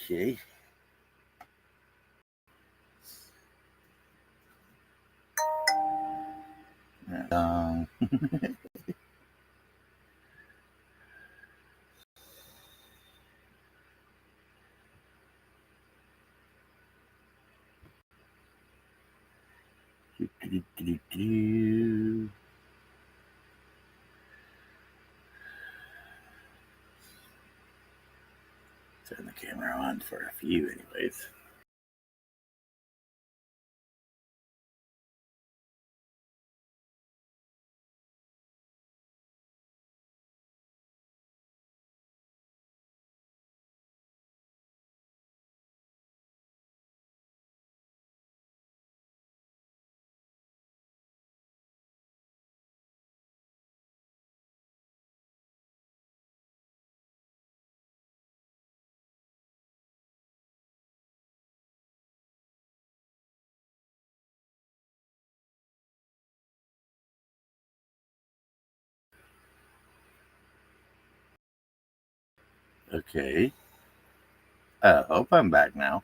Okay. Turn the camera on for a few, anyways. Okay. I hope I'm back now.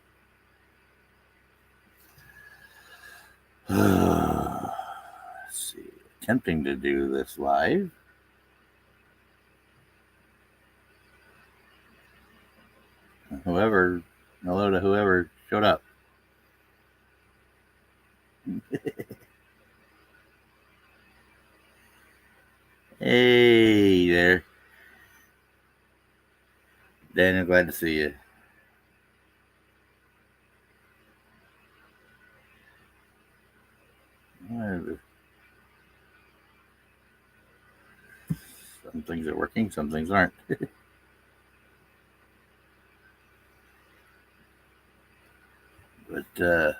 Let's see. Attempting to do this live. Hello to whoever showed up. Hey there. Daniel, glad to see you. Some things are working, some things aren't. But yeah,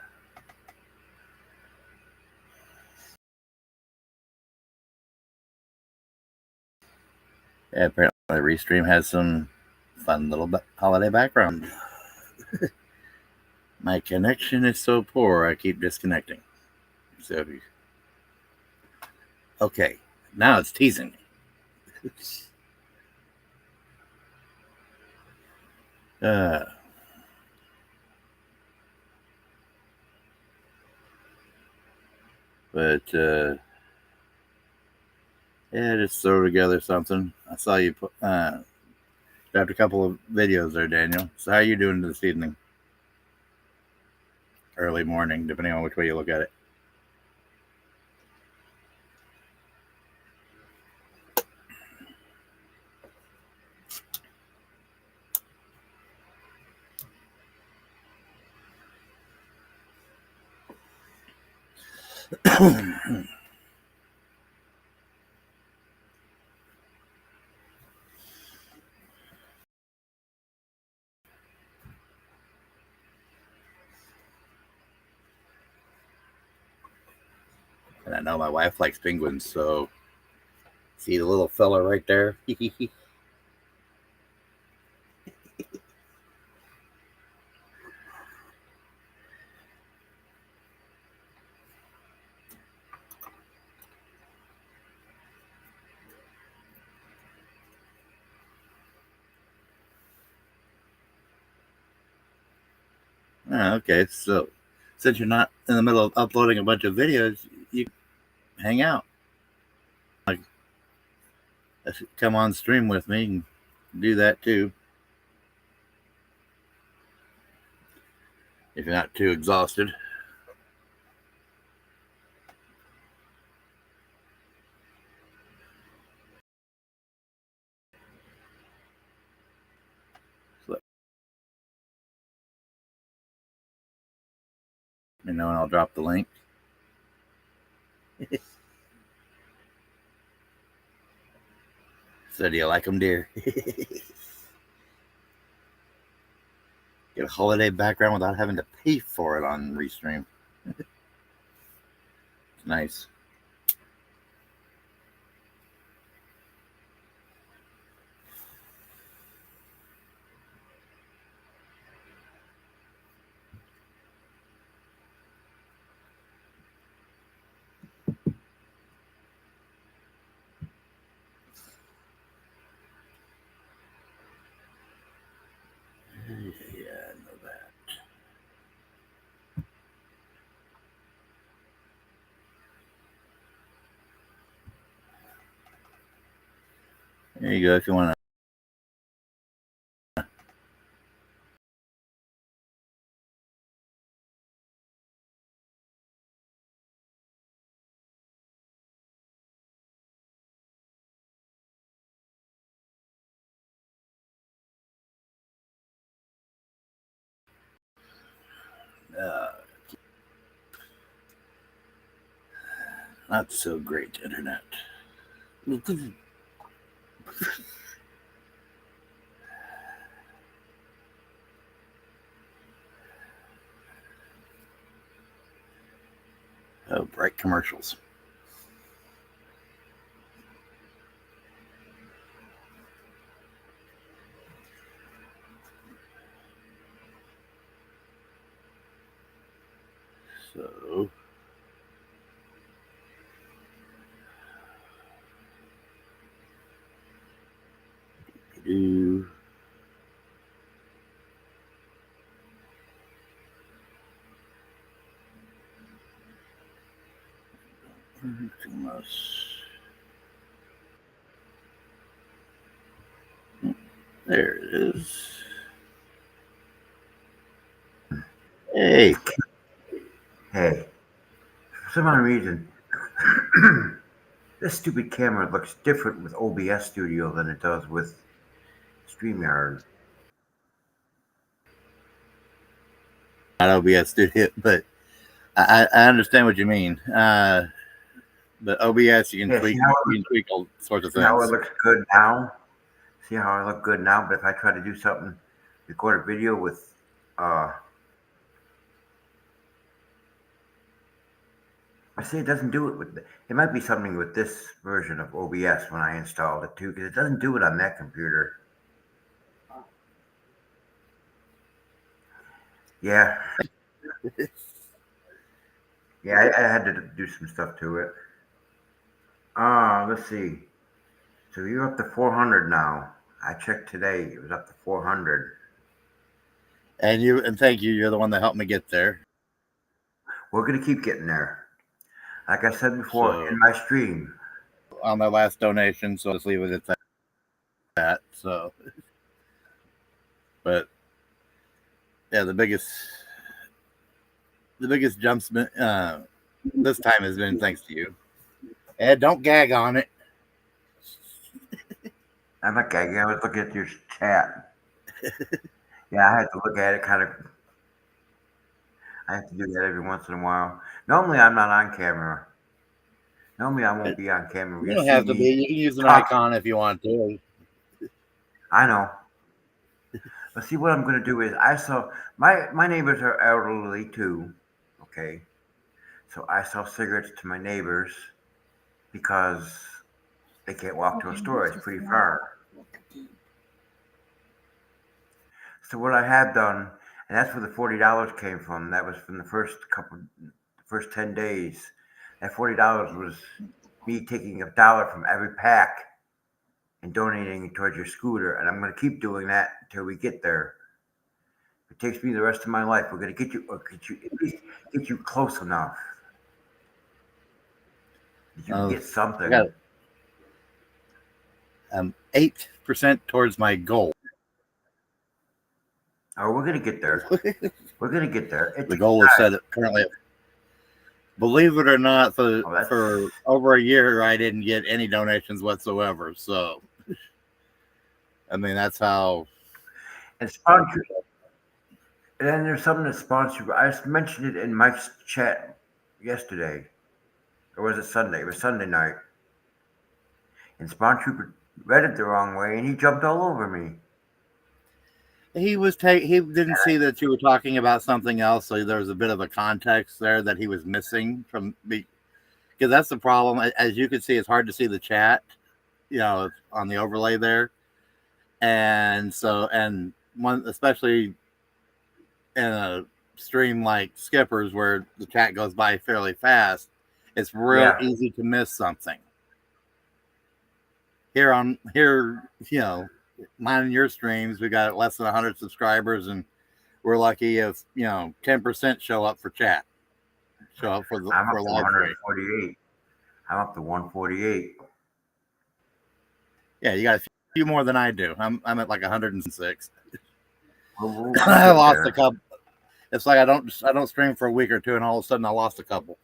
apparently the restream has some fun little holiday background. My connection is so poor, I keep disconnecting. So, okay, now it's teasing me. But yeah, just throw together something. I saw you put dropped a couple of videos there, Daniel. So how are you doing this evening? Early morning, depending on which way you look at it. And I know my wife likes penguins, so see the little fella right there? Okay, so since you're not in the middle of uploading a bunch of videos, you hang out. Like, come on stream with me and do that too. If you're not too exhausted. So let me know and I'll drop the link. So do you like them, dear? Get a holiday background without having to pay for it on Restream. It's nice. Yeah, I know that. There you go. If you want to. Not so great internet. Oh, bright commercials. So, do everything else. There it is. Hey. Hey, for some odd reason, this stupid camera looks different with OBS Studio than it does with StreamYard. Not OBS Studio, but I understand what you mean. But OBS, you Yeah, can tweak all sorts of see how it things. looks good now? See how I look good now? But if I try to do something, record a video with, I say it doesn't do it with, it might be something with this version of OBS when I installed it too, because it doesn't do it on that computer. Yeah. Yeah, I had to do some stuff to it. Let's see. So you're up to 400 now. I checked today. It was up to 400. And thank you. You're the one that helped me get there. We're gonna keep getting there. Like I said before So in my stream. on the last donation, so I'll just leave it at that. So, but yeah, the biggest jumps this time has been thanks to you. Ed, don't gag on it. I'm not gagging. I was looking at your chat. Yeah, I had to look at it. Kind of. I have to do that every once in a while. Normally, I'm not on camera. Normally, I won't be on camera. You You'll don't see have to me be. You can use an talk. icon if you want to. I know. But see, what I'm going to do is I saw my neighbors are elderly too. Okay, so I sell cigarettes to my neighbors because they can't walk to a store. It's pretty far. So what I have done, and that's where the $40 came from. That was from the first 10 days. That $40 was me taking $1 from every pack and donating it towards your scooter, and I'm going to keep doing that until we get there. If it takes me the rest of my life, we're going to get you, or at least get you close enough that you can get I something. got 8% towards my goal. Oh, we're going to get there. We're going to get there. The goal is set currently. Believe it or not, for over a year, I didn't get any donations whatsoever. So, I mean, that's how. And sponsored. And then there's something that's sponsored. I mentioned it in Mike's chat yesterday. Or was it Sunday? It was Sunday night. And Spawn Trooper read it the wrong way and he jumped all over me. He didn't see that you were talking about something else, so there was a bit of a context there that he was missing from me. Because that's the problem. As you can see, it's hard to see the chat, on the overlay there. And so, especially in a stream like Skipper's where the chat goes by fairly fast, it's real easy to miss something. Here, mine and your streams, we got less than 100 subscribers, and we're lucky if 10% show up for chat, show up for I'm up to live stream. 148. I'm up to 148. Yeah, you got a few more than I do. I'm at like 106. We'll I get lost there. a couple. It's like I don't stream for a week or two, and all of a sudden I lost a couple.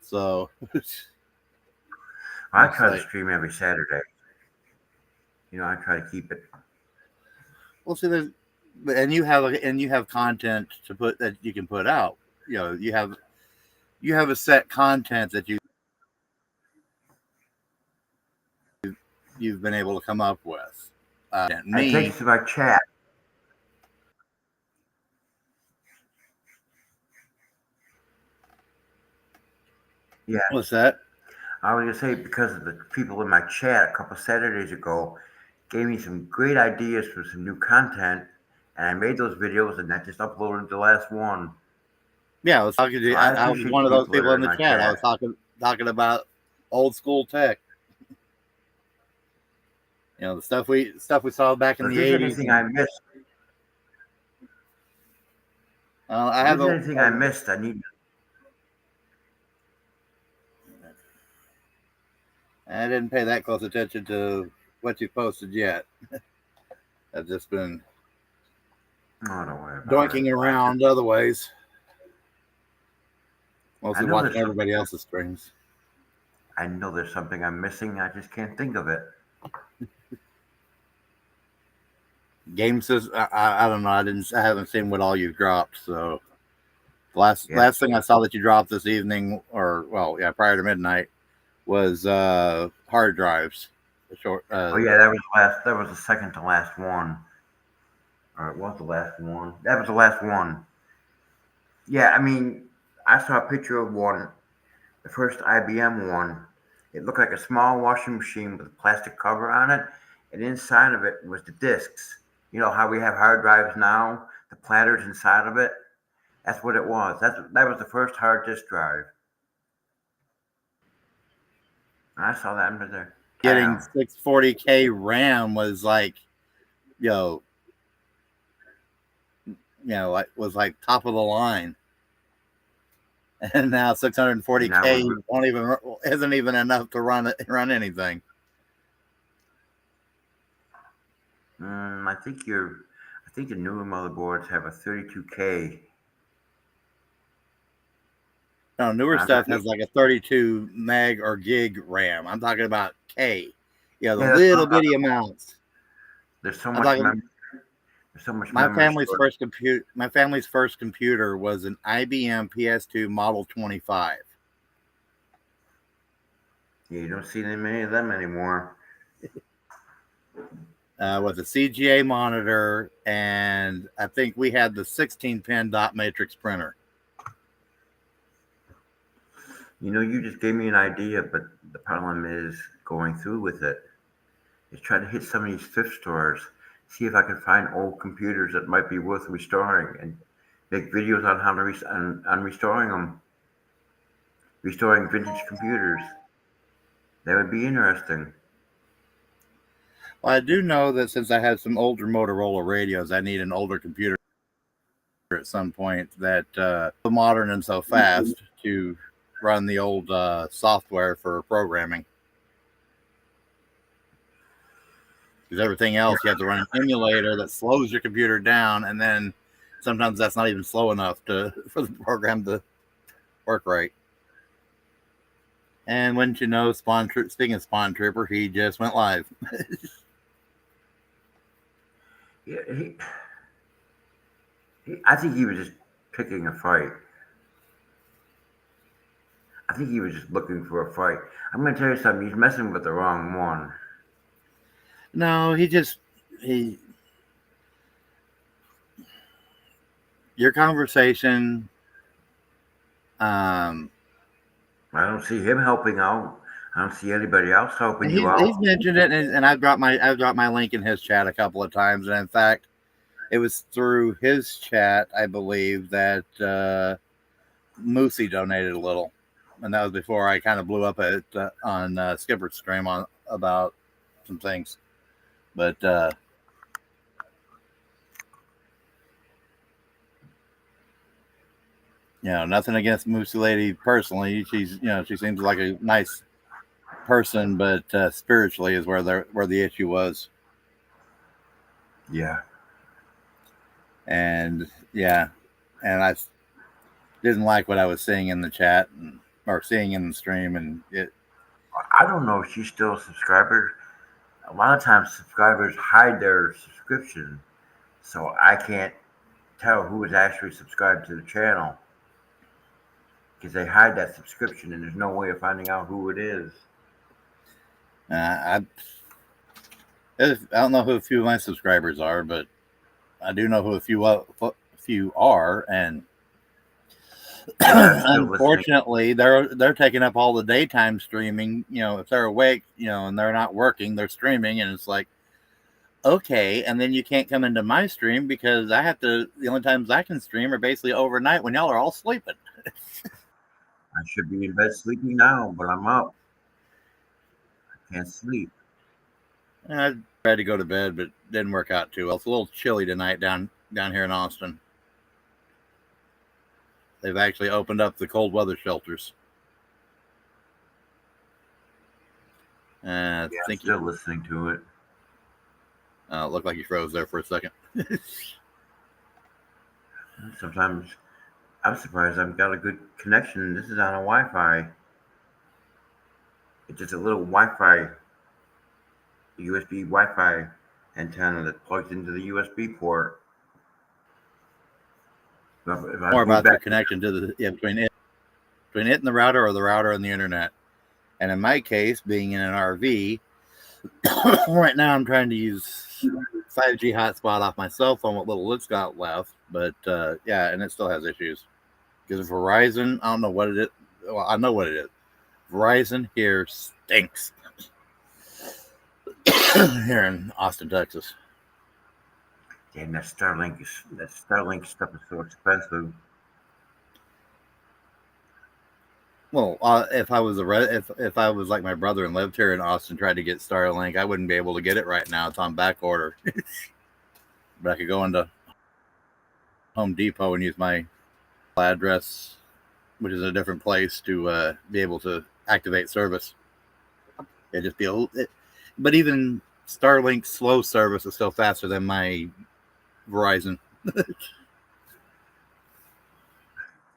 So I try to stream every Saturday. I try to keep it. Well, see, and you have content to put that you can put out. You have a set content that you've been able to come up with. It takes to my chat. Yeah. What's that? I was gonna say because of the people in my chat a couple Saturdays ago gave me some great ideas for some new content, and I made those videos and I just uploaded the last one. Yeah, I was talking to you. I was one of those people in the chat. I was talking about old school tech. The stuff we saw back in the 80s. Anything I missed? Anything I missed, I need. I didn't pay that close attention to what you posted yet. I've just been doinking around other ways. Mostly watching everybody else's streams. I know there's something I'm missing. I just can't think of it. Game says I don't know. I haven't seen what all you've dropped. So last thing I saw that you dropped this evening, prior to midnight, was hard drives. That was the second to last one. Or it was the last one. That was the last one. Yeah, I mean, I saw a picture of one, the first IBM one. It looked like a small washing machine with a plastic cover on it, and inside of it was the discs. You know how we have hard drives now, the platters inside of it? That's what it was. That was the first hard disk drive. I saw that under there. Getting 640K RAM was like, was like top of the line. And now 640K isn't even enough to run anything. I think the newer motherboards have a 32K. No, newer stuff has like a 32 meg or gig RAM. I'm talking about K. The little bitty amounts. There's so much memory. There's so much my family's first computer was an IBM PS2 Model 25. Yeah, you don't see many of them anymore. With a CGA monitor, and I think we had the 16-pin dot matrix printer. You just gave me an idea, but the problem is going through with it. Is try to hit some of these thrift stores, see if I can find old computers that might be worth restoring, and make videos on how to on restoring them, restoring vintage computers. That would be interesting. Well, I do know that since I have some older Motorola radios, I need an older computer at some point that so modern and so fast to run the old software for programming. Because everything else, you have to run an emulator that slows your computer down, and then sometimes that's not even slow enough for the program to work right. And wouldn't you know, speaking of Spawn Trooper, he just went live. Yeah, I think he was just picking a fight. I think he was just looking for a fight. I'm going to tell you something. He's messing with the wrong one. No, your conversation. I don't see him helping out. I don't see anybody else helping you out. He's mentioned it, and I've dropped my link in his chat a couple of times, and in fact, it was through his chat, I believe, that Moosey donated a little, and that was before I kind of blew up on Skipper's stream about some things. But nothing against Moosey Lady personally. She's, she seems like a nice person, but spiritually is where the issue was. Yeah. And yeah, and I didn't like what I was seeing in the chat or seeing in the stream, and I don't know if she's still a subscriber. A lot of times subscribers hide their subscription, so I can't tell who is actually subscribed to the channel because they hide that subscription and there's no way of finding out who it is. I don't know who a few of my subscribers are, but I do know who a few are, and unfortunately, they're taking up all the daytime streaming. If they're awake, and they're not working, they're streaming, and it's like, okay, and then you can't come into my stream because I have to. The only times I can stream are basically overnight when y'all are all sleeping. I should be in bed sleeping now, but I'm up. I can't sleep. I tried to go to bed, but didn't work out too well. It's a little chilly tonight down here in Austin. They've actually opened up the cold weather shelters. Yeah, I'm still listening to it. Looked like you froze there for a second. Sometimes I'm surprised I've got a good connection. This is on a Wi-Fi. It's just a little USB Wi-Fi antenna that plugs into the USB port. More about the connection to between it and the router, or the router and the internet. And in my case, being in an RV, right now I'm trying to use 5G hotspot off my cell phone, what little it's got left. But yeah, and it still has issues. Because Verizon, I don't know what it is. Well, I know what it is. Verizon here stinks. Here in Austin, Texas. Damn, that Starlink stuff is so expensive. Well, if I was if I was like my brother and lived here in Austin, tried to get Starlink, I wouldn't be able to get it right now. It's on back order. But I could go into Home Depot and use my address, which is a different place, to be able to activate service. It just be but even Starlink's slow service is still faster than my Verizon.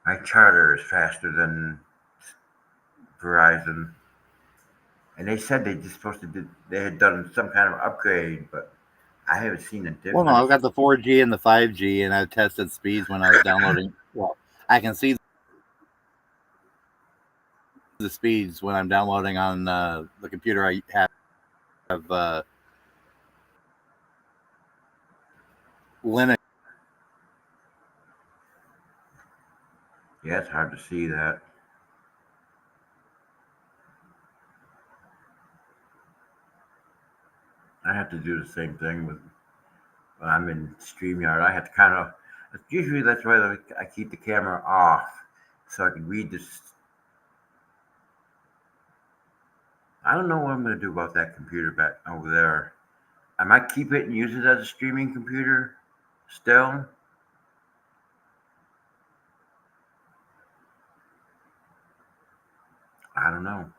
My Charter is faster than Verizon, and they said they had done some kind of upgrade, but I haven't seen a difference. Well, no, I've got the 4G and the 5G, and I've tested speeds when I was downloading. Well, I can see the speeds when I'm downloading on the computer I have Linux. Yeah, it's hard to see that. I have to do the same thing when I'm in StreamYard. I have to kind of. Usually that's why I keep the camera off so I can read this. I don't know what I'm going to do about that computer back over there. I might keep it and use it as a streaming computer still. I don't know.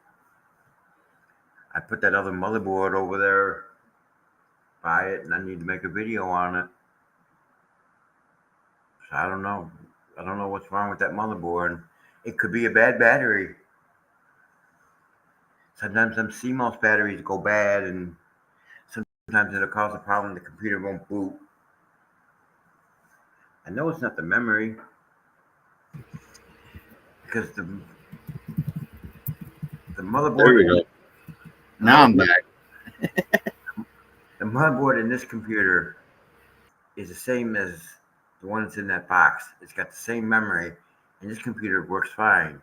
I put that other motherboard over there by it, and I need to make a video on it. So I don't know. I don't know what's wrong with that motherboard. It could be a bad battery. Sometimes some CMOS batteries go bad, and sometimes it'll cause a problem. The computer won't boot. I know it's not the memory because the motherboard. There we go. Now I'm back. The motherboard in this computer is the same as the one that's in that box. It's got the same memory, and this computer works fine.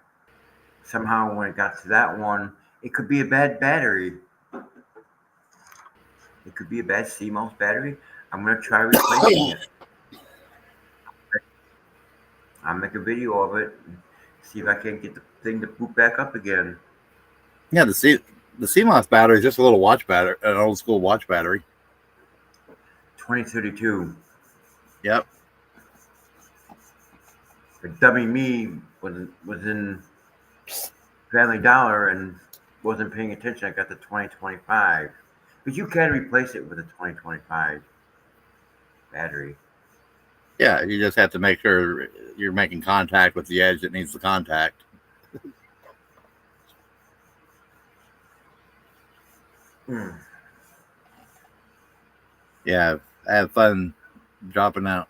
Somehow, when it got to that one, it could be a bad battery. It could be a bad CMOS battery. I'm going to try replacing it. I'll make a video of it and see if I can get the thing to boot back up again. Yeah, the CMOS battery is just a little watch battery, an old school watch battery. 2032. Yep. But dummy me was in Family Dollar and wasn't paying attention. I got the 2025. But you can replace it with a 2025 battery. Yeah, you just have to make sure you're making contact with the edge that needs the contact. Mm. Yeah, have fun dropping out.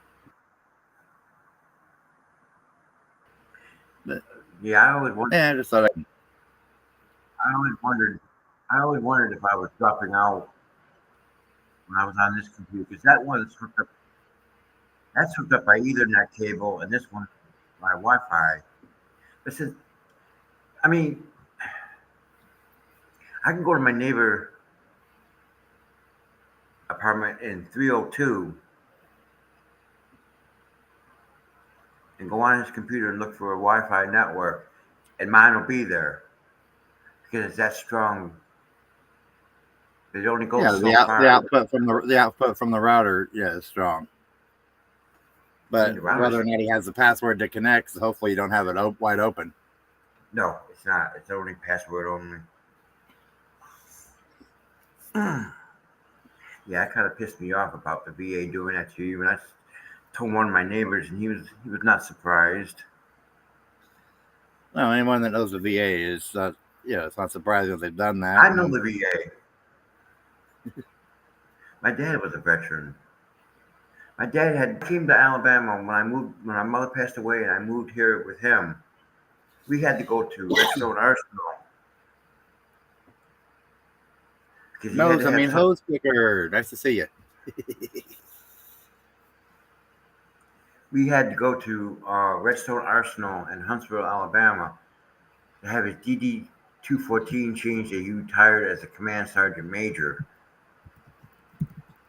But Yeah, yeah, I just thought I always wondered, I always wondered if I was dropping out when I was on this computer because that one's hooked up. That's hooked up by Ethernet cable, and this one by Wi-Fi. But since I mean, I can go to my neighbor apartment in 302 and go on his computer and look for a Wi-Fi network, and mine will be there because it's that strong. It only yeah, goes so the far. output from the router, yeah, is strong. I mean, But the whether router's or not he has the password to connect, so hopefully you don't have it wide open. no, it's not. It's only password only. Yeah, that kind of pissed me off about the VA doing that to you. And I told one of my neighbors, and he was not surprised. No, anyone that knows the VA is not, it's not surprising that they've done that. I know And the VA. My dad was a veteran. My dad had came to Alabama when I moved when my mother passed away, and I moved here with him. We had to go to Redstone Arsenal because he had nose, to I have mean some. hose picker. Nice to see you. We had to go to Redstone Arsenal in Huntsville, Alabama, to have his DD 214 changed. That he retired as a command sergeant major,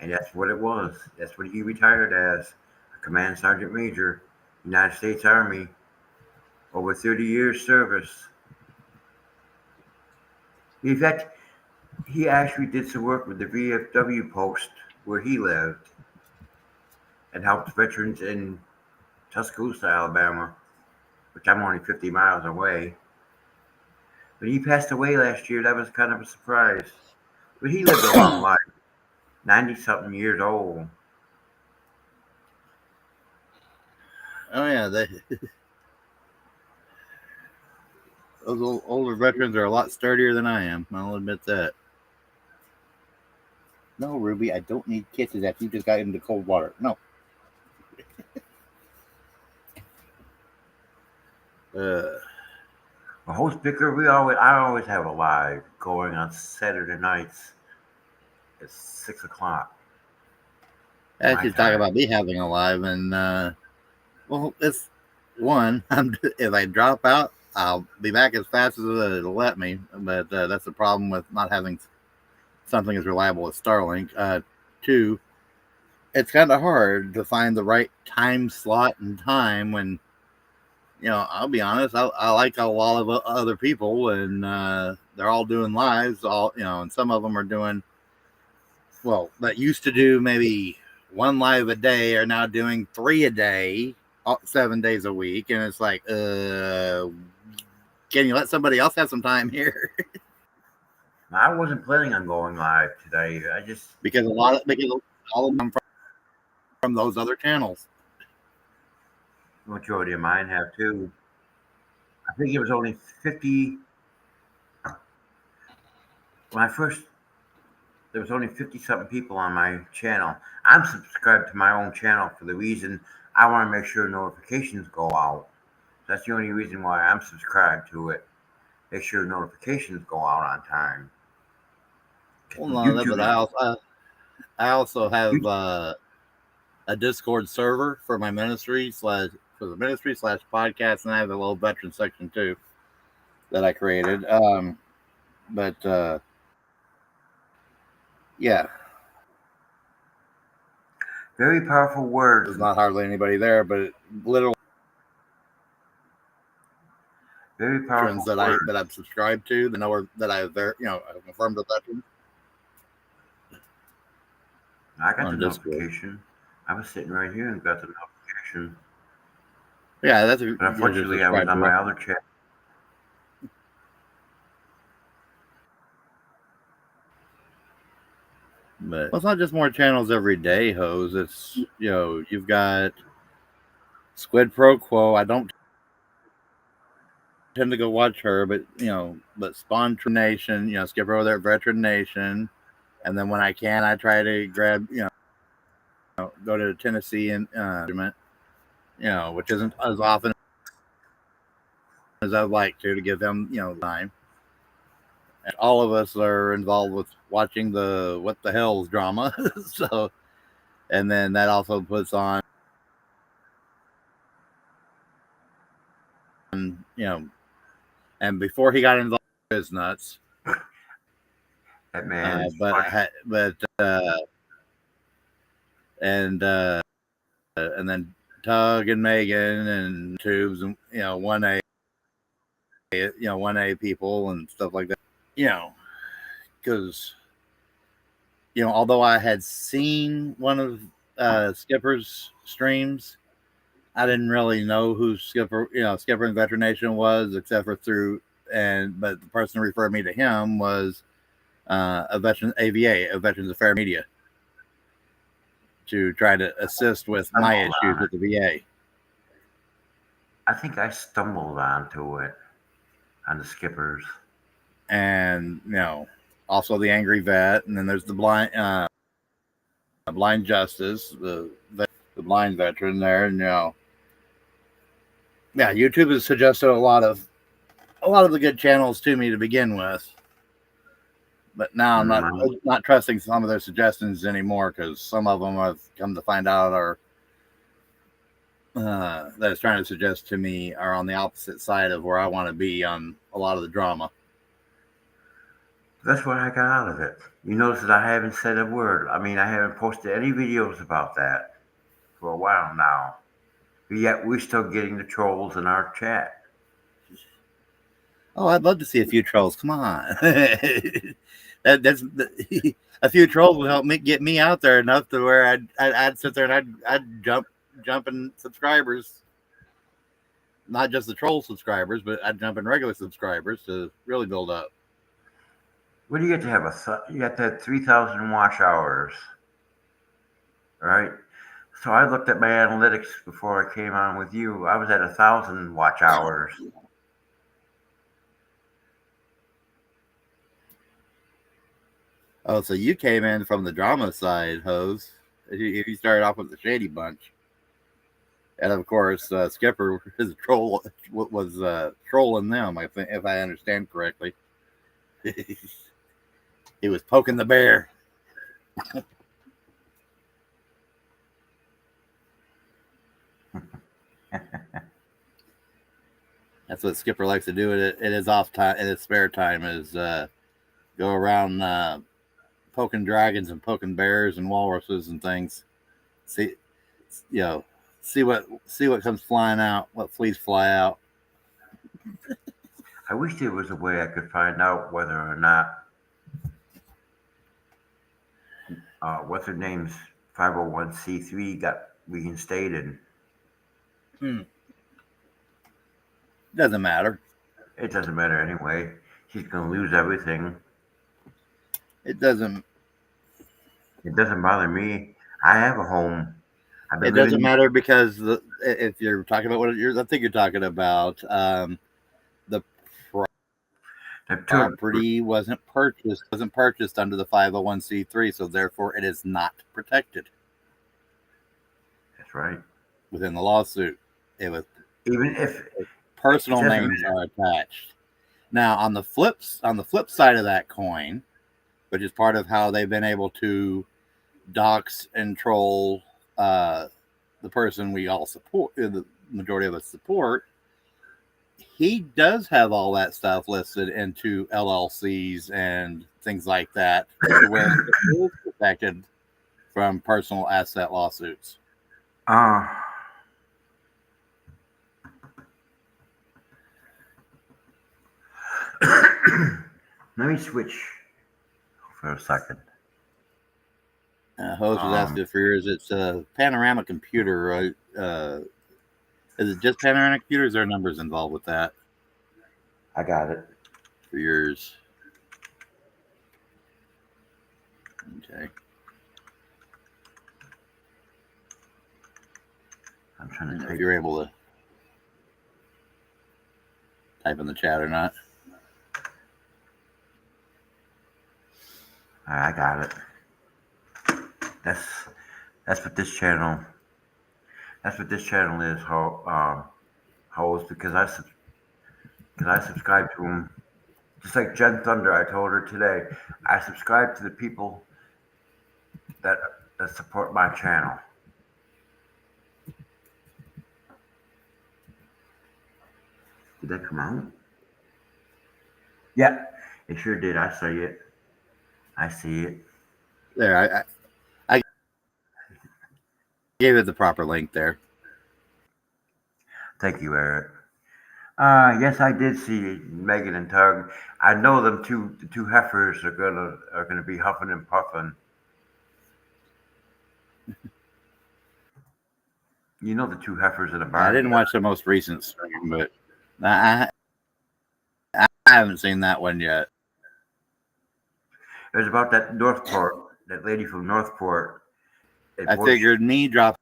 and that's what it was. That's what he retired as, a command sergeant major, United States Army, over 30 years service. In fact, he actually did some work with the VFW post where he lived and helped veterans in Tuscaloosa, Alabama, which I'm only 50 miles away. But he passed away last year. That was kind of a surprise. But he lived a long life, 90 something years old. Oh yeah, those older veterans are a lot sturdier than I am. I'll admit that. No, Ruby, I don't need kisses after you just got into cold water. No. Uh, A host picker, I always have a live going on Saturday nights at 6 o'clock my actually, talk time. about me having a live, and well, it's one. If I drop out, I'll be back as fast as it'll let me. But that's the problem with not having something as reliable as Starlink. Two, it's kind of hard to find the right time slot and time when I'll be honest. I like a lot of other people, and they're all doing lives. And some of them are doing that used to do maybe one live a day are now doing three a day, 7 days a week, and it's like, can you let somebody else have some time here? Now, I wasn't planning on going live today. Because all of them from those other channels. Majority of mine have too. I think it was only 50 when I first. There was only 50 something people on my channel. I'm subscribed to my own channel for the reason I want to make sure notifications go out. That's the only reason why I'm subscribed to it. Make sure notifications go out on time. Well, no, but YouTube is I also have you- a Discord server for my ministry slash podcast, and I have a little veteran section too that I created. But yeah, very powerful words. there's not hardly anybody there, but literally Very veterans powerful words. that I've subscribed to, that know that I've I've confirmed with veterans I got the on Discord. notification. I was sitting right here and got the notification. Yeah, But you're just unfortunately, I was subscribed on to my it. other channel. But well, it's not just more channels every day, hose. It's you've got Squid Pro Quo. I don't tend to go watch her, but but Spawn Nation, skip over there at Veteran Nation, and then when I can, I try to grab go to Tennessee and which isn't as often as I'd like to give them time. And all of us are involved with watching the What the Hell's drama, so and then that also puts on and before he got involved, his nuts. That man is But funny. and then Tug and Megan and Tubes and 1A 1A people and stuff like that. Because although I had seen one of Skipper's streams, I didn't really know who Skipper and Veteran Nation was, except for but the person who referred me to him was a veteran AVA, a Veterans Affairs Media, to try to assist with my Stumbled issues on it. with the VA. I think I stumbled onto it on the skippers. And also the Angry Vet, and then there's the Blind Justice, the blind veteran there, and yeah, YouTube has suggested a lot of the good channels to me to begin with, but now I'm not trusting some of their suggestions anymore because some of them I've come to find out are that it's trying to suggest to me are on the opposite side of where I want to be on a lot of the drama. That's what I got out of it. You notice that I haven't said a word. I mean, I haven't posted any videos about that for a while now. But yet we're still getting the trolls in our chat. Oh, I'd love to see a few trolls. Come on, that's a few trolls will help me get me out there enough to where I'd sit there and I'd jump in subscribers, not just the troll subscribers, but I'd jump in regular subscribers to really build up. What do you get to have you got to have 3,000 watch hours, right? So I looked at my analytics before I came on with you. I was at 1,000 watch hours. Oh, so you came in from the drama side, hose. You started off with the shady bunch, and of course, Skipper his troll was trolling them. I think, if I understand correctly, he was poking the bear. That's what Skipper likes to do in his off time, in his spare time, is go around poking dragons and poking bears and walruses and things. See, you know, see what comes flying out, what fleas fly out. I wish there was a way I could find out whether or not what's her name's 501c3 got reinstated. Hmm. Doesn't matter. It doesn't matter anyway. She's gonna lose everything. It doesn't. It doesn't bother me. I have a home. I've been It doesn't living. matter because if you're talking about I think you're talking about the That's property wasn't purchased under the 501c3, so therefore it is not protected right. within the lawsuit. It was Even if it personal doesn't names matter. are attached. Now on the flip side of that coin, which is part of how they've been able to dox and troll the person we all support, the majority of us support, he does have all that stuff listed into LLCs and things like that, to where it is protected from personal asset lawsuits. Uh, Let me switch for a second. Host was Um, asking for yours. It's a panorama computer, right? Is it just panoramic view, or is there numbers involved with that I got it. for yours? Okay. I'm trying to If type. you're able to type in the chat or not. All right, I got it. That's that's what this channel. That's what this channel is. Host because I subscribe to them. Just like Jen Thunder, I told her today. I subscribe to the people that that support my channel. Did that come out? Yeah, it sure did. I see it. I see it. There, I gave it the proper link there. Thank you, Eric. Yes, I did see Megan and Tug. I know them two. The two heifers are gonna be huffing and puffing. You know the two heifers in a Yeah, I barn didn't together. watch the most recent stream, but I haven't seen that one yet. It was about that Northport, that lady from Northport. I figured me drop.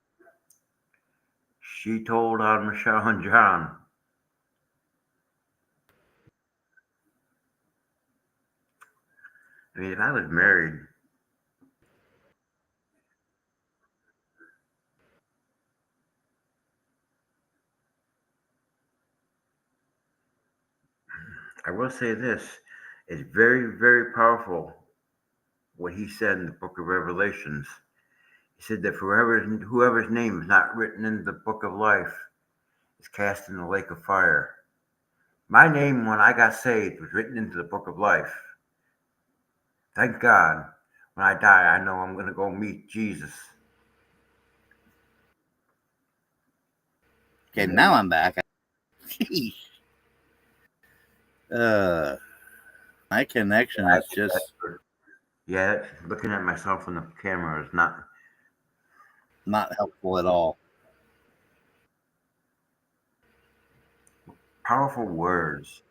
She told on Michelle and John. I mean, if I was married, I will say this: it's very, very powerful what he said in the Book of Revelations. He said that whoever's name is not written in the Book of Life is cast in the lake of fire. My name, when I got saved, was written into the Book of Life. Thank God. When I die, I know I'm going to go meet Jesus. Okay, now I'm back. uh, my connection is just Yeah, looking at myself in the camera is not helpful at all. powerful words.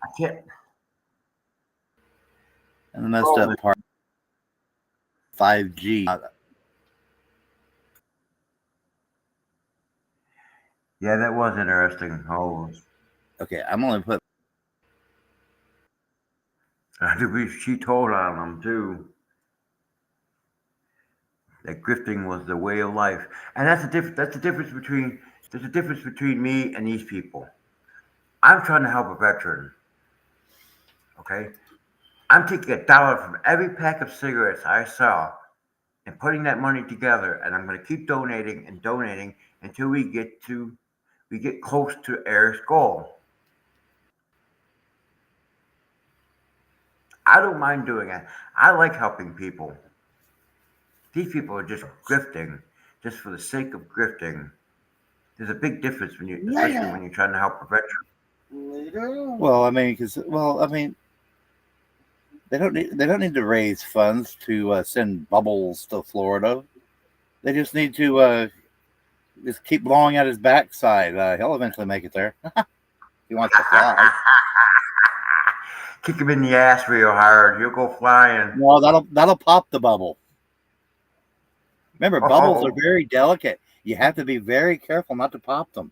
I can't. And the messed Oh, up part, 5G. yeah, that was interesting. Oh, Okay, I'm only put. she told on them too that grifting was the way of life, and That's the difference between. There's a difference between me and these people. I'm trying to help a veteran. Okay, I'm taking $1 from every pack of cigarettes I sell and putting that money together, and I'm going to keep donating and donating until we get close to Eric's goal. I don't mind doing it. I like helping people. These people are just grifting, just for the sake of grifting. There's a big difference especially when you're trying to help a veteran. Well, I mean, they don't need to raise funds to send bubbles to Florida. They just need to just keep blowing out his backside. He'll eventually make it there. He wants to fly. Kick him in the ass real hard. He'll go flying. No, that'll pop the bubble. Remember, bubbles are Oh, very delicate. You have to be very careful not to pop them.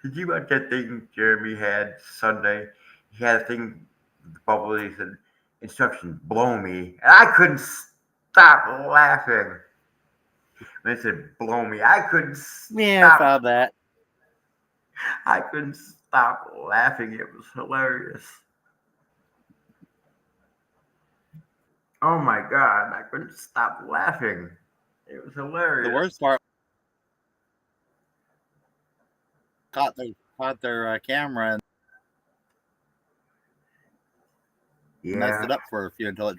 did you watch that thing Jeremy had Sunday? He had a thing, the bubble. He said, "Instructions, blow me," and I couldn't stop laughing when they said, "Blow me." Yeah, I saw that. I couldn't stop laughing. It was hilarious. Oh my god, I couldn't stop laughing. It was The hilarious. worst part caught their camera and messed Yeah. it up for a few until it.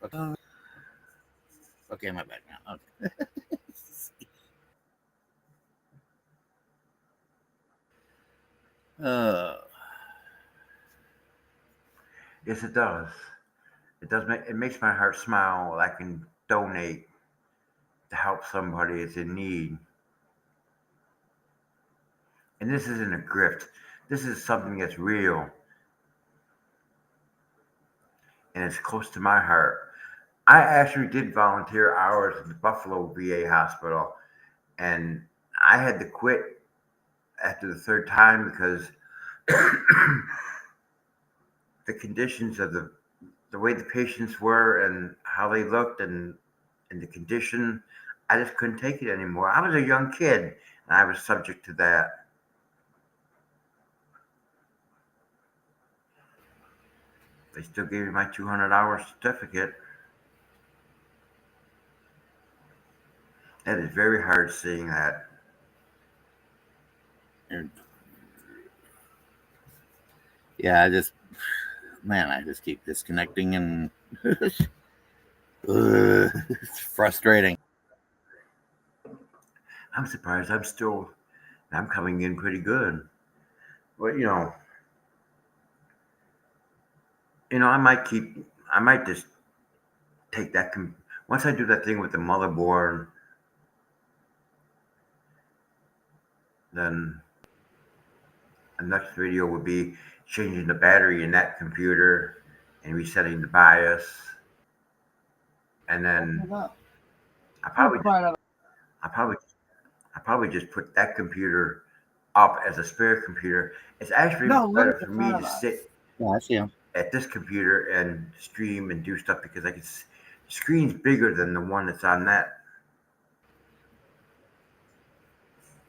Okay, okay, my bad now. Okay. Uh, Yes, it does. It makes my heart smile. I can donate to help somebody that's in need. And this isn't a grift. This is something that's real and it's close to my heart. I actually did volunteer hours at the Buffalo VA hospital, and I had to quit after the third time because the conditions of the way the patients were and how they looked and the condition, I just couldn't take it anymore. I was a young kid and I was subject to that. They still gave me my 200-hour certificate. That is very hard seeing that. yeah, I just keep disconnecting and it's frustrating. I'm surprised I'm coming in pretty good. But I might just take once I do that thing with the motherboard, then the next video would be changing the battery in that computer and resetting the BIOS. And then I probably, I probably, I probably just put that computer up as a spare computer. It's actually better for me to sit Yeah, I see him. at this computer and stream and do stuff because the screen's bigger than the one that's on that.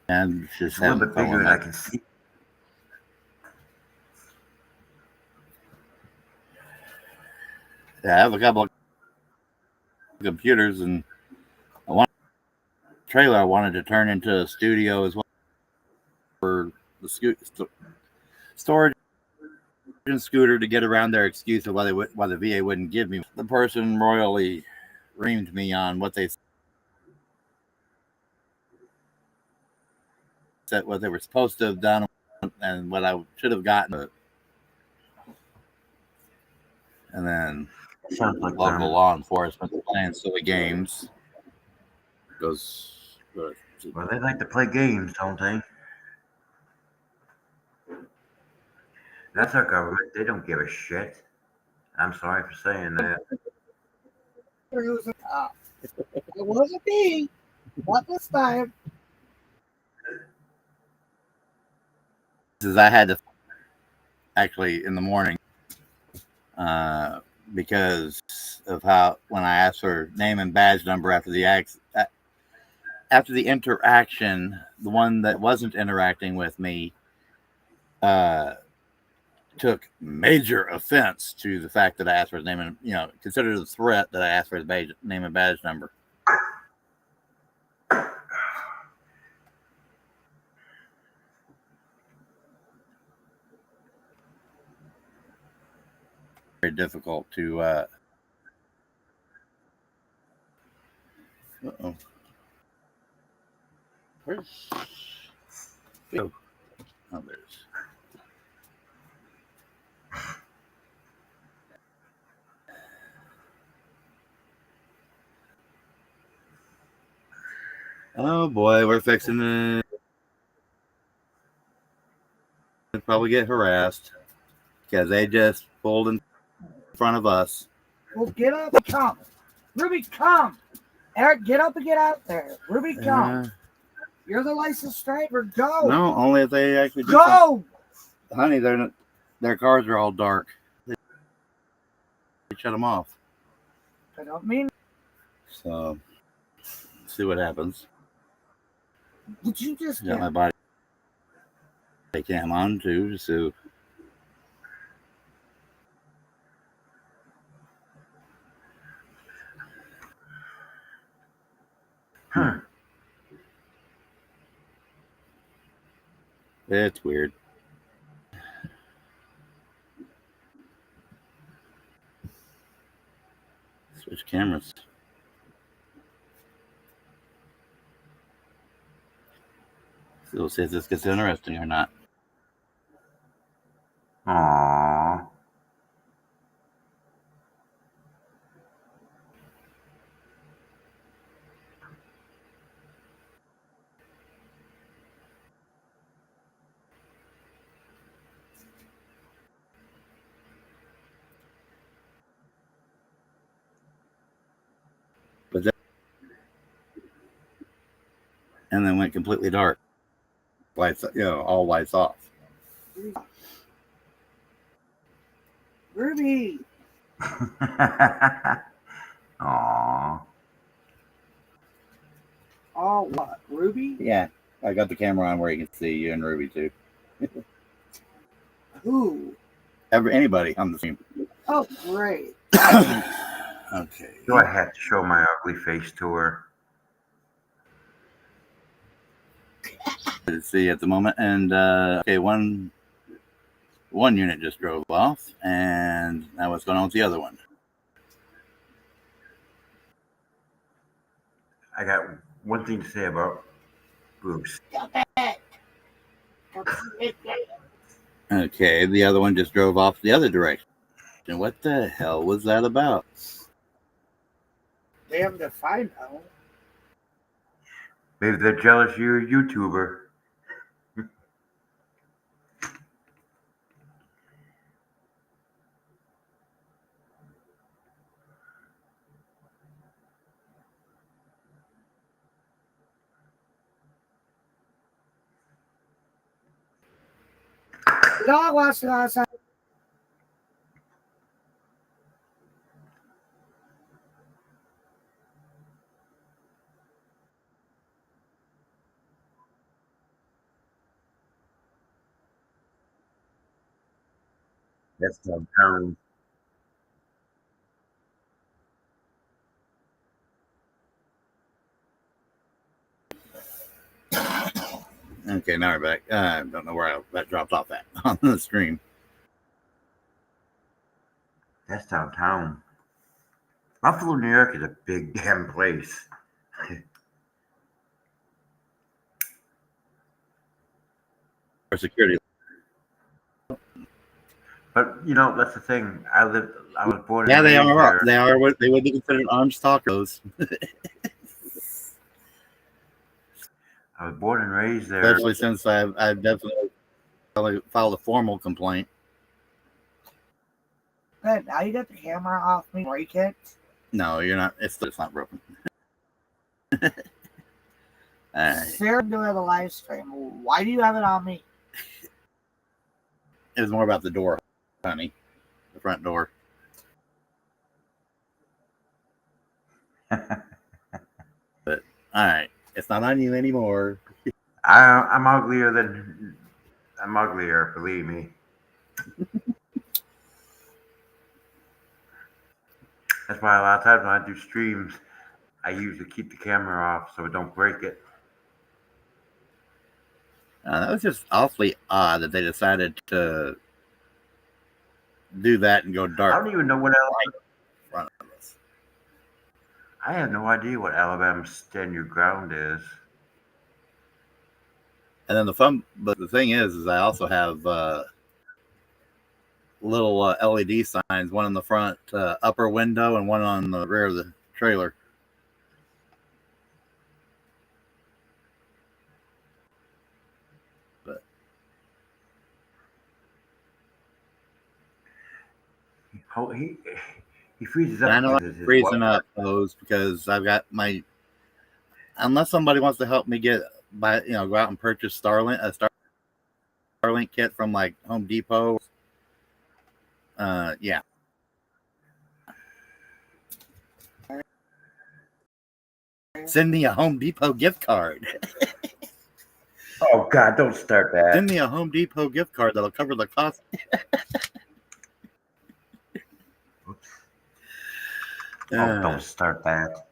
And It's just a little having bit bigger trouble and with I my. can see. Yeah, I have a couple of computers, and I want a trailer I wanted to turn into a studio as well for the storage and scooter to get around their excuse of why the VA wouldn't give me. The person royally reamed me on what they were supposed to have done and what I should have gotten. And then Sounds like local them. law enforcement playing silly games goes. Well, they like to play games, don't they? That's our government. They don't give a shit. I'm sorry for saying that. It wasn't me. Not this time. I had to actually in the morning uh, because of how when I asked for name and badge number after the interaction, the one that wasn't interacting with me uh, took major offense to the fact that I asked for his name and considered it a threat that I asked for his name and badge number. Very difficult to. Uh-oh. Where's? Oh, there's. Oh boy, we're fixing to probably get harassed because they just pulled in front of us. Well, get up and come. Ruby, come. Eric, get up and get out there. Ruby, come. You're the licensed driver. Go. No, only if they actually do go. Honey, their cars are all dark. They shut them off. I don't mean. So, see what happens. Did you just got my body cam on too, so. Huh. It's weird. Switch cameras. So we'll see if this gets interesting or not. Aww. But then, and then went completely dark. Lights, all lights off. Ruby. Aww. Oh, what? Ruby? Yeah, I got the camera on where you can see you and Ruby too. Who? Anybody on the stream. Oh, great. Okay. Do I have to show my ugly face to her? Let's see at the moment, and okay, one unit just drove off, and now what's going on with the other one? I got one thing to say about Bruce. Okay, the other one just drove off the other direction. What the hell was that about? Damn if I know. Maybe they're jealous you're a YouTuber. The dog wants to go outside. That's downtown. Okay, now we're back. I don't know where that dropped off at on the stream. That's downtown. Buffalo, New York is a big damn place. For security. But that's the thing. I was born Yeah, and they raised are. there. They are what they would be considered armed stalkers. I was born and raised there. Especially since I've definitely filed a formal complaint. Good. Now you got the camera off me. Break it. No, you're not. It's not broken. All right. Sarah doing the live stream. Why do you have it on me? It was more about the door, honey. The front door. But all right, it's not on you anymore. I'm uglier, believe me. That's why a lot of times when I do streams, I usually keep the camera off so it don't break it. That was just awfully odd that they decided to do that and go dark. I don't even know what else. In front of us. I have no idea what Alabama Stand Your Ground is. And then but the thing is I also have little LED signs, one in the front upper window and one on the rear of the trailer. But he freezes up. I know I'm freezing up those because I've got unless somebody wants to help me go out and purchase a Starlink kit from like Home Depot. Yeah. Send me a Home Depot gift card. Oh God, don't start that. Send me a Home Depot gift card that'll cover the cost. Don't start that.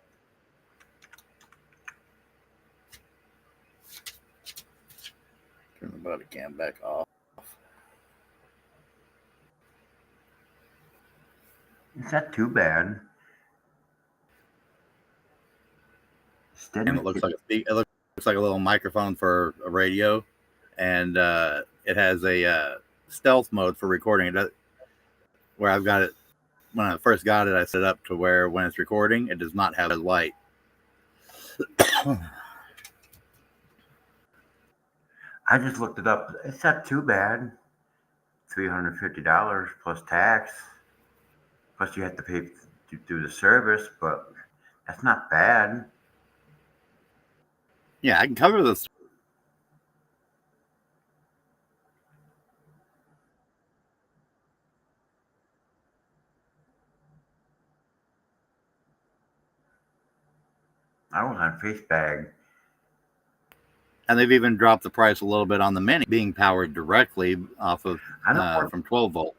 Turn the body cam back off. It's not too bad. And it looks like it looks like a little microphone for a radio, and it has a stealth mode for recording. Where I've got it, when I first got it, I set it up to where when it's recording, it does not have a light. I just looked it up. It's not too bad. $350 plus tax. Plus you have to pay to do the service, but that's not bad. Yeah, I can cover this. I was on FaceBag. And they've even dropped the price a little bit on the Mini, being powered directly off of from 12 volt.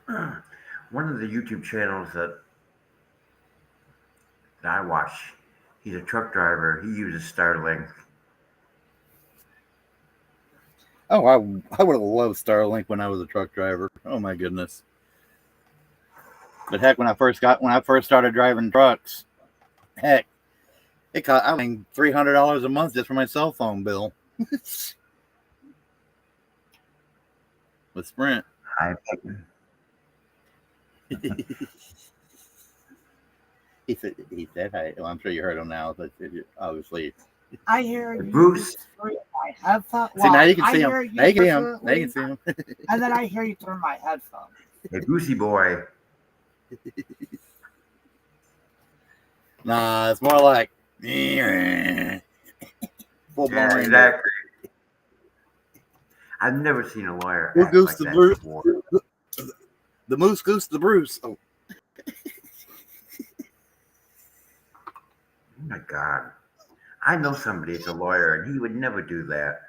One of the YouTube channels that I watch, he's a truck driver. He uses Starlink. Oh, I would have loved Starlink when I was a truck driver. Oh my goodness! But heck, when I first started driving trucks, heck, it cost $300 a month just for my cell phone bill with Sprint. He said, "Hi." Well, I'm sure you heard him now, but obviously. I hear you. Bruce. Through my headphone. See, now you can see him. Now you can see him. And then I hear you through my headphones. Hey, Brucey boy. Nah, it's more like full Yeah, exactly. I've never seen a lawyer Who act goose like the that Bruce? before. The moose goose the Bruce. Oh. Oh my God. I know somebody that's a lawyer and he would never do that.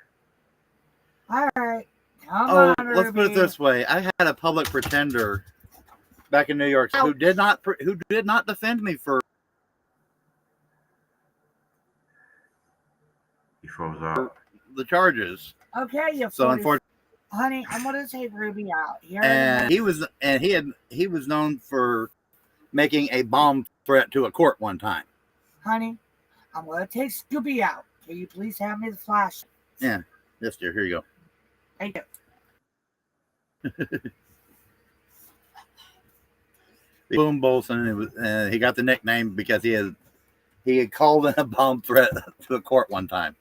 All right. Come on, let's put it Ruby. this way. I had a public pretender back in New York who did not defend me for He froze up. the charges. Okay, you So unfortunately, honey, I'm gonna take Ruby out here. and he was known for making a bomb threat to a court one time. Honey, I'm gonna take Scooby out. Can you please have me the flash? Yeah, yes, dear. Here you go. Thank you. Boom Bolson. He got the nickname because he had called in a bomb threat to a court one time.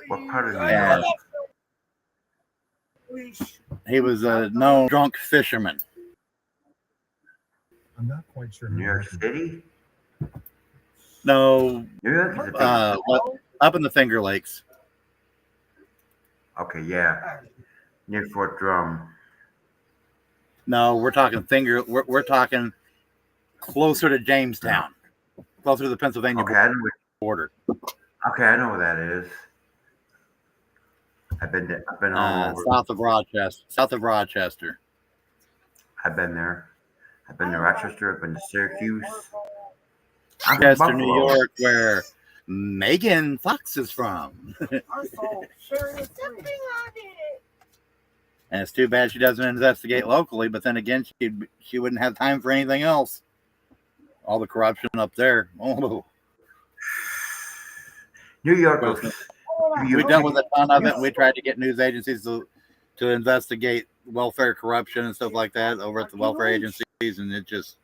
What part of New And York? he was a known drunk fisherman. I'm not quite sure. New York City? No, New York is a big up in the Finger Lakes. Okay, yeah. Near Fort Drum. No, we're talking We're talking closer to Jamestown, closer to the Pennsylvania border. Okay, I know where that is. I've been all over. South of Rochester. I've been there. I've been to Rochester. I've been to Syracuse. Rochester, New York, where Megan Fox is from. And it's too bad she doesn't investigate locally, but then again, she wouldn't have time for anything else. All the corruption up there. Oh. New York. We dealt with a ton of it. We tried to get news agencies to investigate welfare corruption and stuff like that over at the welfare agencies, and it just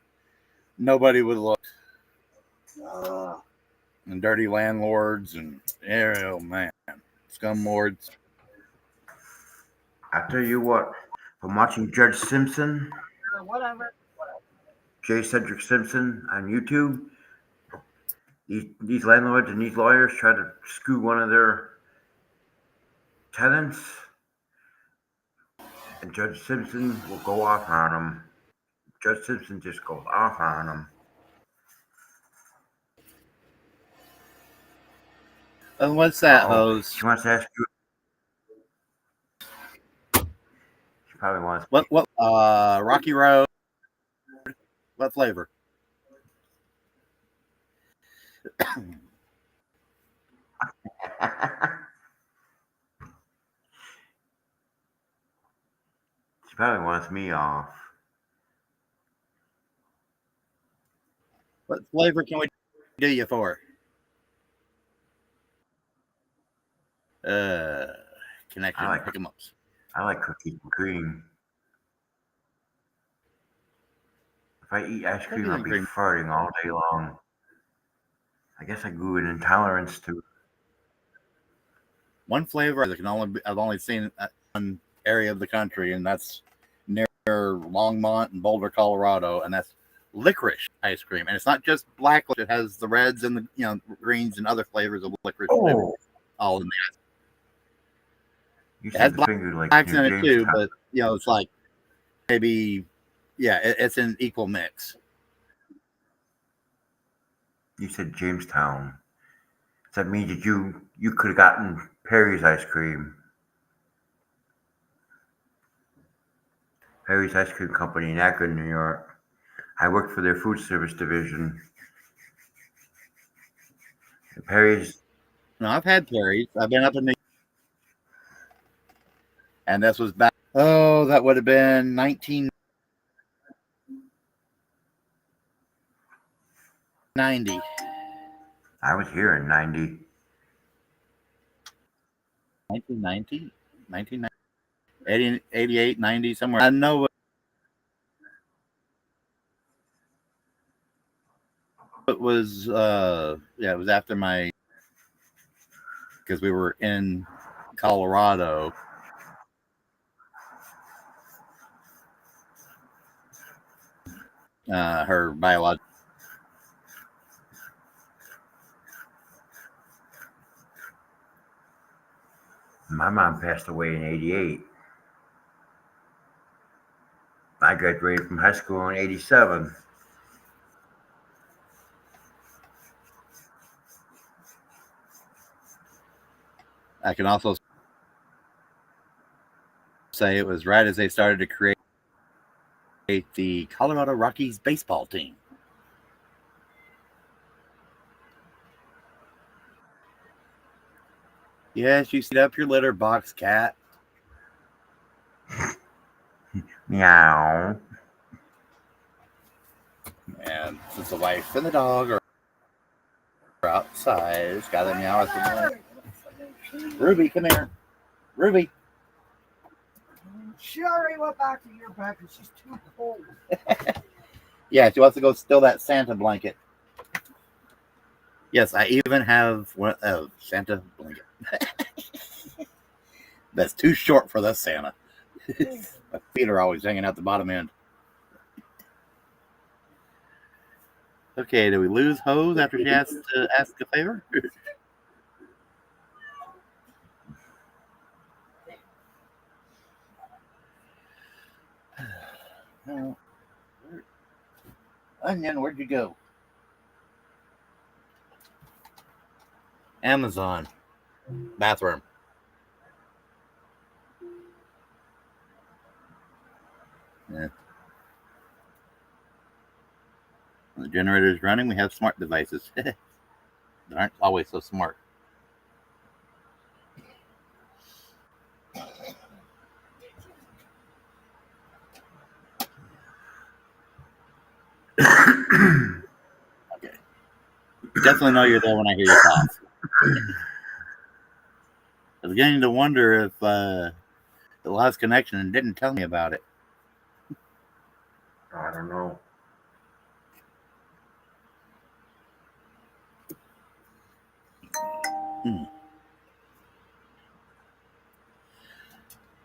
nobody would look. And dirty landlords and oh man, scum lords. I tell you what, from watching Judge Simpson, J. Cedric Simpson on YouTube, these landlords and these lawyers try to screw one of their tenants, and Judge Simpson will go off on them. Judge Simpson just goes off on them. And what's that, hose? She wants to ask you. She probably wants. What? Rocky Road. What flavor? She probably wants me off. What flavor can we do you for? Connection. I like- Pick 'em ups. I like cookies and cream. If I eat ice cream, Cookies I'll and be cream. farting all day long. I guess I grew an intolerance to. One flavor I've only seen one area of the country, and that's near Longmont and Boulder, Colorado, and that's licorice ice cream. And it's not just black; it has the reds and the greens and other flavors of licorice Oh, all in there. you It has said the finger like blacks near in it too, Jamestown. but it's like maybe it's an equal mix. You said Jamestown. Does that mean that you could have gotten Perry's ice cream? Perry's Ice Cream Company in Akron, New York. I worked for their food service division. Perry's. No, I've had Perry's. I've been up in the and this was back. Oh, that would have been 1990. I was here in 90. 1990, 1990, 88, 90, somewhere. I know it was, it was after because we were in Colorado. Her biological. My mom passed away in 88. I graduated from high school in 87. I can also say it was right as they started to create the Colorado Rockies baseball team. Yes, you set up your litter box, cat. Meow. And since the wife and the dog are outside, it's got to meow at the Ruby, come here. Ruby. She already went back to your bed because she's too cold. Yeah, she wants to go steal that Santa blanket. Yes, I even have one Santa blanket. That's too short for the Santa. My feet are always hanging out the bottom end. Okay, do we lose Hose after she asked to ask a favor? No. Onion, where'd you go? Amazon. Bathroom. Yeah. When the generator is running, we have smart devices. They aren't always so smart. Okay. Definitely know you're there when I hear you cough. I was beginning to wonder if it lost connection and didn't tell me about it. I don't know.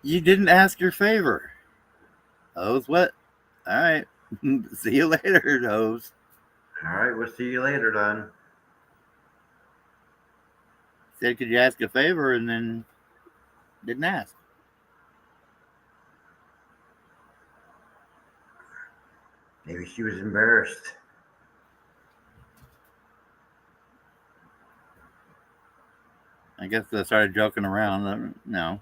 You didn't ask your favor. Hose, what? All right. See you later, Hose. All right, we'll see you later then. Said, could you ask a favor? And then didn't ask. Maybe she was embarrassed. I guess I started joking around. No.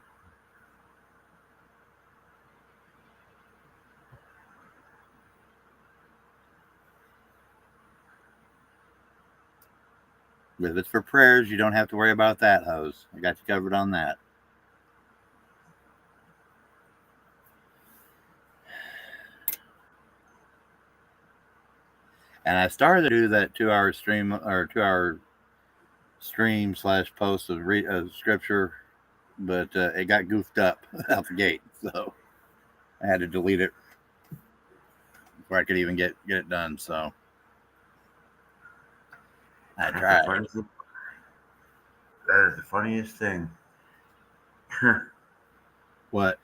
If it's for prayers, you don't have to worry about that, Hose. I got you covered on that. And I started to do that 2-hour stream or 2-hour stream / post of scripture but it got goofed up out the gate, so I had to delete it before I could even get it done. So I That's the tried. funniest thing. That is the funniest thing. What?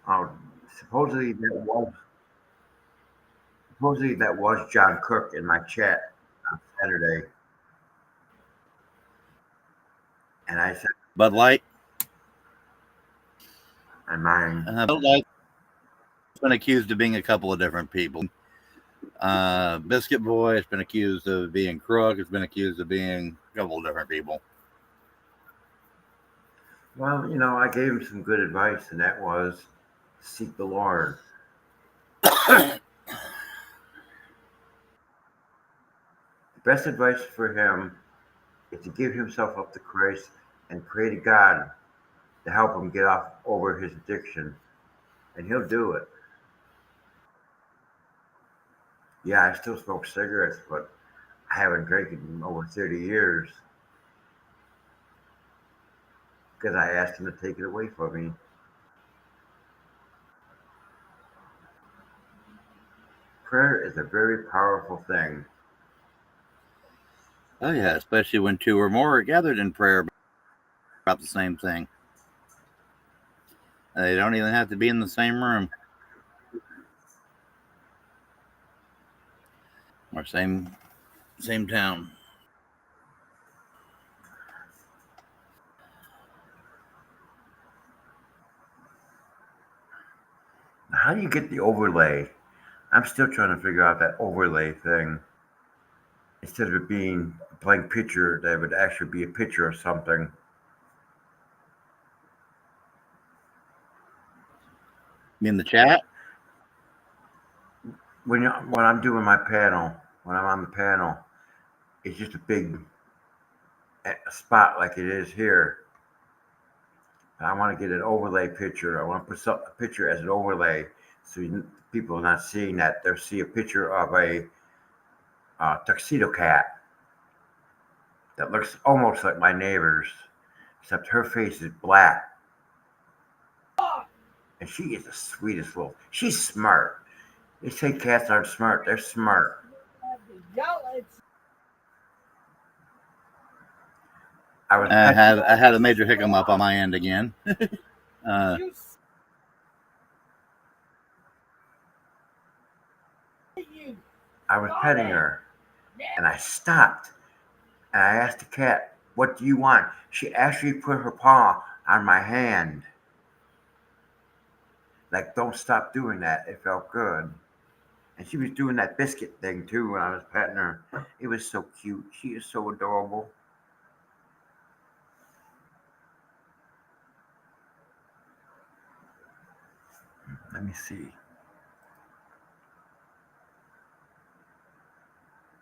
Oh, supposedly that was John Cook in my chat on Saturday, and I said, Bud Light? "And mine." Bud Light's been accused of being a couple of different people. Biscuit Boy has been accused of being Crook. Has been accused of being a couple of different people. Well, I gave him some good advice, and that was seek the Lord. The best advice for him is to give himself up to Christ and pray to God to help him get off over his addiction, and he'll do it. Yeah, I still smoke cigarettes, but I haven't drank in over 30 years because I asked him to take it away from me. Prayer is a very powerful thing. Oh yeah, especially when two or more are gathered in prayer about the same thing. They don't even have to be in the same room or same town. How do you get the overlay? I'm still trying to figure out that overlay thing. Instead of it being a blank picture, that would actually be a picture of something. In the chat? When I'm doing my panel, when I'm on the panel, it's just a big spot like it is here. I want to get an overlay picture. I want to put a picture as an overlay, so people are not seeing that. They'll see a picture of a tuxedo cat that looks almost like my neighbor's, except her face is black, and she is the sweetest little. She's smart. They say cats aren't smart. They're smart. I had a major hiccup up on my end again. I was petting her, and I stopped, and I asked the cat, "What do you want?" She actually put her paw on my hand. Like, don't stop doing that. It felt good. And she was doing that biscuit thing too when I was petting her. It was so cute. She is so adorable. Let me see.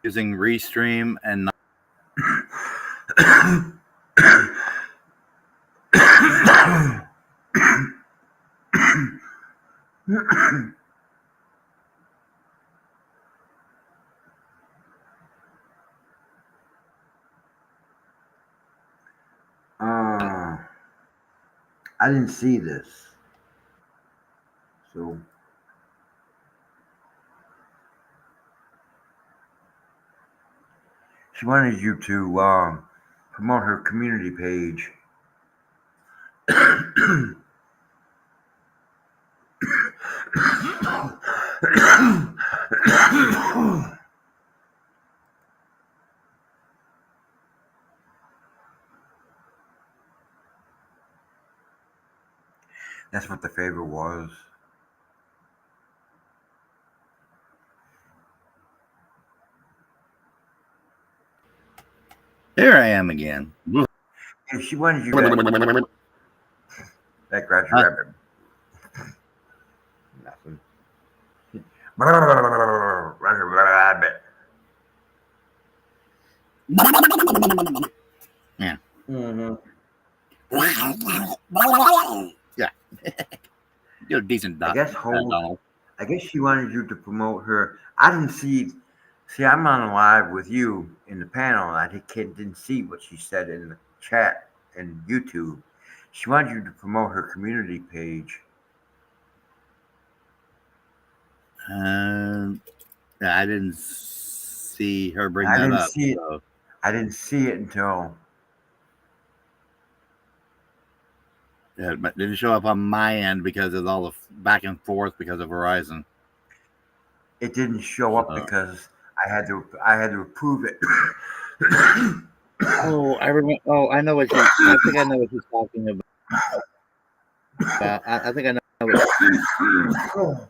using Restream and I didn't see this. So she wanted you to promote her community page. That's what the favor was. here I am again. And she wanted you to that Roger Rabbit. Nothing. Roger Rabbit. Yeah. Mm-hmm. Yeah. You're a decent I Donald. guess she wanted you to promote her. I didn't see. See, I'm on live with you in the panel, and I didn't see what she said in the chat. and YouTube. She wanted you to promote her community page. Yeah, I didn't see her bring I that didn't up. see it. So. I didn't see it until Yeah, but didn't show up on my end because of all the back and forth because of Verizon. it didn't show up because I had to approve it. Oh, I remember. Oh, I know what you. I think I know what you're talking about. I think I know what.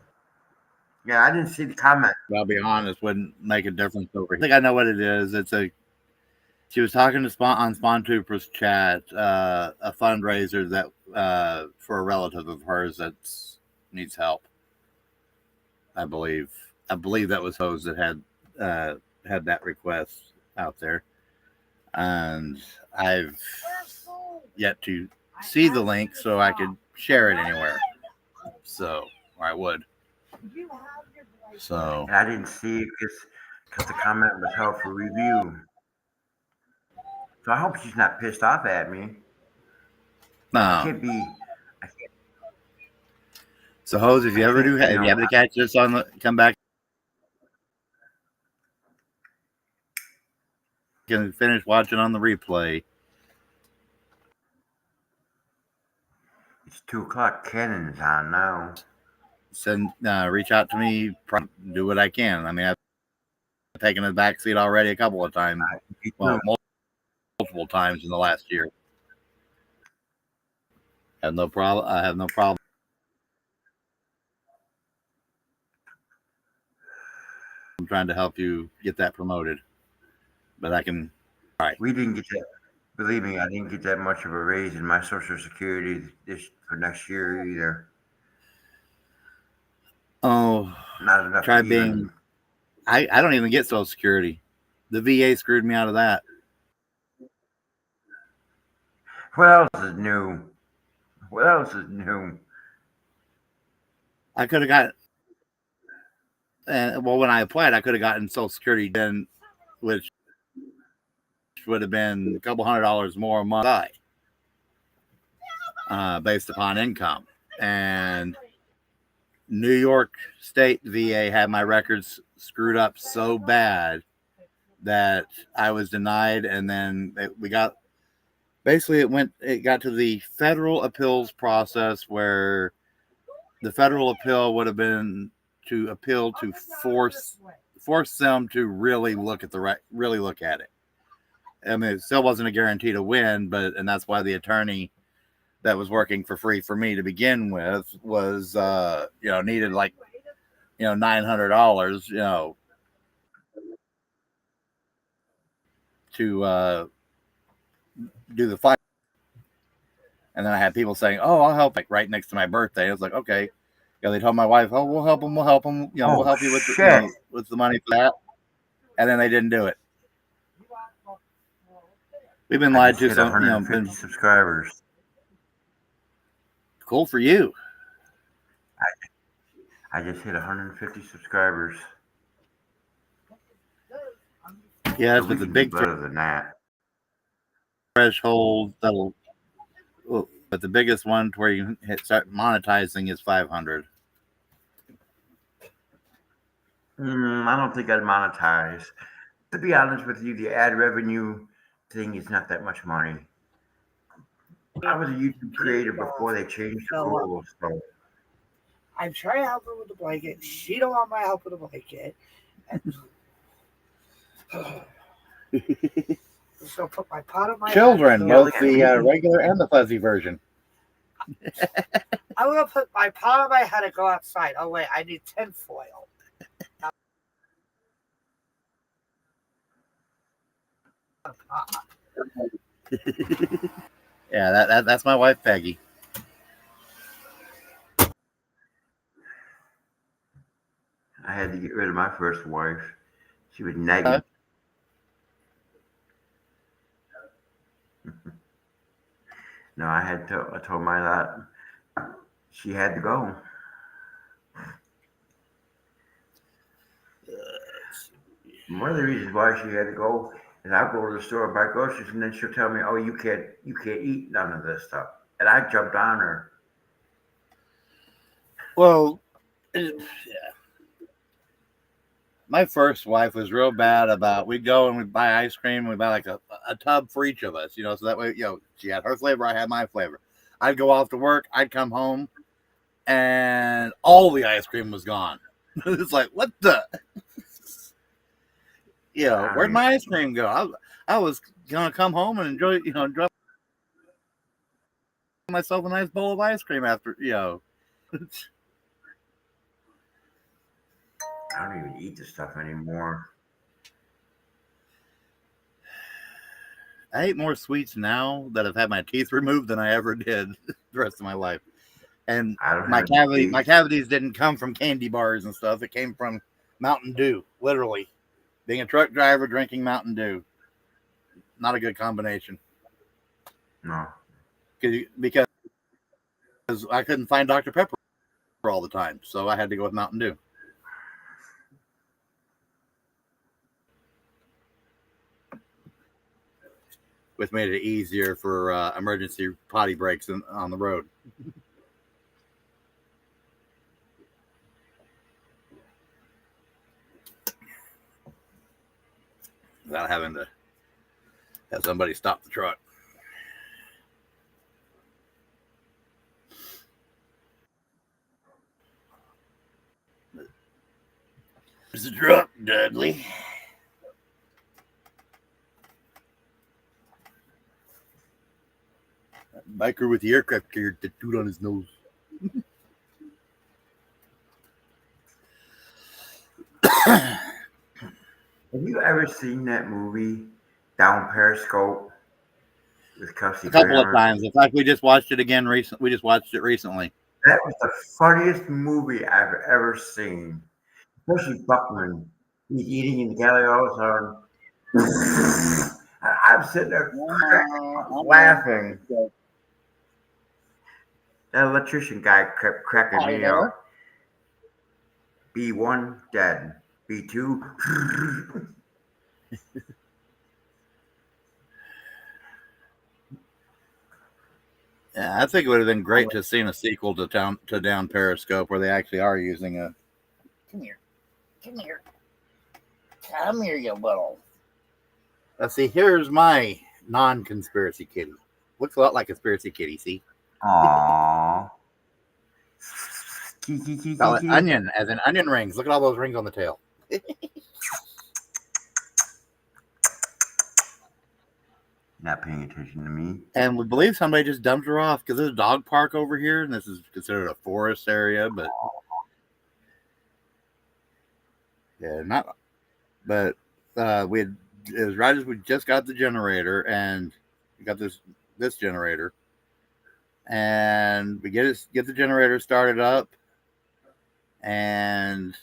Yeah, I didn't see the comment. I'll be honest, wouldn't make a difference over here. I think I know what it is. It's a. She was talking to on SpawnTuber's chat, a fundraiser that for a relative of hers that needs help. I believe that was Hose that had that request out there, and I've yet to see the link so I could share it anywhere. So, or I would. So, And I didn't see it because the comment was held for review. So I hope she's not pissed off at me. no. I can't be. So, Hose, if you ever do, if you happen to catch this on the, come back and finish watching on the replay. It's 2:00. Cannon's on now. Reach out to me. Do what I can. I mean, I've taken a back seat already a couple of times. Well, multiple times in the last year. I have no problem. I'm trying to help you get that promoted, but I can. All right. We didn't get that. Believe me, I didn't get that much of a raise in my Social Security for next year either. Oh, not enough. Try being. I don't even get Social Security. The VA screwed me out of that. What else is new? I could have got. Well, when I applied, I could have gotten Social Security then, which would have been a couple $100 more a month, based upon income. And New York State VA had my records screwed up so bad that I was denied, and then it got to the federal appeals process where the federal appeal would have been to appeal to force them to really look at it. I mean, it still wasn't a guarantee to win, and that's why the attorney that was working for free for me to begin with was needed like $900 to do the fight. And then I had people saying, "Oh, I'll help," like right next to my birthday. I was like, "Okay." They told my wife, "Oh, we'll help them. We'll help them. We'll help you with with the money for that." And then they didn't do it. We've been lied to. 150 subscribers. Cool for you. I just hit 150 subscribers. Yeah, but the big better than that threshold but the biggest one to where you can start monetizing is 500. I don't think I'd monetize. To be honest with you, the ad revenue thing is not that much money. I was a YouTube creator before they changed the rules. So. I'm trying to help her with the blanket. She don't want my help with the blanket. So put my pot on my children, head. both the regular and the fuzzy version. I'm gonna put my pot on my head and go outside. Oh wait, I need tinfoil. Yeah, that's my wife, Peggy. I had to get rid of my first wife. She was nagging. No, I told my that she had to go. One of the reasons why she had to go And I'll go to the store and buy groceries, and then she'll tell me, "Oh, you can't eat none of this stuff." And I jumped on her. Well, my first wife was real bad about, we'd go and we'd buy ice cream and we'd buy like a tub for each of us, so that way, she had her flavor, I had my flavor. I'd go off to work, I'd come home, and all the ice cream was gone. It's like, what the? I Where'd mean, my ice cream go? I was gonna come home and enjoy myself a nice bowl of ice cream after. I don't even eat the stuff anymore. I eat more sweets now that I've had my teeth removed than I ever did the rest of my life. And I don't my have any my teeth. cavities didn't come from candy bars and stuff. It came from Mountain Dew, literally. Being a truck driver, drinking Mountain Dew. Not a good combination. No. Because I couldn't find Dr. Pepper all the time. So I had to go with Mountain Dew. Which made it easier for emergency potty breaks on the road. Without having to have somebody stop the truck. There's a truck, Dudley. Biker with the aircraft carrier tattooed on his nose. Have you ever seen that movie, Down Periscope, with Kelsey A couple of Grammer? times. In fact, we just watched it again recently. We just watched it recently. That was the funniest movie I've ever seen. Especially Buckman. He's eating in the gallery all of a sudden. I'm sitting there laughing. That electrician guy kept cracking me up. B1 dead. B2. Yeah, I think it would have been great to have seen a sequel to Down Periscope where they actually are using a. Come here, you little. Let's see. Here's my non-conspiracy kitty. Looks a lot like conspiracy kitty. See? Aww. Call it onion, as in onion rings. Look at all those rings on the tail. Not paying attention to me. And we believe somebody just dumped her off because there's a dog park over here, and this is considered a forest area. But yeah, not. But it was right as we just got the generator, and we got this generator, and we get the generator started up, and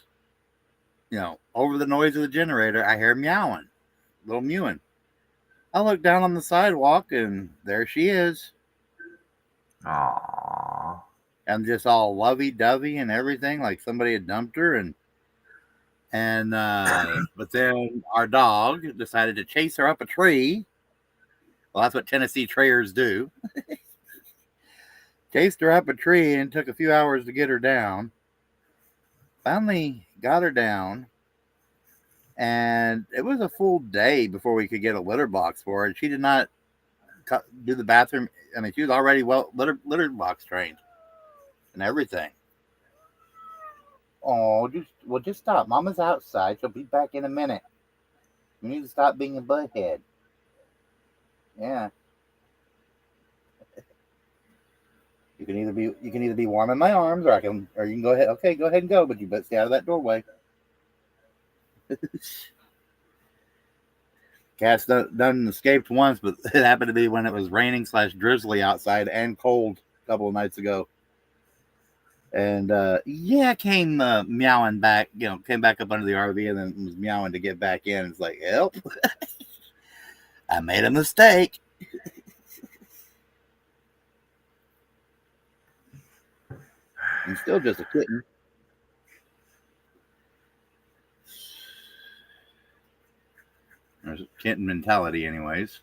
over the noise of the generator, I hear meowing, little mewing. I look down on the sidewalk, and there she is. Aww. And just all lovey-dovey and everything, like somebody had dumped her. And but then our dog decided to chase her up a tree. Well, that's what Tennessee Trails do. Chased her up a tree and took a few hours to get her down. Finally got her down. And it was a full day before we could get a litter box for her. And she did not do the bathroom. I mean, she was already litter box trained and everything. Oh, just stop. Mama's outside. She'll be back in a minute. You need to stop being a butthead. Yeah. You can either be warm in my arms, or you can go ahead. Okay, go ahead and go, but you better stay out of that doorway. Cat's done escaped once, but it happened to be when it was raining / drizzly outside and cold a couple of nights ago. And came meowing back, came back up under the RV and then was meowing to get back in. It's like, help. I made a mistake. I'm still just a kitten. There's kitten mentality, anyways.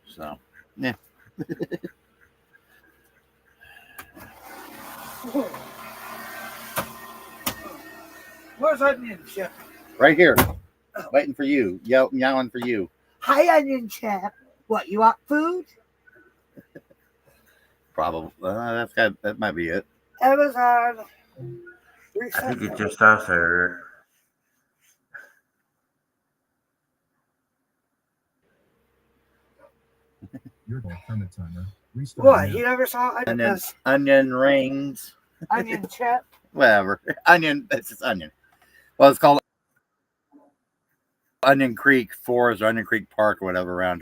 So, yeah. Where's Onion Chip? Right here. Waiting for you. Yelling for you. Hi, Onion Chip. What, you want food? Probably. That might be it. Amazon. I think it's just us, Eric. Your permit timer. Restart What, now. you never saw Onion rings. Onion Chip? Whatever. Onion. It's just onion. Well, it's called Onion Creek Forest or Onion Creek Park or whatever around.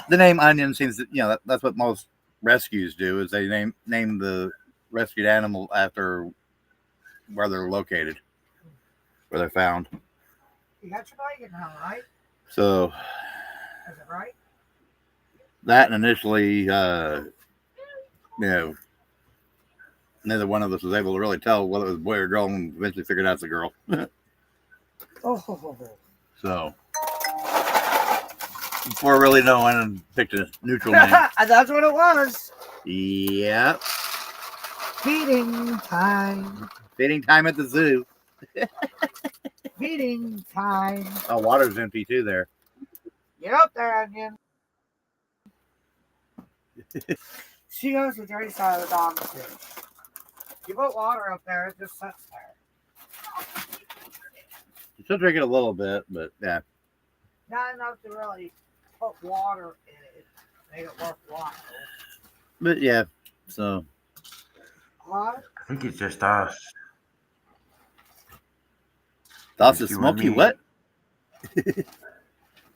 The name Onion seems to, that's what most rescues do, is they name the rescued animal after where they're located, where they're found. You got your blanket now, right? So Is it right? that initially, neither one of us was able to really tell whether it was a boy or girl, and eventually figured out it's a girl. Oh. So before really knowing, I picked a neutral name. That's what it was. Yep. Feeding time. Feeding time at the zoo. Feeding time. Oh, water's empty too there. Get up there, Onion. She goes to the dirty side of the dog too. You put water up there, it just sits there. You still drink it a little bit, but yeah. Not enough to really put water in it. Make it worthwhile. But yeah, so What? I think it's just us. thoughts Just of you and smoky me. what?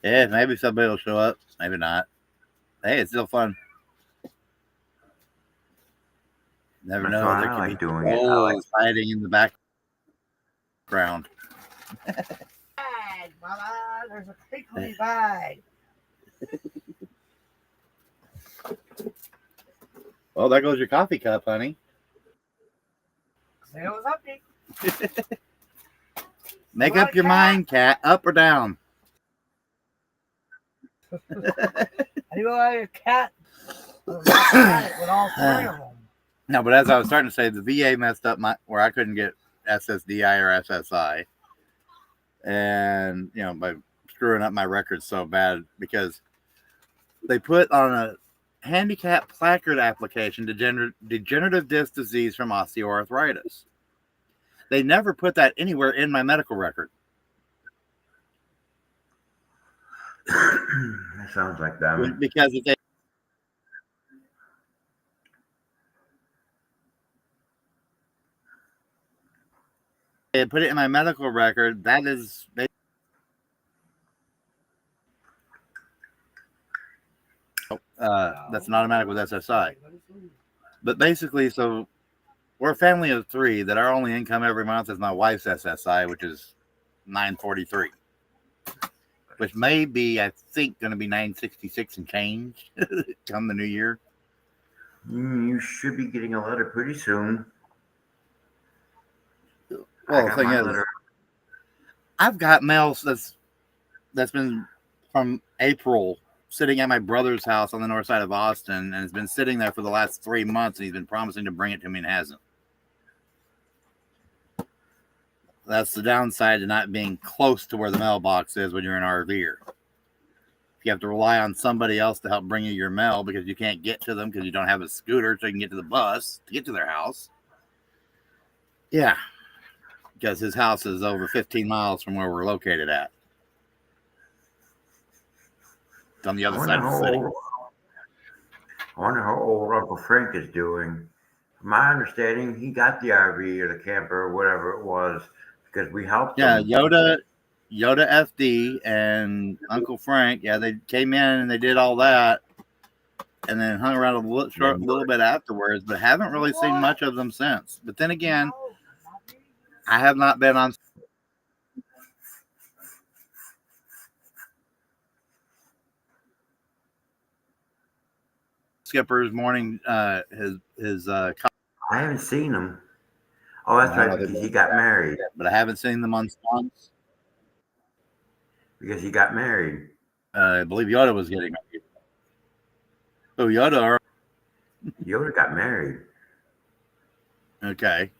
Yeah, maybe somebody will show up. Maybe not. Hey, it's still fun. Never That's know. why There I could like be doing it. I like trolls hiding in the background. Bag, mama. There's a crinkly bag. Well, there goes your coffee cup, honey. Say it was empty. Make You up want your a cat? mind, cat. Up or down? And you want a cat? With all three of them. No, but as I was starting to say, the VA messed up where I couldn't get SSDI or SSI, and by screwing up my records so bad because they put on a handicap placard application degenerative disc disease from osteoarthritis. They never put that anywhere in my medical record. That sounds like them. Because if they had put it in my medical record, that is that's an automatic with SSI. But basically, so we're a family of three that our only income every month is my wife's SSI, which is $943, which may be, I think, going to be $966 and change come the new year. You should be getting a letter pretty soon. Well, the thing is, letter. I've got mail that's been from April sitting at my brother's house on the north side of Austin, and it's been sitting there for the last 3 months, and he's been promising to bring it to me and hasn't. That's the downside to not being close to where the mailbox is when you're an RVer. You have to rely on somebody else to help bring you your mail because you can't get to them because you don't have a scooter so you can get to the bus to get to their house. Yeah, because his house is over 15 miles from where we're located at. It's on the other side of the city. I wonder how old Uncle Frank is doing. From my understanding, he got the RV or the camper or whatever it was because we helped him. Yoda FD and Uncle Frank, they came in and they did all that and then hung around a little bit afterwards, but haven't really seen much of them since. But then again, I have not been on Skipper's morning his I haven't seen him. Oh, that's right, because he got married. but I haven't seen them on Swans. because he got married. I believe Yoda was getting married. Oh, Yoda. Yoda got married. Okay.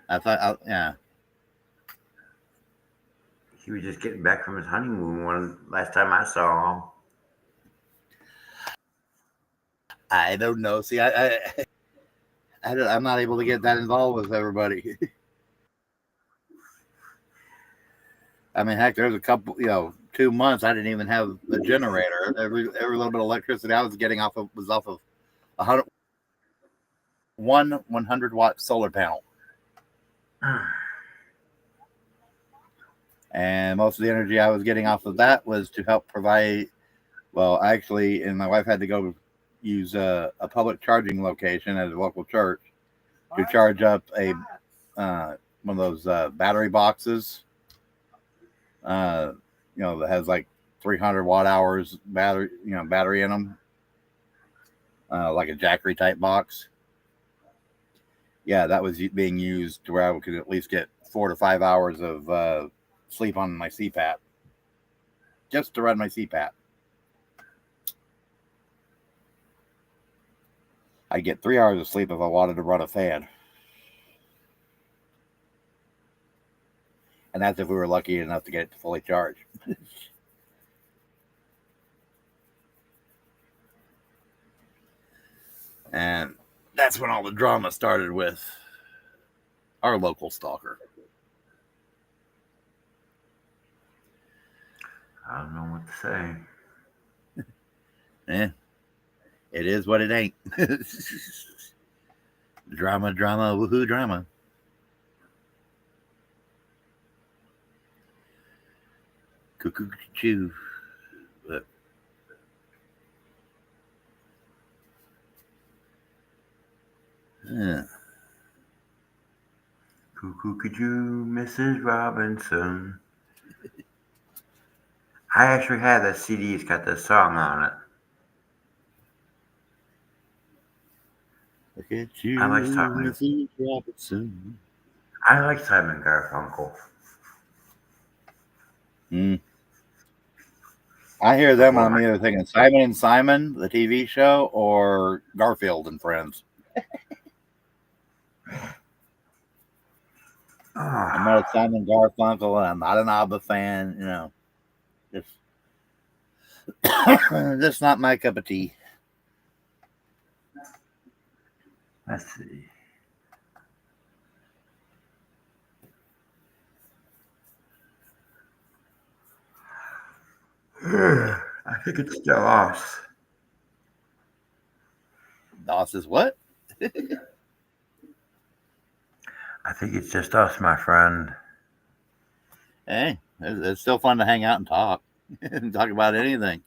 I thought, yeah. He was just getting back from his honeymoon last time I saw him. I don't know. See, I'm not able to get that involved with everybody. I mean, heck, there's a couple, 2 months I didn't even have a generator. Every little bit of electricity I was getting was off of 100-watt solar panel. And most of the energy I was getting off of that was to help provide, and my wife had to go use a public charging location at a local church to charge up one of those battery boxes, that has like 300 watt hours battery in them, like a Jackery type box. Yeah, that was being used to where I could at least get 4 to 5 hours of sleep on my CPAP, just to run my CPAP. I get 3 hours of sleep if I wanted to run a fan. And that's if we were lucky enough to get it to fully charged. And that's when all the drama started with our local stalker. I don't know what to say. It is what it ain't. Drama, woohoo, drama. Cuckoo, choo. But, Cuckoo, Mrs. Robinson. I actually have that CD. It's got that song on it. Look at you, I like Simon. Mrs. Robinson. I like Simon Garfunkel. I hear them when I'm either thinking Simon and Simon, the TV show, or Garfield and Friends. I'm not a Simon Garfunkel, and I'm not an ABBA fan. Just not my cup of tea. Let's see. I think it's still us. Doss is what? I think it's just us, my friend. Hey, it's still fun to hang out and talk. Talk about anything.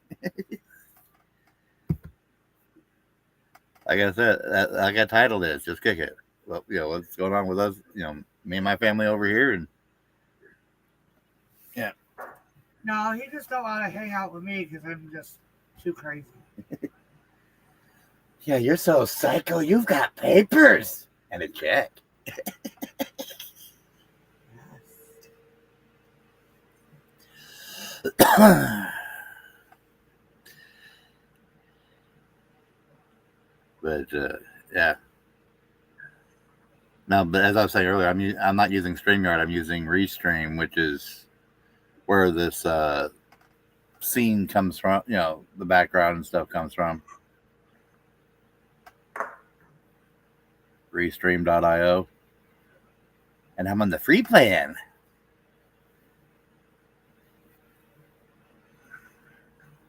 Like I said, like I titled it, just kick it. Well, what's going on with us? Me and my family over here, and yeah. No, he just don't want to hang out with me because I'm just too crazy. Yeah, you're so psycho. You've got papers and a check. But yeah. No, but as I was saying earlier, I'm not using StreamYard. I'm using Restream, which is where this scene comes from. The background and stuff comes from. Restream.io. And I'm on the free plan.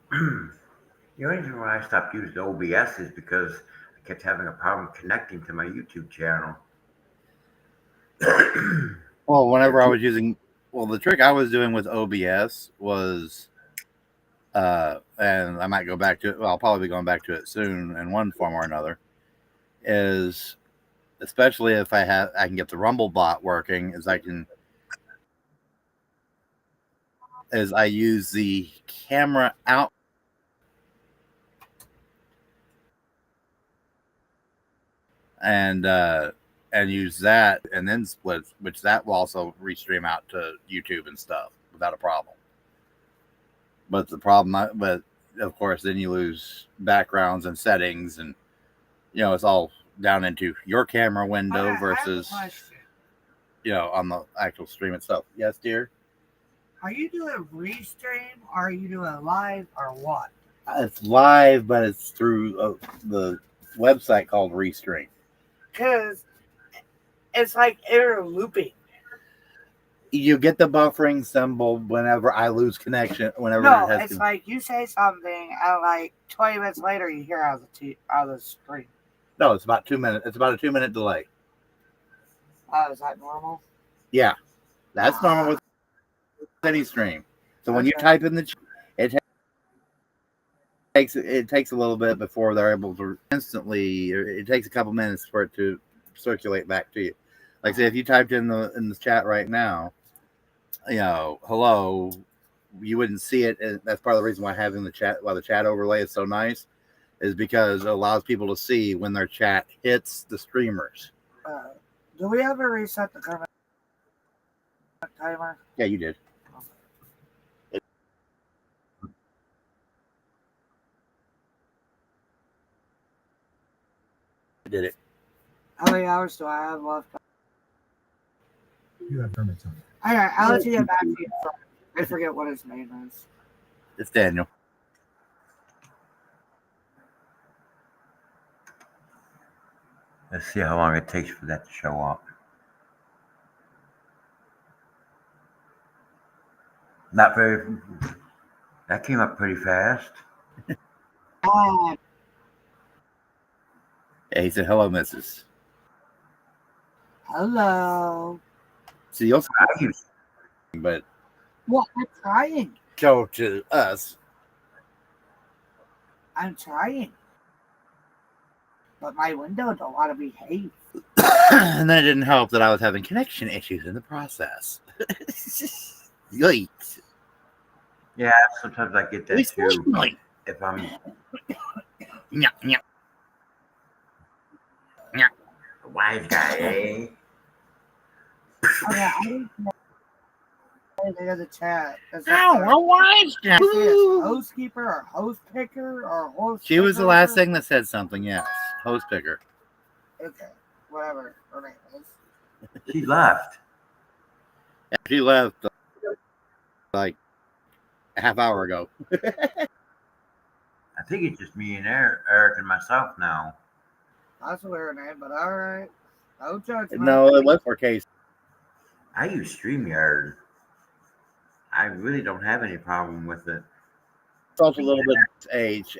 The only reason why I stopped using OBS is because I kept having a problem connecting to my YouTube channel. Well, whenever I was using, the trick I was doing with OBS was, and I might go back to it. Well, I'll probably be going back to it soon in one form or another. Is especially if I can get the Rumble bot working, I use the camera out. And use that, and then split, which that will also restream out to YouTube and stuff without a problem. But the problem, but of course, then you lose backgrounds and settings, and it's all down into your camera window versus on the actual stream itself. Yes, dear. Are you doing restream? Are you doing live or what? It's live, but it's through the website called Restream. Because it's like inner looping. You get the buffering symbol whenever I lose connection. No, it's like you say something, and like 20 minutes later, you hear out of the screen. No, it's about 2 minutes. It's about a 2-minute delay. Oh, is that normal? Yeah, that's normal with any stream. So when you type in the chat, it takes a little bit before they're able to instantly. It takes a couple minutes for it to circulate back to you. Like say if you typed in the chat right now, hello, you wouldn't see it. And that's part of the reason why the chat overlay is so nice, is because it allows people to see when their chat hits the streamers. Do we ever reset the current timer? Yeah, you did. Did it. How many hours do I have left? You have permit time. All right, I'll let you get back to you. I forget what his name is. It's Daniel. Let's see how long it takes for that to show up. Not very. That came up pretty fast. Yeah, he said, hello, missus. Hello. See, you'll but Well, I'm trying. show to us. I'm trying. But my window don't want to behave. And then it didn't help that I was having connection issues in the process. Yikes. Yeah, sometimes I get that too. If I'm wise guy, eh? Okay, I didn't know anything in the chat. Oh, wise guy. Host keeper or host picker or host. She was the last thing that said something. Yes, host picker. Okay, whatever her name is. She left. Yeah, she left like a half hour ago. I think it's just me and Eric and myself now. That's a weird name, but all right. No judgment. No, it was for Case. I use StreamYard. I really don't have any problem with it. It's also a little bit age,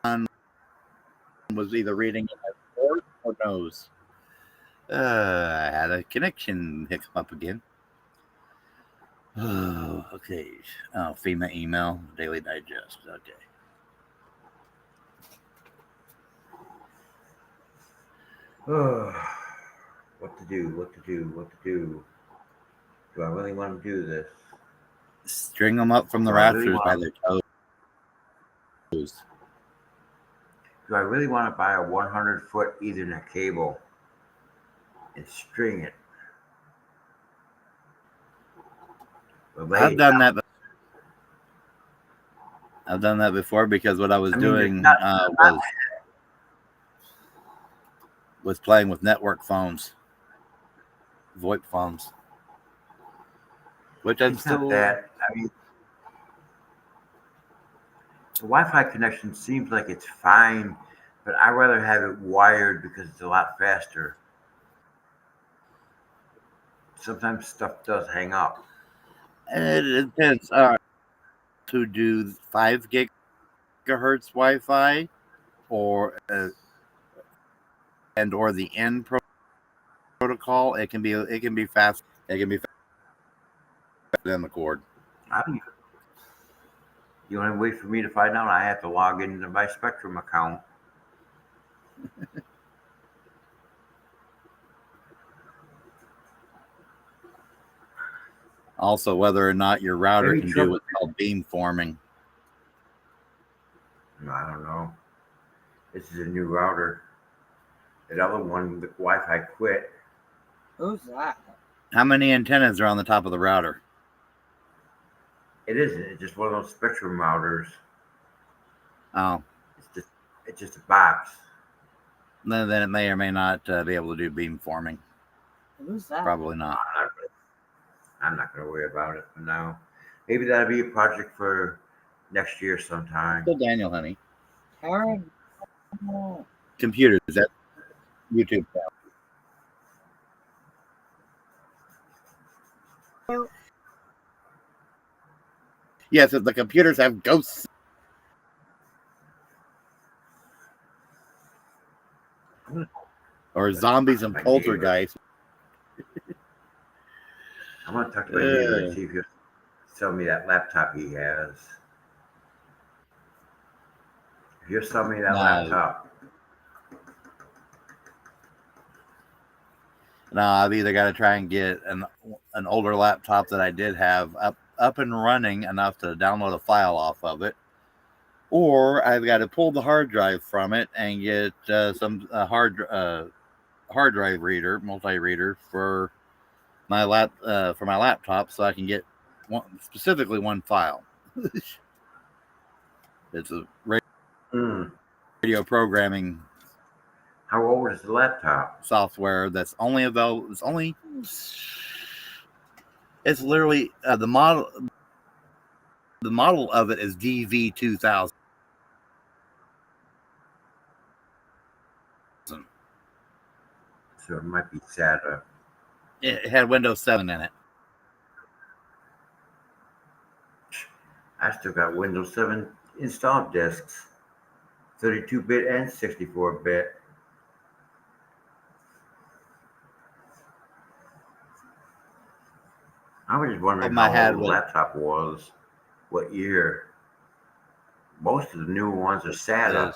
and was either reading it as or nose. I had a connection hiccup up again. Oh, okay. Oh, FEMA email, Daily Digest. Okay. What to do? Do I really want to do this? String them up from the rafters by their toes. Do I really want to buy a 100-foot Ethernet cable and string it? I've done that. I've done that before because what I was doing was playing with network phones, VoIP phones, which I'm still. Not that. I mean, the Wi-Fi connection seems like it's fine, but I'd rather have it wired because it's a lot faster. Sometimes stuff does hang up. It depends. To do 5 gigahertz Wi-Fi, or or the N protocol, it can be fast. It can be faster than the cord. You want to wait for me to find out? I have to log into my Spectrum account. Also, whether or not your router can do what's called beamforming. I don't know. This is a new router. That other one, the Wi-Fi quit. Who's that? How many antennas are on the top of the router? It isn't. It's just one of those Spectrum routers. Oh, It's just a box. then it may or may not be able to do beamforming. Who's that? Probably not. I'm not going to worry about it for now. Maybe that'll be a project for next year sometime. Still Daniel, honey. Aaron. Computers. That YouTube channel. Yes, the computers have ghosts. Or zombies and poltergeists. I'm going to talk to my neighbor and see if he'll sell me that laptop he has. If he'll sell me that laptop. No, I've either got to try and get an older laptop that I did have up and running enough to download a file off of it, or I've got to pull the hard drive from it and get some hard drive reader, multi-reader for my laptop, so I can get specifically one file. It's a radio programming. How old is the laptop? Software that's only available. It's literally the model. The model of it is DV2000. So it might be SATA. It had Windows 7 in it. I still got Windows 7 installed disks, 32-bit and 64-bit. I was just wondering how old the laptop was, what year. Most of the new ones are SATA.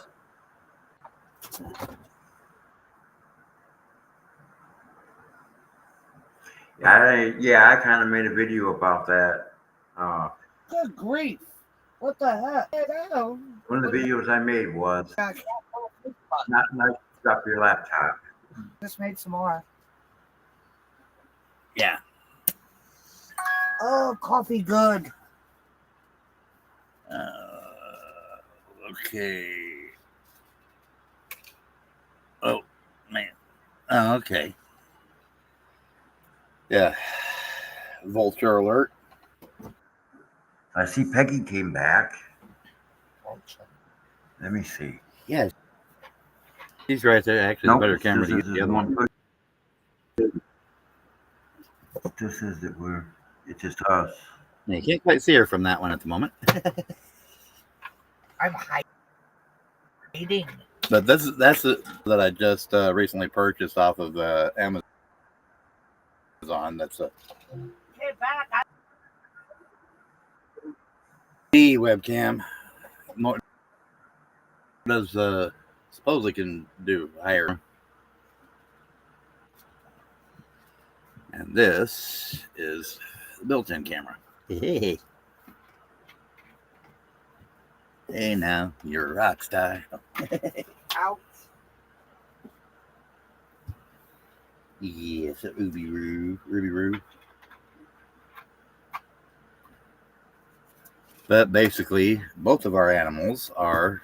I kind of made a video about that. Good grief. What the heck? One of the videos I made was not nice to drop your laptop. Just made some more. Yeah. Oh, coffee good. Okay. Oh, man. Oh, okay. Yeah. Vulture alert. I see Peggy came back. Let me see. Yes. She's right there. Actually, the better camera to use the other one. This says that it's just us. Yeah, you can't quite see her from that one at the moment. I'm hiding. But that's it that I just recently purchased off of Amazon. That's a D webcam. Does supposedly can do higher. And this is the built-in camera. Hey, now you're a rock star. Ouch. Yes, a Ruby Roo. But basically, both of our animals are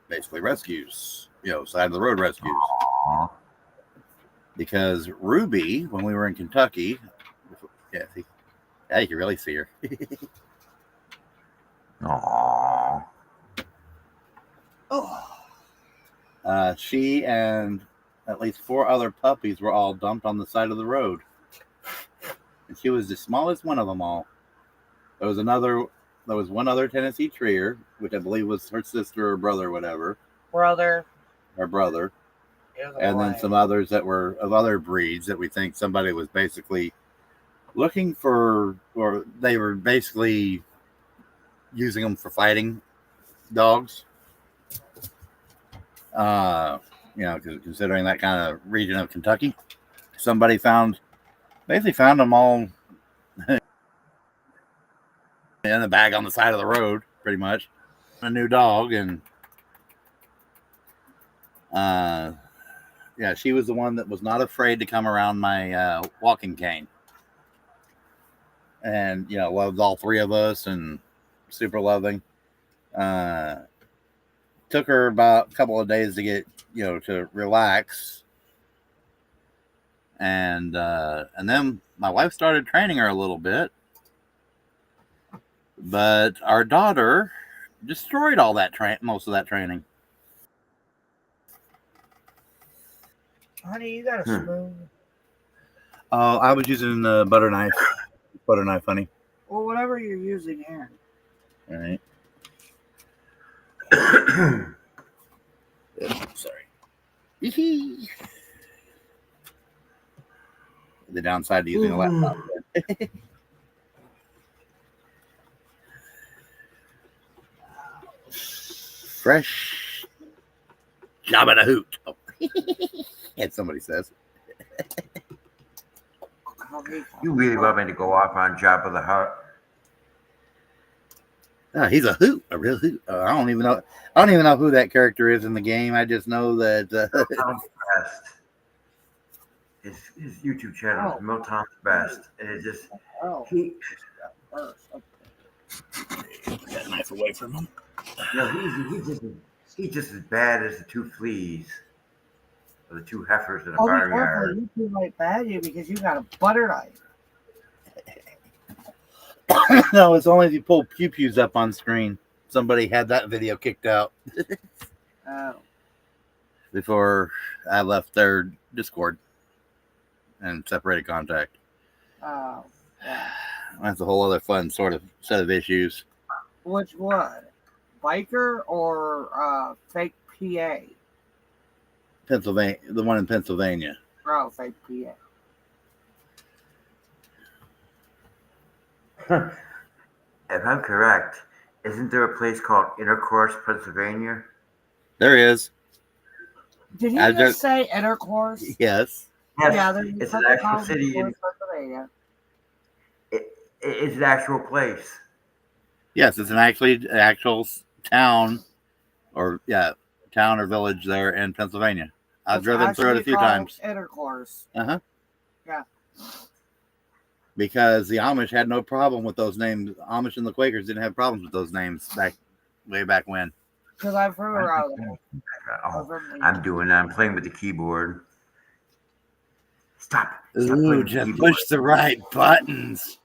basically rescues, side of the road rescues. Aww. Because Ruby, when we were in Kentucky, you can really see her. Aww. She and at least 4 other puppies were all dumped on the side of the road. And she was the smallest one of them all. There was one other Tennessee Terrier, which I believe was her sister or brother or whatever. Her brother. And then some others that were of other breeds that we think somebody was basically looking for, or they were basically using them for fighting dogs. Considering that kind of region of Kentucky, somebody found them all in the bag on the side of the road, pretty much. A new dog, and she was the one that was not afraid to come around my walking cane, and loved all 3 of us, and super loving. Took her about a couple of days to get, to relax. And then my wife started training her a little bit. But our daughter destroyed all that most of that training. Honey, you got a spoon. Oh, I was using the butter knife. Butter knife, honey. Well, whatever you're using here. All right. Sorry. The downside to using a laptop. Fresh Jabba the Hoot. Oh. And somebody says. You really want me to go off on Jabba the Hutt? Oh, he's a hoot, a real hoot. I don't even know who that character is in the game. I just know that His YouTube channel is Milton's Best, and it just Put that knife away from him. he's just as bad as the two fleas, or the two heifers in a Oh, be barnyard. careful. You two might bad you because you got a butter knife. No, it's only if you pull pew-pews up on screen. Somebody had that video kicked out before I left their Discord and separated contact. Oh, yeah. That's a whole other fun sort of set of issues. Which one? Biker or fake PA? Pennsylvania, the one in Pennsylvania. Oh, fake PA. If I'm correct, isn't there a place called Intercourse, Pennsylvania? There is. Did you just say intercourse? Yes. Yes, Yeah, it's an actual city in Pennsylvania. It's an actual place. Yes, it's an actual town, town or village there in Pennsylvania. I've driven through it a few times. Intercourse. Uh-huh. Yeah. Because the Amish had no problem with those names. Amish and the Quakers didn't have problems with those names way back when. Because I've heard around I'm playing with the keyboard. Stop Ooh, just push the right buttons.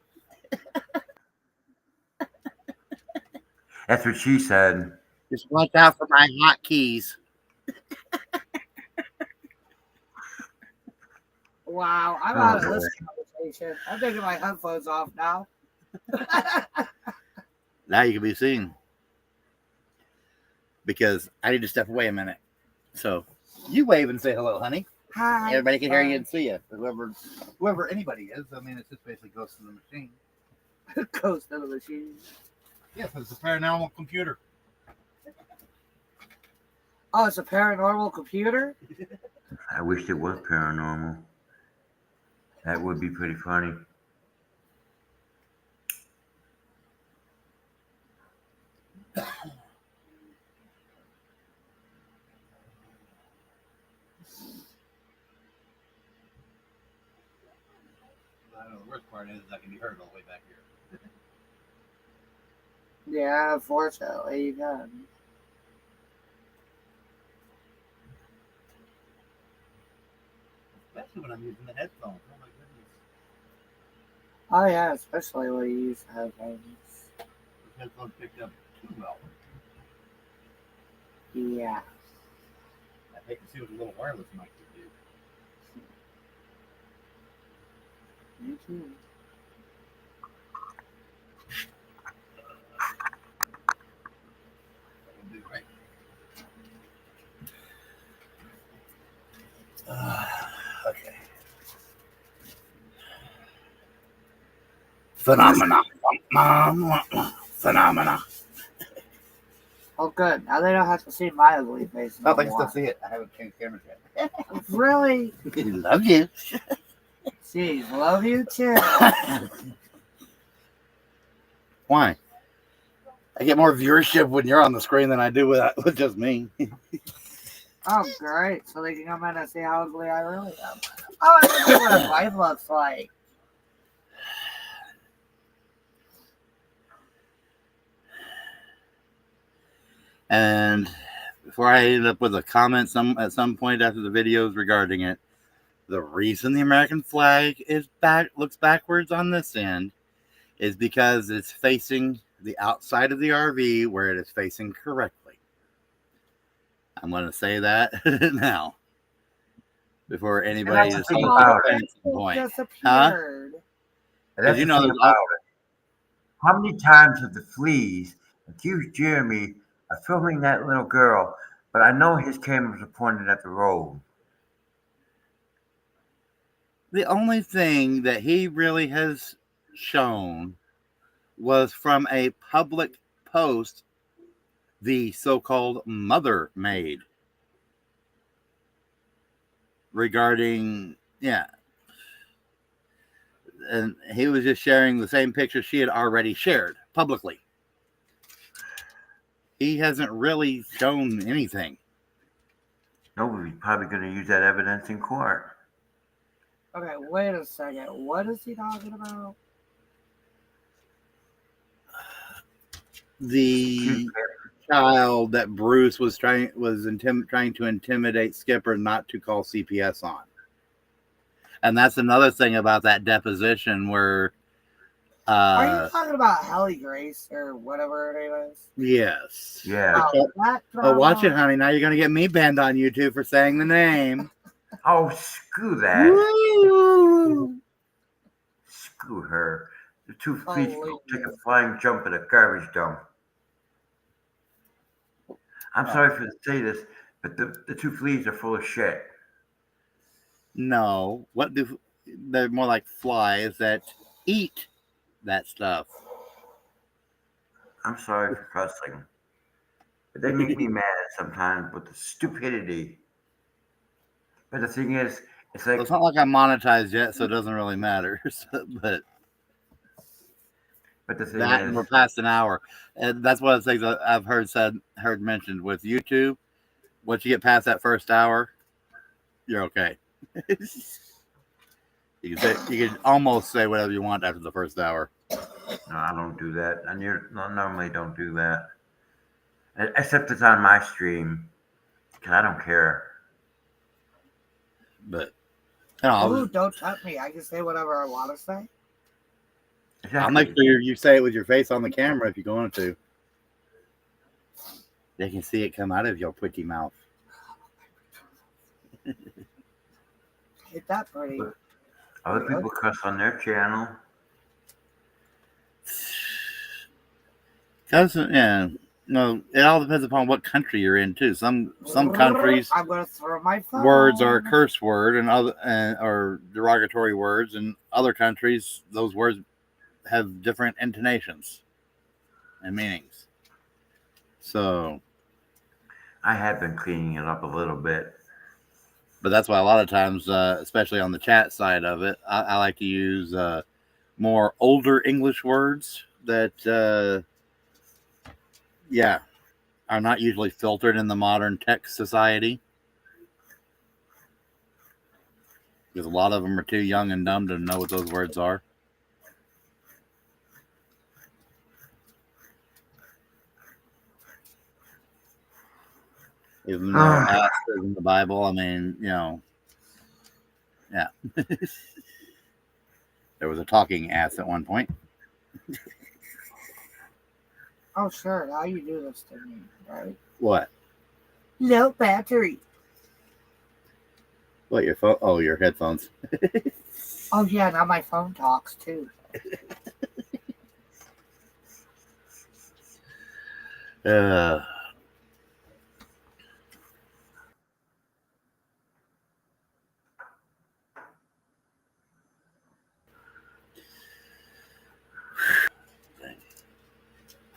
That's what she said. Just watch out for my hotkeys. Wow, I'm out of this conversation. I'm taking my headphones off now. Now you can be seen. Because I need to step away a minute. So you wave and say hello, honey. Hi. Everybody can hear you and see you. Whoever anybody is. I mean, it's just basically Ghost in the Machine. Ghost in the Machine. Yes, it's a paranormal computer. Oh, it's a paranormal computer? I wish it was paranormal. That would be pretty funny. The worst part is I can be heard all the way back here. Yeah, unfortunately, you can. Especially when I'm using the headphones. Oh my goodness. Oh, yeah, especially when you use headphones. The headphones picked up too well. Yeah. I hate to see what a little wireless mic could do. Me too. Right. Okay. Phenomena. Oh, good. Now they don't have to see my ugly face. Oh, they can still see it. I haven't changed cameras yet. Really? Love you. Jeez, love you too. Why? I get more viewership when you're on the screen than I do with just me. Oh, great. So they can come in and see how ugly I really am. Oh, I wonder what a wife looks like. And before I ended up with a comment at some point after the videos regarding it, the reason the American flag looks backwards on this end is because it's facing the outside of the RV where it is facing correctly. I'm going to say that now before anybody that's just the thing about at some point. Disappeared. And that's you the know, thing there's about it. How many times have the fleas accused Jeremy of filming that little girl? But I know his cameras are pointed at the road. the only thing that he really has shown was from a public post the so-called mother made regarding, and he was just sharing the same picture she had already shared publicly. He hasn't really shown anything. Nobody's probably going to use that evidence in court. Okay, wait a second. What is he talking about? The child that Bruce was trying to intimidate Skipper not to call CPS on. And that's another thing about that deposition where Are you talking about Halle Grace or whatever her name is? yes. Yeah. Watch it, honey. Now you're gonna get me banned on YouTube for saying the name. Oh, screw that. Woo! Screw her. The two Oh, fleas will take a flying jump at a garbage dump. I'm sorry to say this, but the two fleas are full of shit. No, they're more like flies that eat that stuff. I'm sorry for cussing. But they make me mad sometimes with the stupidity. But the thing is, it's like... It's not like I'm monetized yet, so it doesn't really matter. But the thing that, is... and we're past an hour. And that's one of the things I've heard mentioned with YouTube. Once you get past that first hour, you're okay. You can almost say whatever you want after the first hour. No, I don't do that. I normally don't do that. Except it's on my stream. Because I don't care. But don't touch me. I can say whatever I want to say. Exactly. I'll make sure you say it with your face on the camera if you're going to. They can see it come out of your pretty mouth. Hit that pretty. Other people cuss on their channel. No, it all depends upon what country you're in too. Some countries I'm gonna throw my phone. words are a curse word or derogatory words, and other countries those words have different intonations and meanings. So I have been cleaning it up a little bit. But that's why a lot of times, especially on the chat side of it, I like to use more older English words that, are not usually filtered in the modern tech society. Because a lot of them are too young and dumb to know what those words are. Even though ass is in the Bible, I mean, yeah. There was a talking ass at one point. Oh, sure. Now you do this to me, right? What? No battery. What, your phone? Oh, your headphones. Oh, yeah. Now my phone talks, too.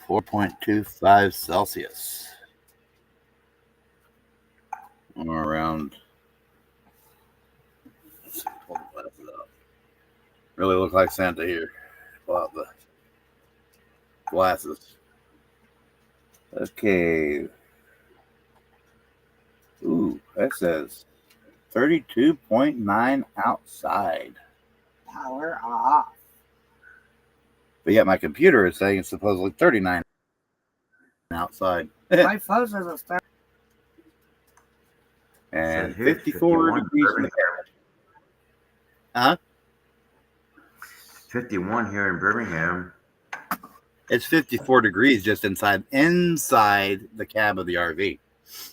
4.25 Celsius. Or around. Let's see, pull the glasses up. Really look like Santa here. Pull out the glasses. Okay. Ooh, that says 32.9 outside. Power off. But yet my computer is saying it's supposedly 39 outside. My phone says it's 30. And Says here it's 54 51 degrees in the Birmingham. Huh? 51 here in Birmingham. It's 54 degrees just inside the cab of the RV.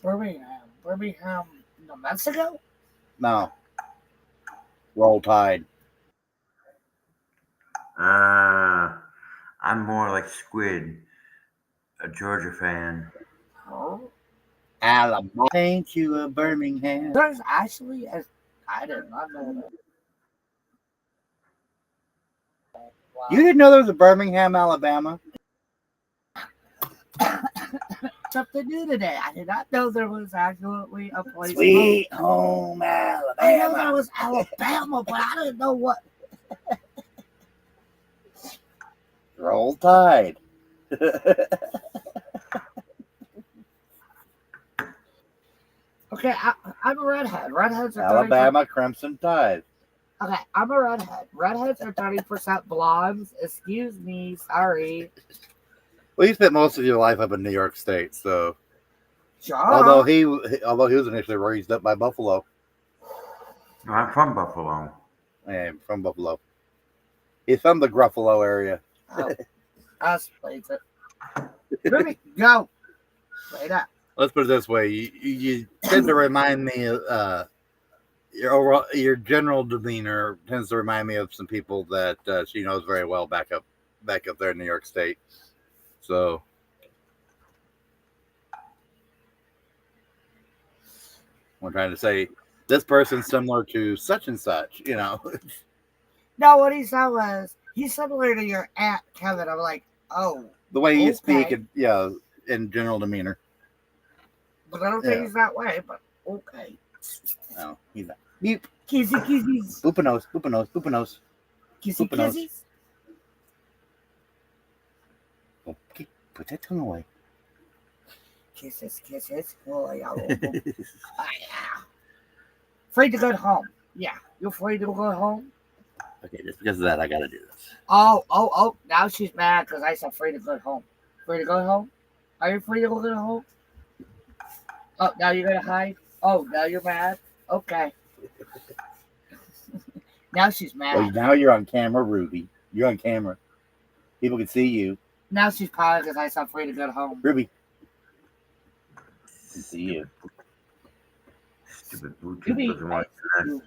Birmingham, New Mexico? No. Roll Tide. I'm more like Squid, a Georgia fan. Oh. Alabama. Thank you, Birmingham. There's actually, I did not know that. Wow. You didn't know there was a Birmingham, Alabama? Something new today. I did not know there was actually a place. Sweet home Alabama. I know there was Alabama, but I didn't know what. Roll Tide. Okay, I'm a redhead. Redheads are Alabama Crimson Tide. Okay, I'm a redhead. Redheads are 30% blondes. Excuse me, sorry. Well, you spent most of your life up in New York State, so Sure. although he was initially raised up by Buffalo. No, I'm from Buffalo. And from Buffalo. He's from the Gruffalo area. Oh, I explains it. Ruby, go. Wait up. Let's put it this way: you tend to remind me of your general demeanor tends to remind me of some people that she knows very well back up there in New York State. So, I'm trying to say this person's similar to such and such. No, what he said was he's similar to your aunt Kevin. I'm like, oh, the way you okay. speak, and in general demeanor. But I don't think he's that way. But okay. No, he's not. Beep. Kisses. Boopanos. Kissy kisses. Okay, put that tongue away. Kisses. Oh, yeah. Afraid to go home. Yeah, you afraid to go home? Okay, just because of that, I gotta do this. Oh. Now she's mad because I said afraid to go home. Afraid to go home? Are you afraid to go home? Oh, now you're gonna hide? Oh, now you're mad? Okay. Now she's mad. Well, now you're on camera, Ruby. You're on camera. People can see you. Now she's probably because I said afraid to go home. Ruby. Can see you. Stupid Bluetooth Ruby, doesn't want to connect.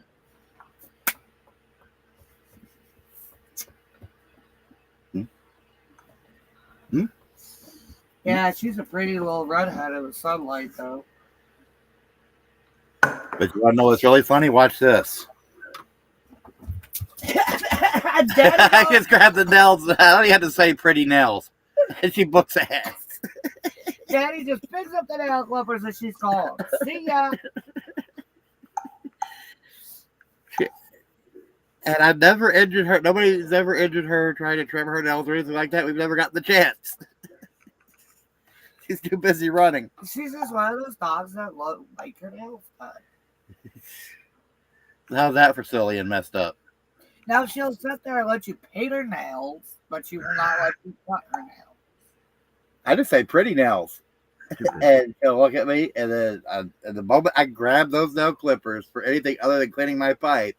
Yeah, she's a pretty little redhead in the sunlight, though. But you want to know what's really funny? Watch this. I just grabbed the nails. I don't even have to say pretty nails. And she books ahead. Daddy just picks up the nail clippers and she's gone. See ya. And I've never injured her. Nobody's ever injured her trying to trim her nails or anything like that. We've never gotten the chance. She's too busy running. She's just one of those dogs that like her nails cut. How's that for silly and messed up? Now she'll sit there and let you paint her nails, but she will not let you cut her nails. I just say pretty nails. And she'll look at me, and then at the moment I grab those nail clippers for anything other than cleaning my pipe,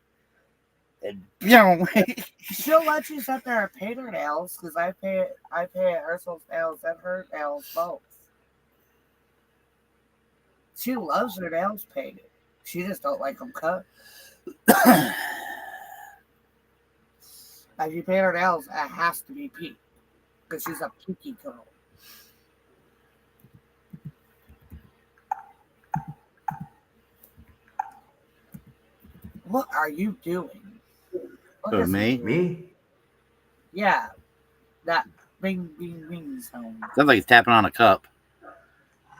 and she'll let you sit there and paint her nails because I paint Ursul's nails and her nails both. She loves her nails painted. She just don't like them cut. If you paint her nails, it has to be pink because she's a pinky girl. What are you doing? Who, me? Me? Yeah, that bing bing bing sound. Sounds like he's tapping on a cup.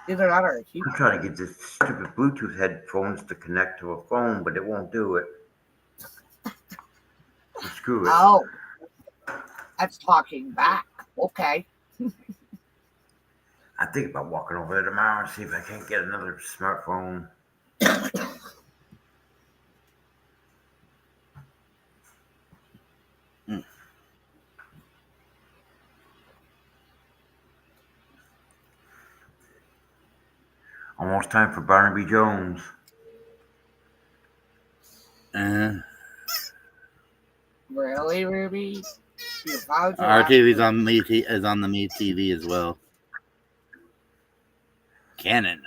Either that or a keyboard. I'm trying to get this stupid Bluetooth headphones to connect to a phone, but it won't do it. Screw it. Oh, that's talking back. Okay. I think about walking over there tomorrow and see if I can't get another smartphone. Almost time for Barnaby Jones. Really, Ruby? You found your Our TV's actual- on is on the Me TV as well. Cannon.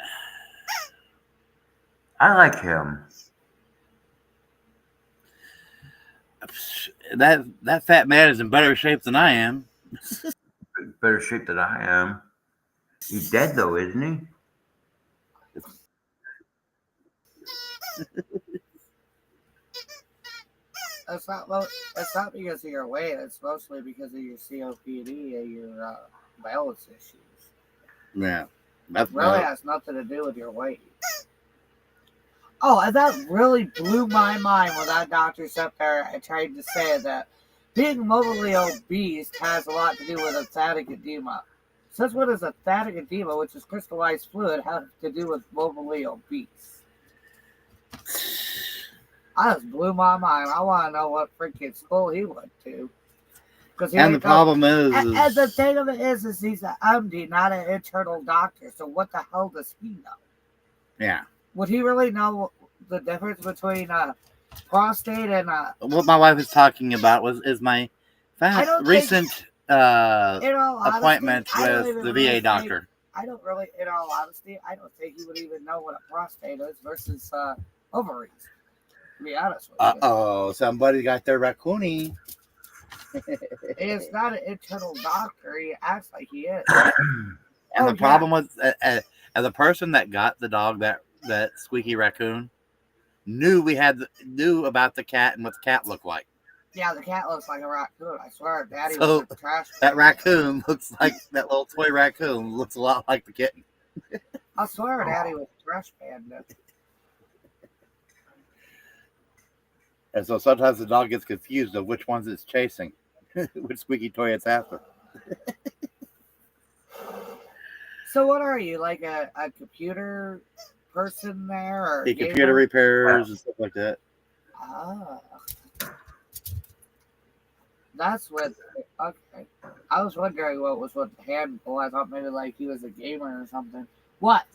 I like him. That fat man is in better shape than I am. Better shape than I am. He's dead though, isn't he? It's not because of your weight. It's mostly because of your COPD and your balance issues. Yeah, that's Really has nothing to do with your weight. Oh, and that really blew my mind when that doctor sat there and tried to say that being morbidly obese has a lot to do with hepatic edema. Since what is hepatic edema, which is crystallized fluid, have to do with morbidly obese? I just blew my mind. I want to know what freaking school he went to. And the problem is, and the thing of it is he's an MD, not an internal doctor. So what the hell does he know? Yeah. Would he really know the difference between prostate and what my wife is talking about is my recent appointment with the VA doctor. I don't really, in all honesty, I don't think he would even know what a prostate is versus ovaries. To be honest with you. Oh, somebody got their raccoony. He's not an internal doctor. He acts like he is. And the problem was, as a person that got the dog, that squeaky raccoon, knew about the cat and what the cat looked like. Yeah, the cat looks like a raccoon. I swear, Daddy So was a trash. That raccoon looks like that little toy raccoon looks a lot like the kitten. I swear, Daddy was a trash panda. And so sometimes the dog gets confused of which ones it's chasing, which squeaky toy it's after. So what are you, like a computer person there? Or computer repairs and stuff like that. Ah. That's what, okay. I was wondering what was with the handful. I thought maybe like he was a gamer or something. What?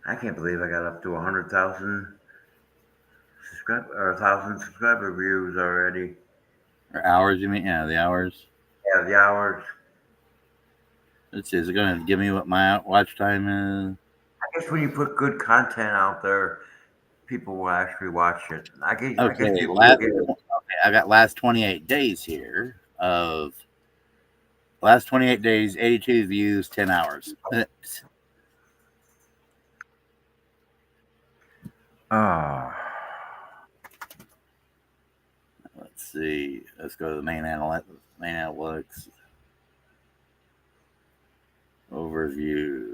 I can't believe I got up to 100,000 subscriber views already. Or hours, you mean? Yeah, the hours. Yeah, the hours. Let's see, is it going to give me what my watch time is? I guess when you put good content out there, people will actually watch it. I guess I got last 28 days here of last 28 days, 82 views, 10 hours. Let's see. Let's go to the main analytics. Overview.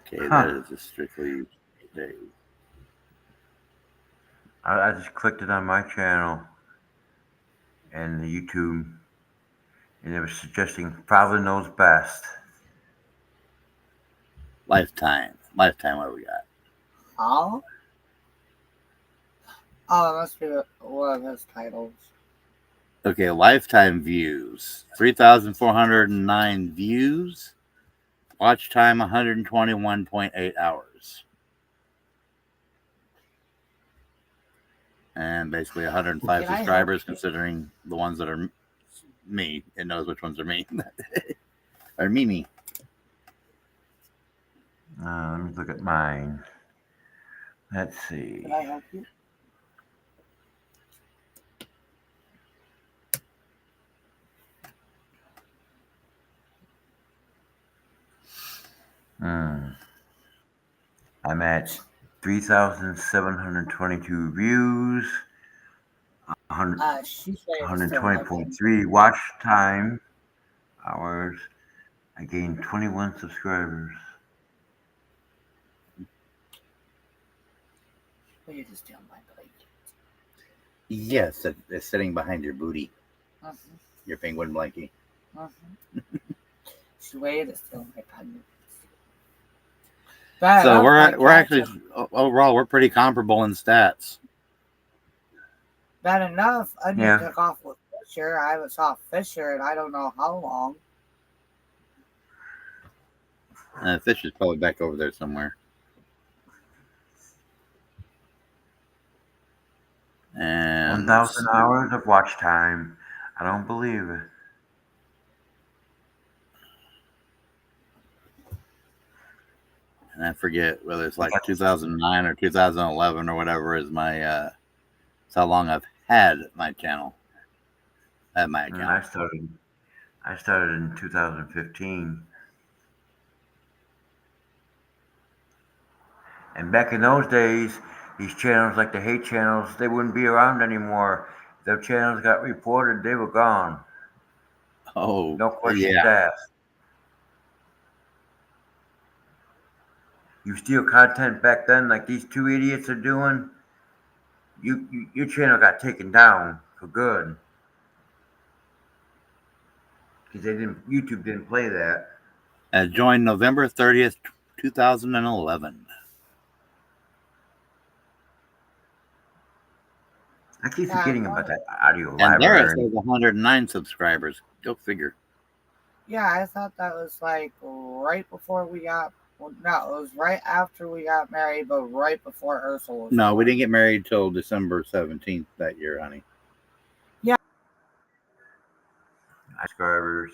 Okay, that is just strictly days. I just clicked it on my channel and the YouTube, and it was suggesting Father Knows Best. Lifetime. What do we got? Oh? Oh, it must be one of his titles. Okay, lifetime views. 3,409 views. Watch time 121.8 hours. And basically 105 subscribers, considering the ones that are me. It knows which ones are me. Or me. Let me look at mine. Let's see. Can I help you? I'm at 3,722 views, 120.3 watch time hours. I gained 21 subscribers. Will you just tell my blanket? Yes, it's sitting behind your booty. Uh-huh. Your penguin blankie. Uh-huh. Swear to steal my blanket. So we're actually overall we're pretty comparable in stats. Bad enough. I need to take off with picture. I haven't saw Fisher in I don't know how long. Fish is probably back over there somewhere. And 1,000 hours of watch time. I don't believe it. and I forget whether it's like 2009 or 2011 or whatever is my it's how long I've had my channel. Had my And account. I started in 2015. And back in those days, these channels like the hate channels, they wouldn't be around anymore. If their channels got reported, they were gone. Oh, No questions yeah. asked. You steal content back then, like these two idiots are doing, your channel got taken down for good. Because YouTube didn't play that. I joined November 30th, 2011. I keep Yeah, forgetting about that audio And there it library. says 109 subscribers. Go figure. Yeah, I thought that was like right before we got. Well, no, it was right after we got married, but right before Ursula was No, we born. didn't get married till December 17th that year, honey. Subscribers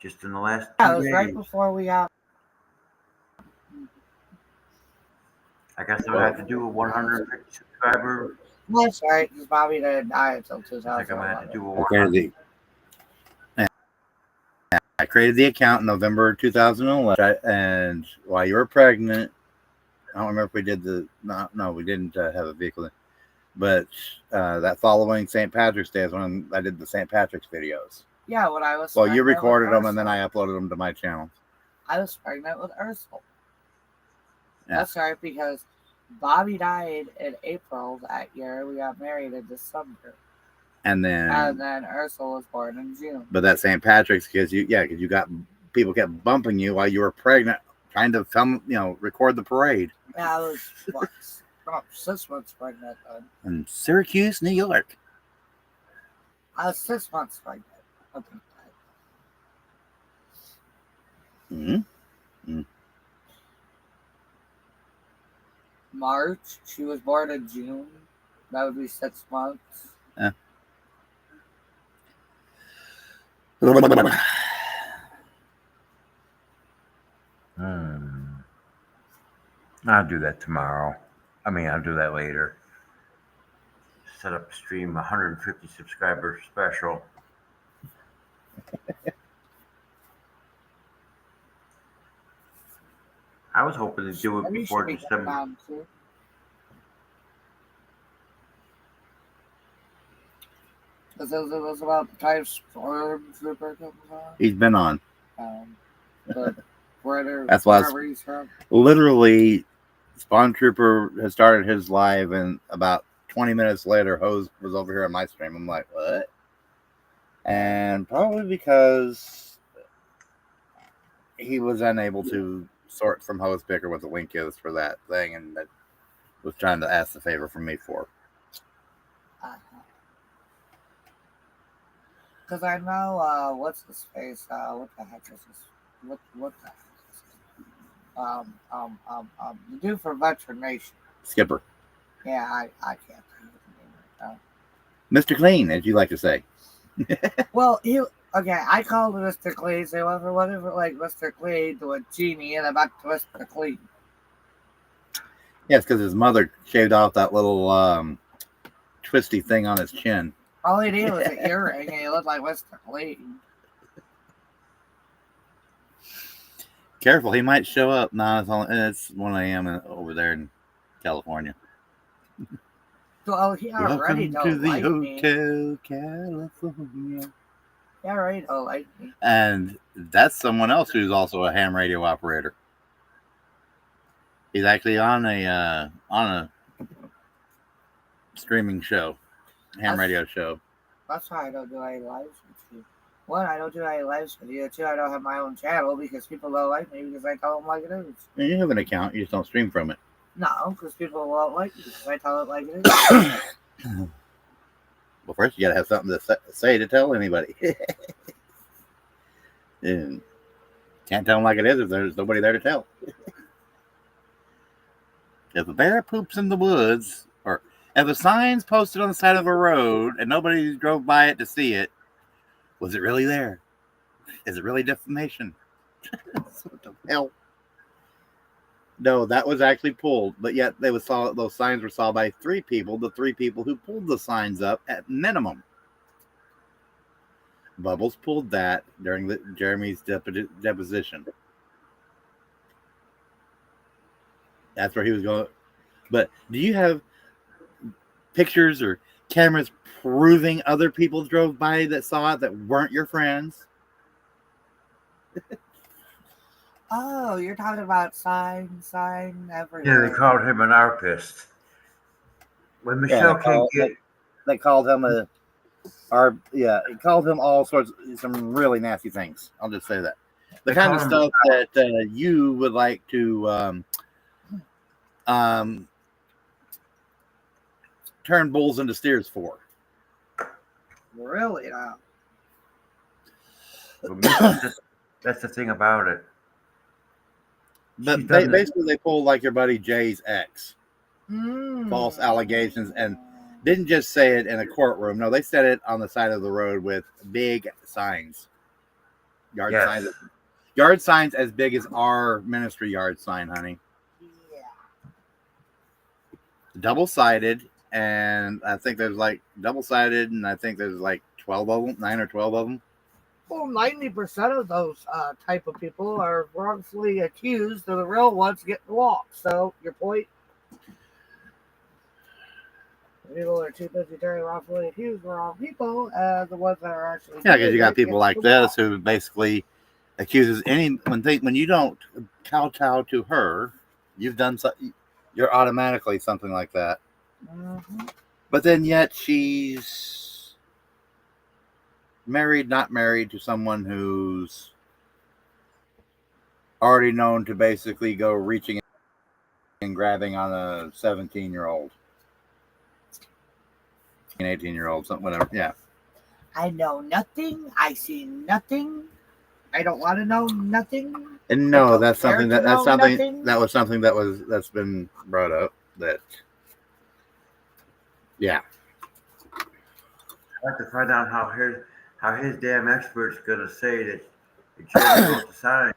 just in the last Yeah, 2 it was days. right before we got. I guess I'll have to do a 150 subscriber. That's right, because Bobby didn't die until I think I'm gonna have to 2011. do a I created 100. I created the account in November 2011, and while you were pregnant, I don't remember if we did no, we didn't have a vehicle, but that following St. Patrick's Day is when I did the St. Patrick's videos. Yeah, when I was. Well, you pregnant with recorded them, and then Ursula. I uploaded them to my channel. I was pregnant with Ursula. Yeah. That's right, because Bobby died in April that year. We got married in December. And then Ursula was born in June. But that St. Patrick's, because you got people kept bumping you while you were pregnant, trying to film, record the parade. Yeah, I was what, 6 months pregnant then. In Syracuse, New York. I was 6 months pregnant. Mm-hmm. March. She was born in June. That would be 6 months. Yeah. I'll do that tomorrow. I'll do that later. Set up a stream 150 subscriber special. I was hoping to do it Maybe before should be December. down too. Because it was about the time Stormtrooper comes on. He's been on. That's why wherever he's from. Literally, Spawn Trooper has started his live, and about 20 minutes later, Hose was over here on my stream. I'm like, what? And probably because he was unable to sort from Hose Picker what the link is for that thing, and that was trying to ask the favor from me for. Because I know, what's his face? What the heck is this? What the heck is this? The dude from Veteran Nation. Skipper. Yeah, I can't think of the name right Mr. Clean, as you like to say. now. Well, okay, I called him Mr. Clean, so whatever, like Mr. Clean to a genie, and I'm back to Mr. Clean. Yes, because his mother shaved off that little twisty thing on his chin. All he did was an earring, and he looked like Mr. Clean. Careful, he might show up. No, it's 1 a.m. over there in California. Well, he already Welcome don't to the like Hotel me. California. He already don't like me. And that's someone else who's also a ham radio operator. He's actually on a streaming show, radio show. That's why I don't do any lives with you. One, I don't do any lives with you. Two, I don't have my own channel because people don't like me because I tell them like it is. You have an account, you just don't stream from it. No, because people won't like me because I tell it like it is. Well, first you got to have something to say to tell anybody. And can't tell them like it is if there's nobody there to tell. If a bear poops in the woods, or if a sign's posted on the side of a road and nobody drove by it to see it, was it really there? Is it really defamation? What the hell? No, that was actually pulled, but yet those signs were saw by 3 people. The 3 people who pulled the signs up at minimum. Bubbles pulled that during Jeremy's deposition. That's where he was going. But do you have pictures or cameras proving other people drove by that saw it that weren't your friends? Oh, you're talking about sign Yeah, everywhere. they called him an arpist. When Michelle can't get, They called him it called him all sorts of some really nasty things. I'll just say that. The They kind of call him- stuff that you would like to turn bulls into steers for. Really now. that's the thing about it. But She's done basically, they pulled like your buddy Jay's ex, Mm. false allegations, and didn't just say it in a courtroom. No, they said it on the side of the road with big signs, yard Yes. signs, yard signs as big as our ministry yard sign, honey. Yeah. Double-sided, and I think there's like double-sided, and I think there's like 12 of them, 9 or 12 of them. Well, 90% of those type of people are wrongfully accused, and the real ones get to walk. So, your point? The people that are too busy turning wrongfully accused the wrong people, the ones that are actually. Yeah, because you got people like this walk. who basically accuses when you don't kowtow to her, you're automatically something like that. Mhm. But then yet she's not married to someone who's already known to basically go reaching and grabbing on a 17-year-old, an 18-year-old, something, whatever. Yeah. I know nothing. I see nothing. I don't want to know nothing. And no, don't that's care something to that's know something nothing. that's been brought up. That yeah. I have to find out how his damn expert's gonna say that Jeremy wrote the sign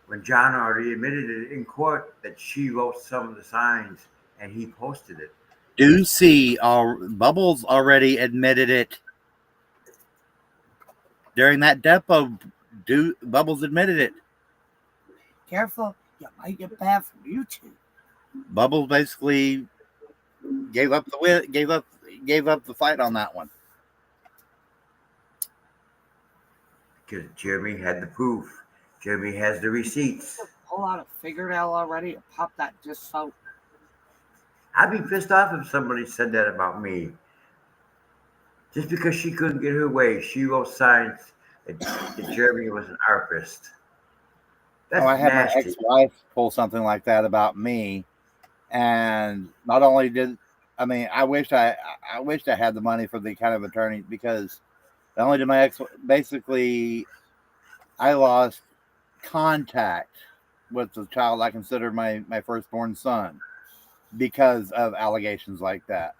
when John already admitted it in court that she wrote some of the signs and he posted it. Bubbles already admitted it during that depo. Bubbles admitted it. Careful, you might get banned from YouTube. Bubbles basically gave up the fight on that one. Because Jeremy had the proof. Jeremy has the receipts. Pull out a fingernail already and pop that just so. I'd be pissed off if somebody said that about me. Just because she couldn't get her way, she wrote signs that Jeremy was an arpist. That's I had nasty. my ex-wife pull something like that about me, and not only did I wished I had the money for the kind of attorney, because not only did my ex basically I lost contact with the child I considered my firstborn son because of allegations like that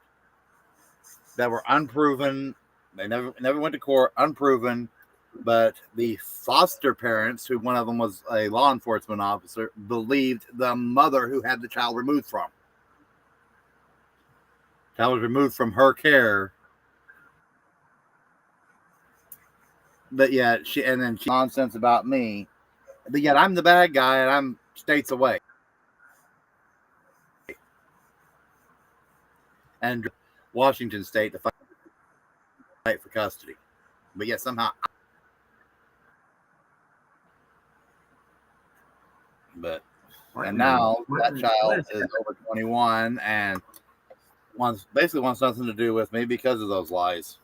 were unproven. They never went to court, unproven. But the foster parents, who one of them was a law enforcement officer, believed the mother who had the child removed from. The child was removed from her care. But yet she nonsense about me. But yet I'm the bad guy and I'm states away. And Washington State to fight for custody. But yet somehow. And now that child is over 21 and wants nothing to do with me because of those lies.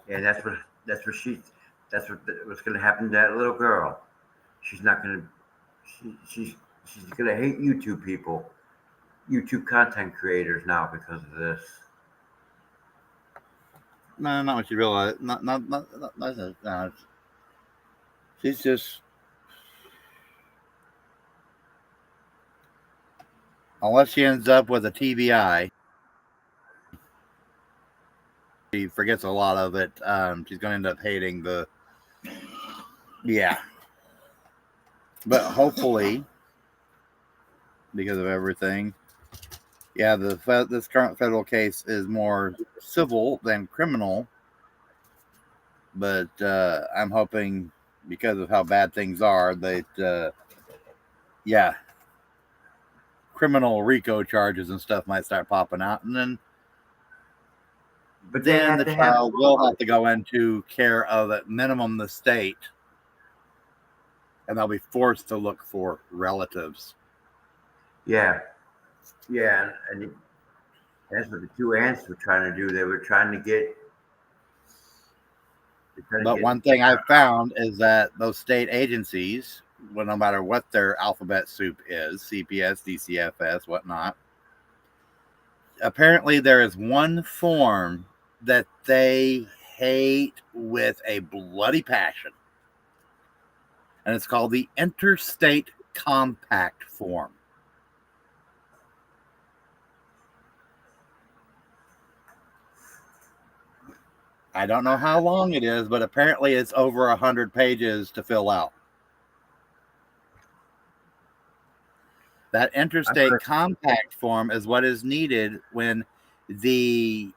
Yeah, that's what's going to happen to that little girl. She's not going to. She's going to hate YouTube people, YouTube content creators now because of this. No, not what you realize. No. She's just, unless she ends up with a TBI, she forgets a lot of it. She's going to end up hating the, yeah. But hopefully, because of everything, yeah, this current federal case is more civil than criminal. But I'm hoping, because of how bad things are, that yeah, criminal RICO charges and stuff might start popping out, and then the child will have to go into care of at minimum the state, and they'll be forced to look for relatives. Yeah, and that's what the two aunts were trying to do. They were trying to get. But one thing I've found is that those state agencies, well, no matter what their alphabet soup is, CPS, DCFS, whatnot, apparently there is one form that they hate with a bloody passion. And it's called the Interstate Compact Form. I don't know how long it is, but apparently it's over 100 pages to fill out. That interstate compact form is what is needed when the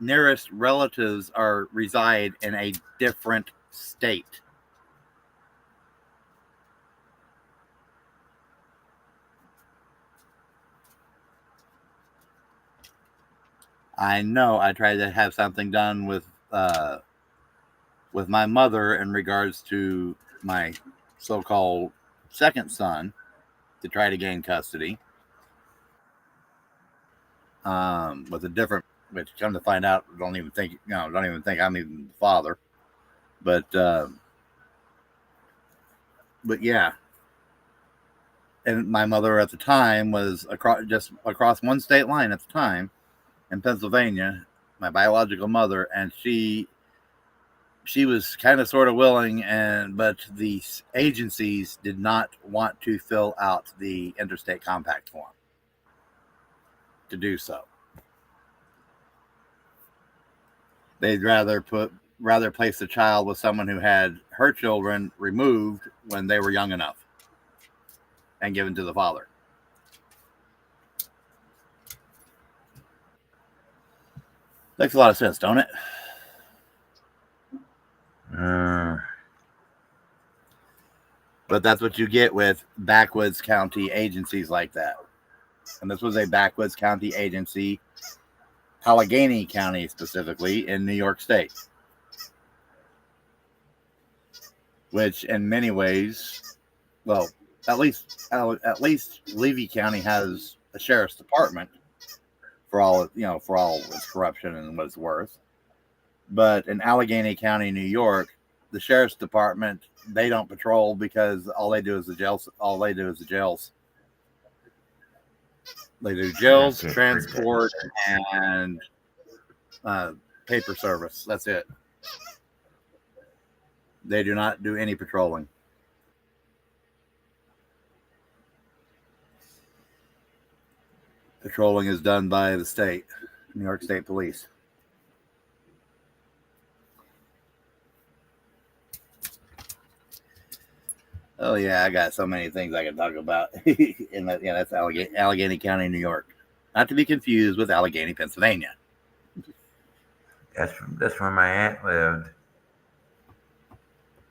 nearest relatives reside in a different state. I know I tried to have something done with my mother in regards to my so-called second son to try to gain custody. With a different, which come to find out, don't even think I'm even the father. But yeah. And my mother at the time was across one state line at the time in Pennsylvania, my biological mother, and she was kind of sort of willing, but the agencies did not want to fill out the interstate compact form to do so. They'd rather place the child with someone who had her children removed when they were young enough and given to the father. Makes a lot of sense, don't it? But that's what you get with backwoods county agencies like that. And this was a backwoods county agency, Allegheny County specifically, in New York State. Which in many ways, well, at least Levy County has a sheriff's department for all its corruption and what it's worth. But in Allegheny County, New York, the sheriff's department, they don't patrol because all they do is the jails. They do jails, transport, and paper service. That's it. They do not do any patrolling. Patrolling is done by the state, New York State Police. Oh yeah, I got so many things I can talk about. And that's Allegheny County, New York. Not to be confused with Allegheny, Pennsylvania. That's where my aunt lived.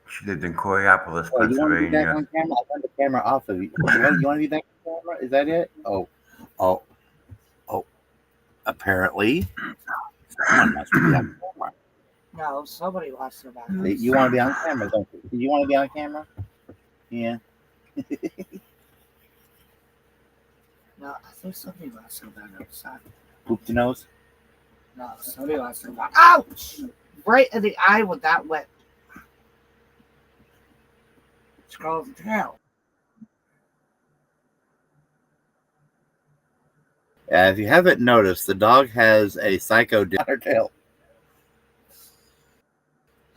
She lived in Coraopolis, Pennsylvania. You want to be back on camera? I'll turn the camera off of you. You want to be back on camera? Is that it? Oh. Apparently, someone wants to be on camera. No, somebody wants to be on camera. You want to be on camera, don't you? Do you want to be on camera? Yeah. No, I think somebody wants to be outside. Poop the nose? No, somebody wants to be. Ouch! Right in the eye with that wet. Scroll the tail. If you haven't noticed, the dog has a psycho on her tail.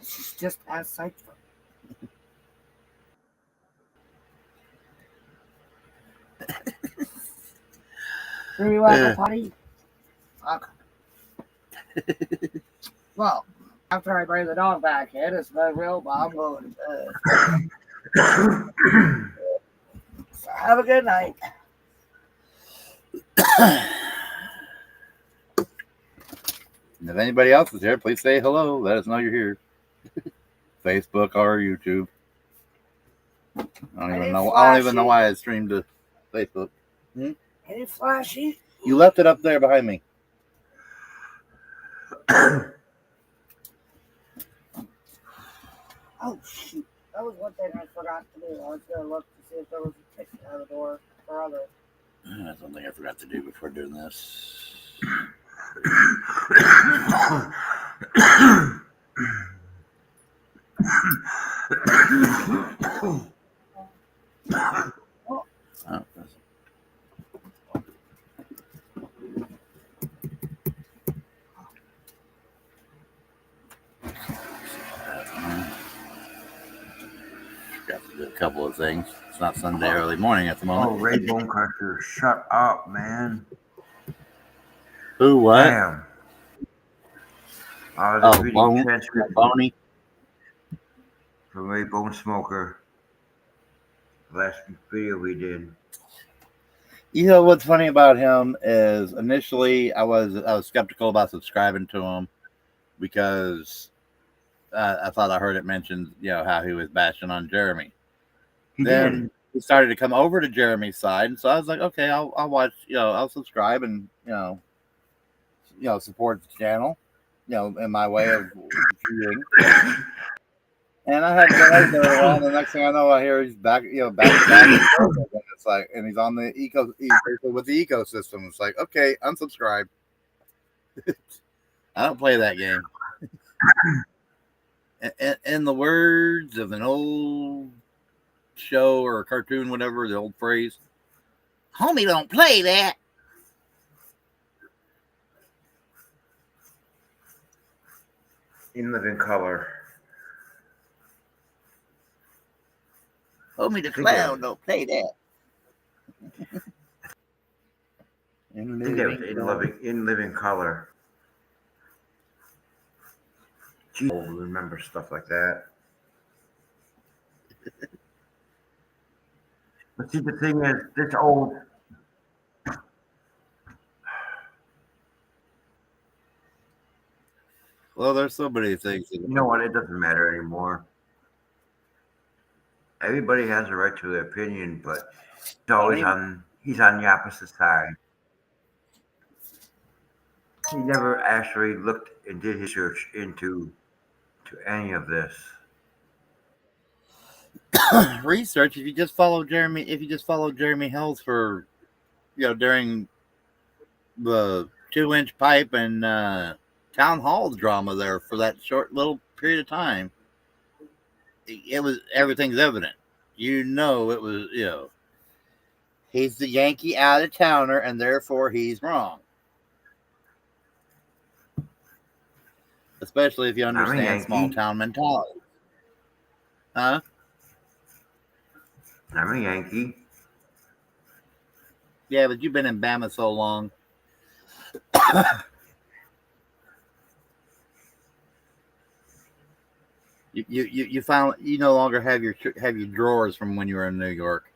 She's just as psyched for me. Do you want a potty? Okay. Well, after I bring the dog back in, it's been real, but I'm going to bed. So have a good night. And if anybody else is here, please say hello. Let us know you're here. Facebook or YouTube. I don't even know why I streamed to Facebook. Any flashy? You left it up there behind me. Oh shoot! That was one thing I forgot to do. I was gonna look to see if there was a ticket out of the door for other. That's one thing I forgot to do before doing this. Oh, got to do a couple of things. It's not Sunday early morning at the moment. Oh, Ray Bonecrusher, shut up, man. Who, what? Damn. I was reading transcript Boney. from Ray Bone Smoker. Last video we did. You know what's funny about him is initially I was skeptical about subscribing to him because I thought I heard it mentioned, how he was bashing on Jeremy. Then he started to come over to Jeremy's side, and so I was like, okay, I'll watch, I'll subscribe and support the channel, in my way of viewing. And I hadn't been out there in a while. And the next thing I know, I hear he's back, back. And it's like, and he's on the with the ecosystem. It's like, okay, unsubscribe. I don't play that game. In the words of an old show or a cartoon, whatever, the old phrase, homie, don't play that. In living color. Homie the clown, don't play that. In living color. Gee, I'll remember stuff like that. But see, the thing is, this old. Well, there's so many things. You know what? It doesn't matter anymore. Everybody has a right to their opinion, but he's on the opposite side. He never actually looked and did his research into any of this. Research. If you just follow Jeremy Hells for, during the 2-inch pipe and town hall drama there for that short little period of time, everything's evident. It was, he's the Yankee out of towner and therefore he's wrong. Especially if you understand small town mentality. Huh? I'm a Yankee. Yeah, but you've been in Bama so long. You found you no longer have your drawers from when you were in New York.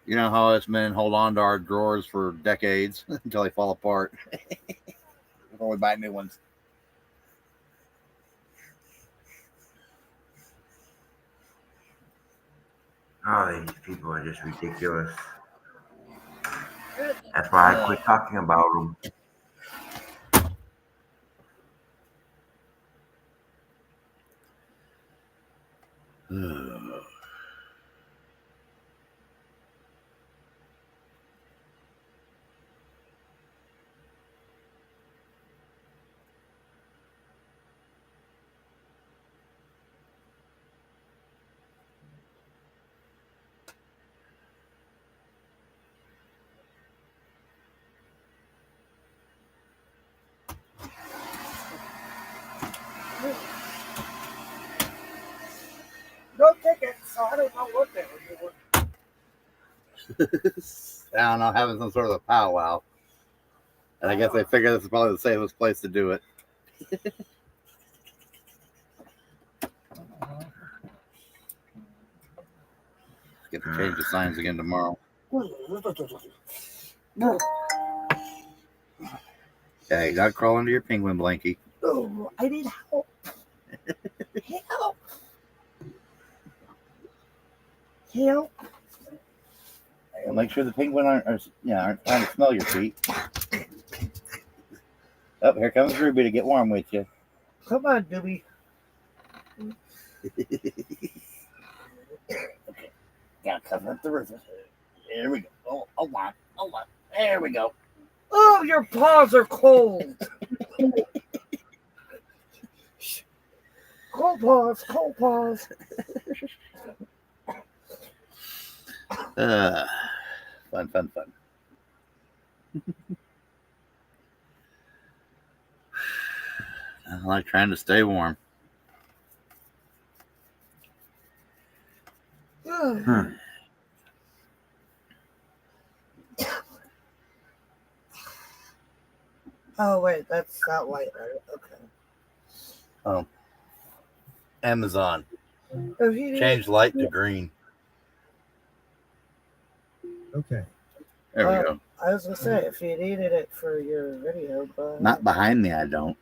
You know how us men hold on to our drawers for decades until they fall apart before we buy new ones. Oh, these people are just ridiculous. That's why I quit talking about them. Oh, what the hell? I don't know, having some sort of a powwow. And I guess they figure this is probably the safest place to do it. Get to change the signs again tomorrow. Okay, not crawl into your penguin blankie. Oh, I need help. Help. Help. I'll make sure the penguin aren't trying to smell your feet. Oh, here comes Ruby to get warm with you. Come on, Doobie. Okay. Gotta cover up the roof. There we go. Oh, hold on. There we go. Oh, your paws are cold. Cold paws. Fun. I like trying to stay warm. Oh, wait, that's not white, right? Okay. Oh, Amazon. If you need- Change light to green. Okay. There we go. I was gonna say, if you needed it for your video, but Not behind me, I don't.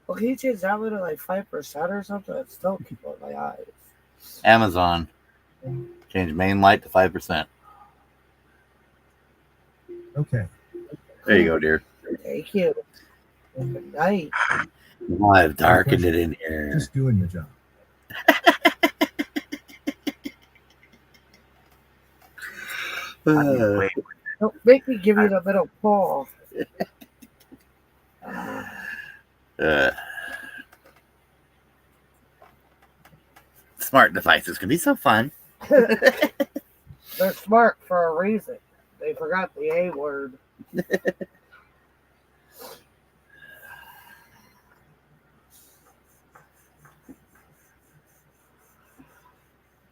well, can you change that one to like 5% or something? It's still keep on my eyes. Amazon. Change main light to 5%. Okay. There you go, dear. Thank you. Good night. Well, I've darkened it in here. Just doing the job. Don't make me give you the middle paw. Smart devices can be so fun. They're smart for a reason. They forgot the A word.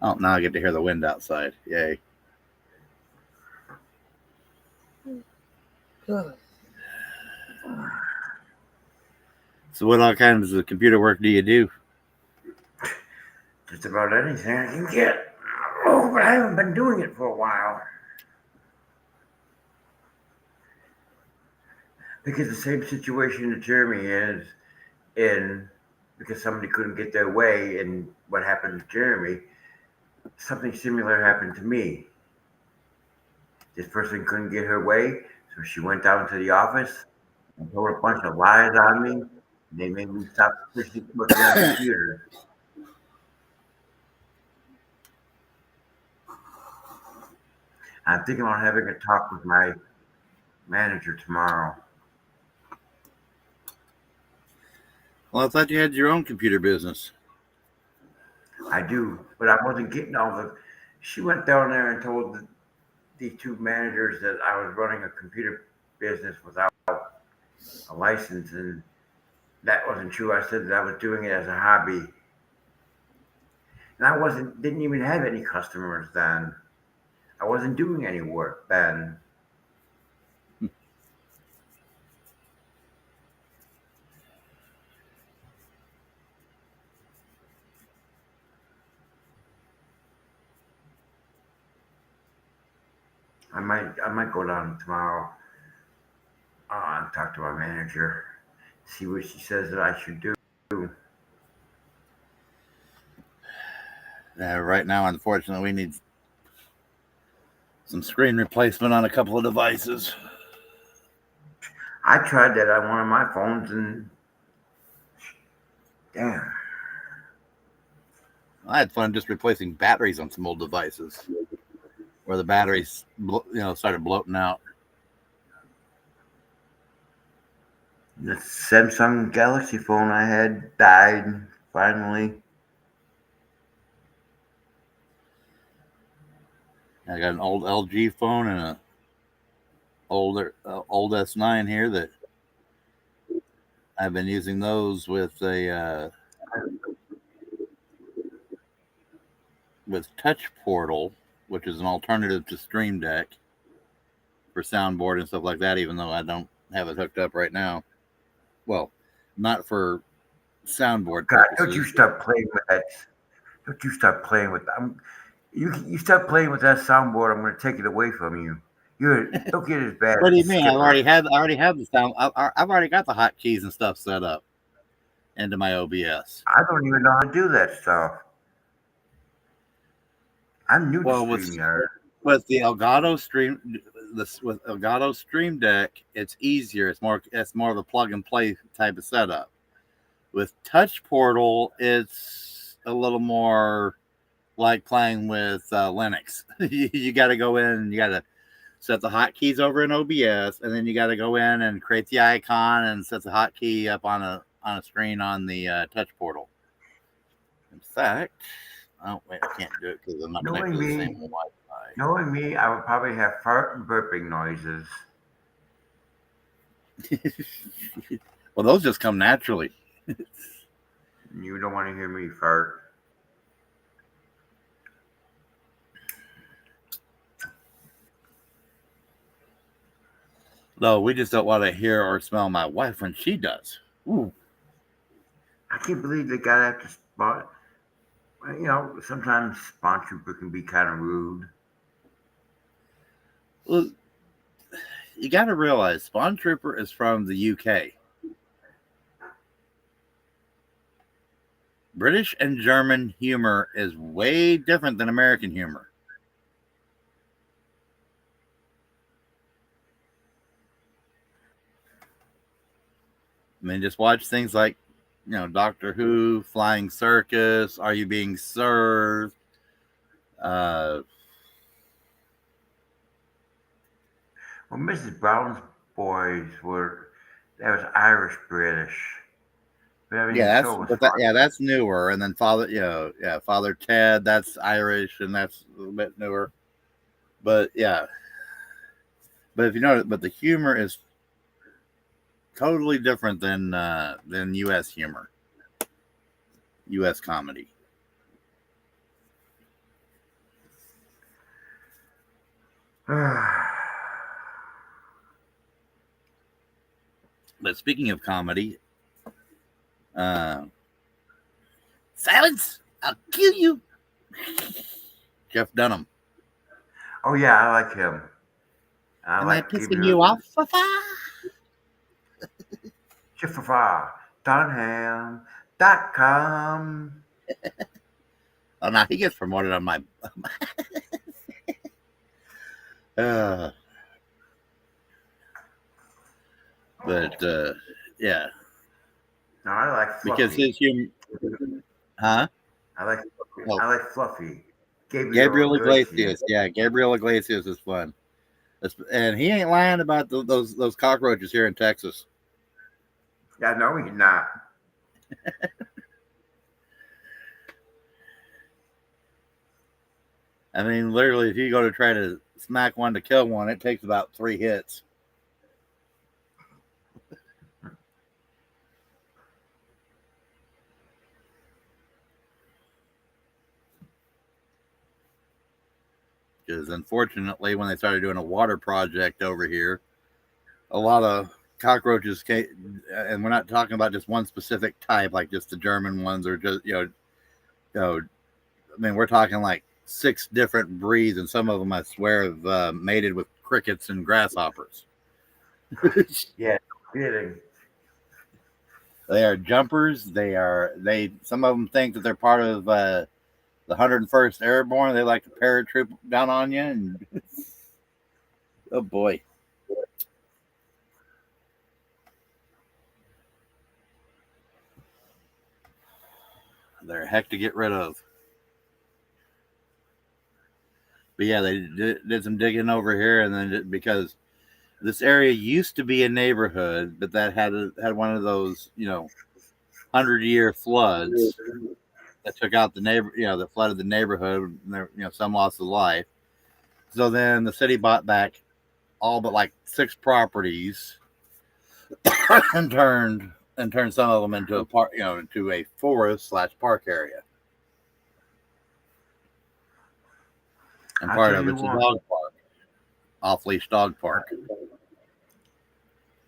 Oh, now I get to hear the wind outside. Yay. Ugh. So what all kinds of computer work do you do? Just about anything I can get. Oh, but I haven't been doing it for a while. Because the same situation that Jeremy is in, because somebody couldn't get their way, and what happened to Jeremy, something similar happened to me. This person couldn't get her way, so she went down to the office and told a bunch of lies on me. And they made me stop looking at the computer. I'm thinking about having a talk with my manager tomorrow. Well, I thought you had your own computer business. I do, but I wasn't getting all the. She went down there and told the two managers that I was running a computer business without a license, and that wasn't true. I said that I was doing it as a hobby, and I didn't even have any customers then. I wasn't doing any work then. I might go down tomorrow and talk to my manager, see what she says that I should do. Right now, unfortunately, we need some screen replacement on a couple of devices. I tried that on one of my phones, and damn. I had fun just replacing batteries on some old devices where the batteries, started bloating out. The Samsung Galaxy phone I had died finally. I got an old LG phone and a old S9 here that I've been using those with a with Touch Portal, which is an alternative to Stream Deck for soundboard and stuff like that, even though I don't have it hooked up right now. Well, not for soundboard God, purposes. don't you start playing with that. Don't you start playing with you start playing with that soundboard, I'm going to take it away from you. Don't get as bad. What do you as mean? Skipper. I already have the sound. I've already got the hotkeys and stuff set up into my OBS. I don't even know how to do that stuff. I'm new to StreamYard. With the Elgato with Elgato Stream Deck, it's easier. It's more of a plug and play type of setup. With Touch Portal, it's a little more like playing with Linux. You got to go in and you got to set the hotkeys over in OBS, and then you got to go in and create the icon and set the hotkey up on a screen on the Touch Portal. In fact, oh wait, I can't do it because I'm not connected to the same Wi-Fi. Knowing me, I would probably have fart and burping noises. Well, those just come naturally. You don't want to hear me fart. No, we just don't want to hear or smell my wife when she does. Ooh. I can't believe they got after Spawn. You know, sometimes Spawn Trooper can be kind of rude. Well, you got to realize Spawn Trooper is from the UK. British and German humor is way different than American humor. I mean, just watch things like, Doctor Who, Flying Circus, Are You Being Served? Well, Mrs. Brown's boys that was Irish British. But I mean, that's newer. And then Father Ted, that's Irish, and that's a little bit newer. But yeah, but if you know, but the humor is totally different than U.S. humor, U.S. comedy. But speaking of comedy, silence! I'll kill you, Jeff Dunham. Oh yeah, I like him. Am I pissing you off, Fafa? Dunham.com. Oh, no, he gets promoted on my. Yeah. No, I like Fluffy. Because his humor. Huh? I like Fluffy. Gabriel Iglesias. Yeah, Gabriel Iglesias is fun. And he ain't lying about those cockroaches here in Texas. Yeah, no, he's not. I mean, literally, if you go to try to smack one to kill one, it takes about 3 hits. Because unfortunately, when they started doing a water project over here, a lot of cockroaches came, and we're not talking about just one specific type, like just the German ones, or just I mean, we're talking like 6 different breeds, and some of them, I swear, have mated with crickets and grasshoppers. Yeah, kidding. They are jumpers. Some of them think that they're part of the 101st Airborne. They like to paratroop down on you, and oh boy. They're a heck to get rid of. But yeah, they did some digging over here, and then because this area used to be a neighborhood, but that had one of those 100-year floods that took out the that flooded the neighborhood. And there, some lost their life. So then the city bought back all but like 6 properties and turned some of them into a park, into a forest/park area. and I'll part tell of you it's a what. dog park, off-leash dog park.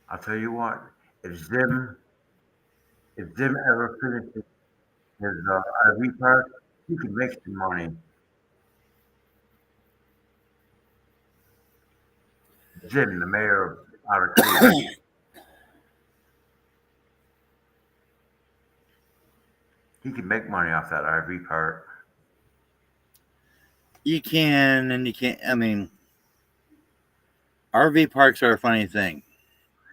I'll tell you what. If Zim ever finishes his RV park, he can make some money. Jim, the mayor of Otter Creek, he can make money off that RV park. You can and you can't. I mean, RV parks are a funny thing,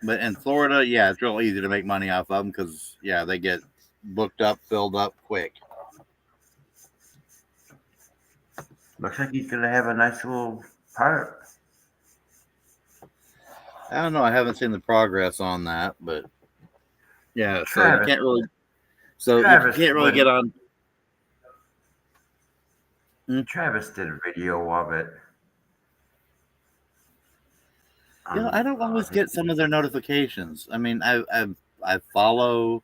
but in Florida, yeah, it's real easy to make money off of them because yeah, they get booked up, filled up quick. Looks like he's gonna have a nice little park. I don't know. I haven't seen the progress on that, but yeah. So you Travis, can't really. So you Travis, can't really get on. Travis did a video of it. You know, I don't always get some of their notifications. I mean, I follow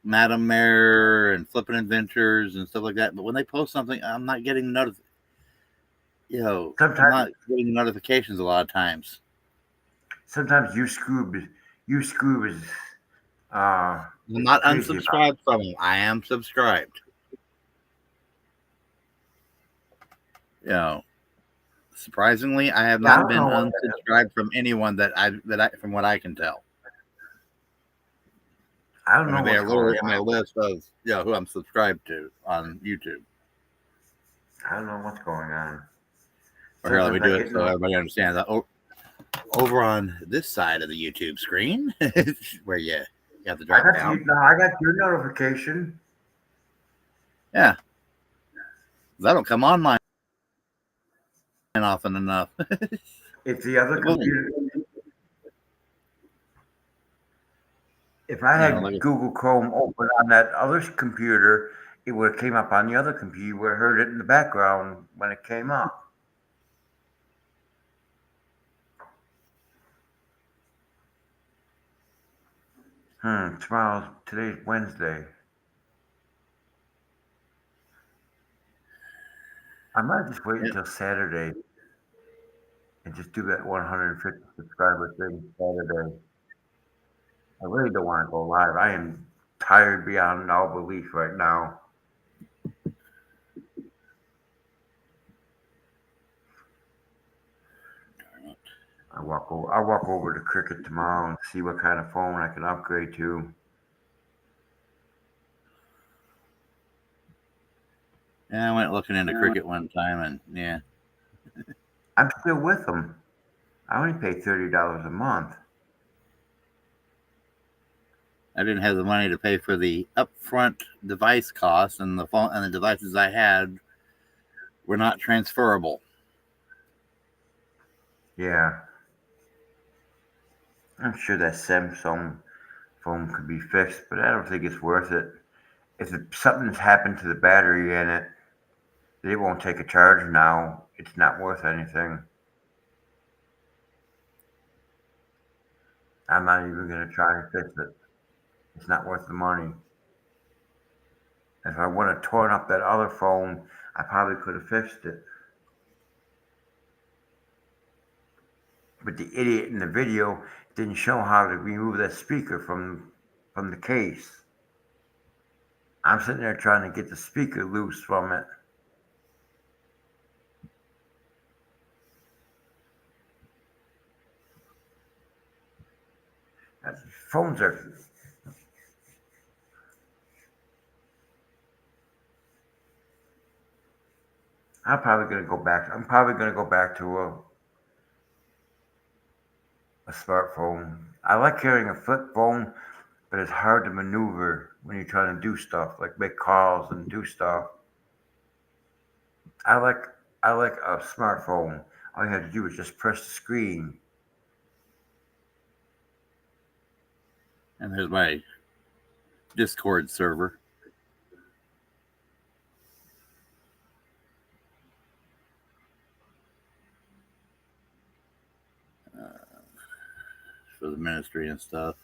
Madam Mayor and Flippin' Adventures and stuff like that, but when they post something, I'm not getting I'm Sometimes, not getting notifications a lot of times. sometimes you Scoob is I'm not crazy about. unsubscribed from them. I am subscribed. Surprisingly, I have Yeah, I not don't been know what unsubscribed from anyone that I from what I can tell. I don't I know mean, they what's are going literally in my on. list of who I'm subscribed to on YouTube. I don't know what's going on. Or here, let me Sometimes I do it get so everybody understands that. Over on this side of the YouTube screen, where you have to I drop got down. I got your notification. Yeah, I don't come online often enough. If the other It wasn't, computer, if I had like Google Chrome open on that other computer, it would have came up on the other computer. You would have heard it in the background when it came up. Today's Wednesday. I might just wait until Saturday and just do that 150 subscriber thing Saturday. I really don't want to go live. I am tired beyond all belief right now. I'll walk over to Cricket tomorrow and see what kind of phone I can upgrade to. I went looking into Cricket one time, and yeah, I'm still with them. I only pay $30 a month. I didn't have the money to pay for the upfront device costs, and the phone and the devices I had were not transferable. Yeah, I'm sure that Samsung phone could be fixed, but I don't think it's worth it. If something's happened to the battery in it, it won't take a charge now. It's not worth anything. I'm not even going to try and fix it. It's not worth the money. If I would have torn up that other phone, I probably could have fixed it. But the idiot in the video didn't show how to remove that speaker from the case. I'm sitting there trying to get the speaker loose from it. Phones are. I'm probably going to go back. I'm probably going to go back to a smartphone. I like carrying a flip phone, but it's hard to maneuver when you're trying to do stuff like make calls and do stuff. I like I like a smartphone. All you have to do is just press the screen. And there's my Discord server. For the ministry and stuff.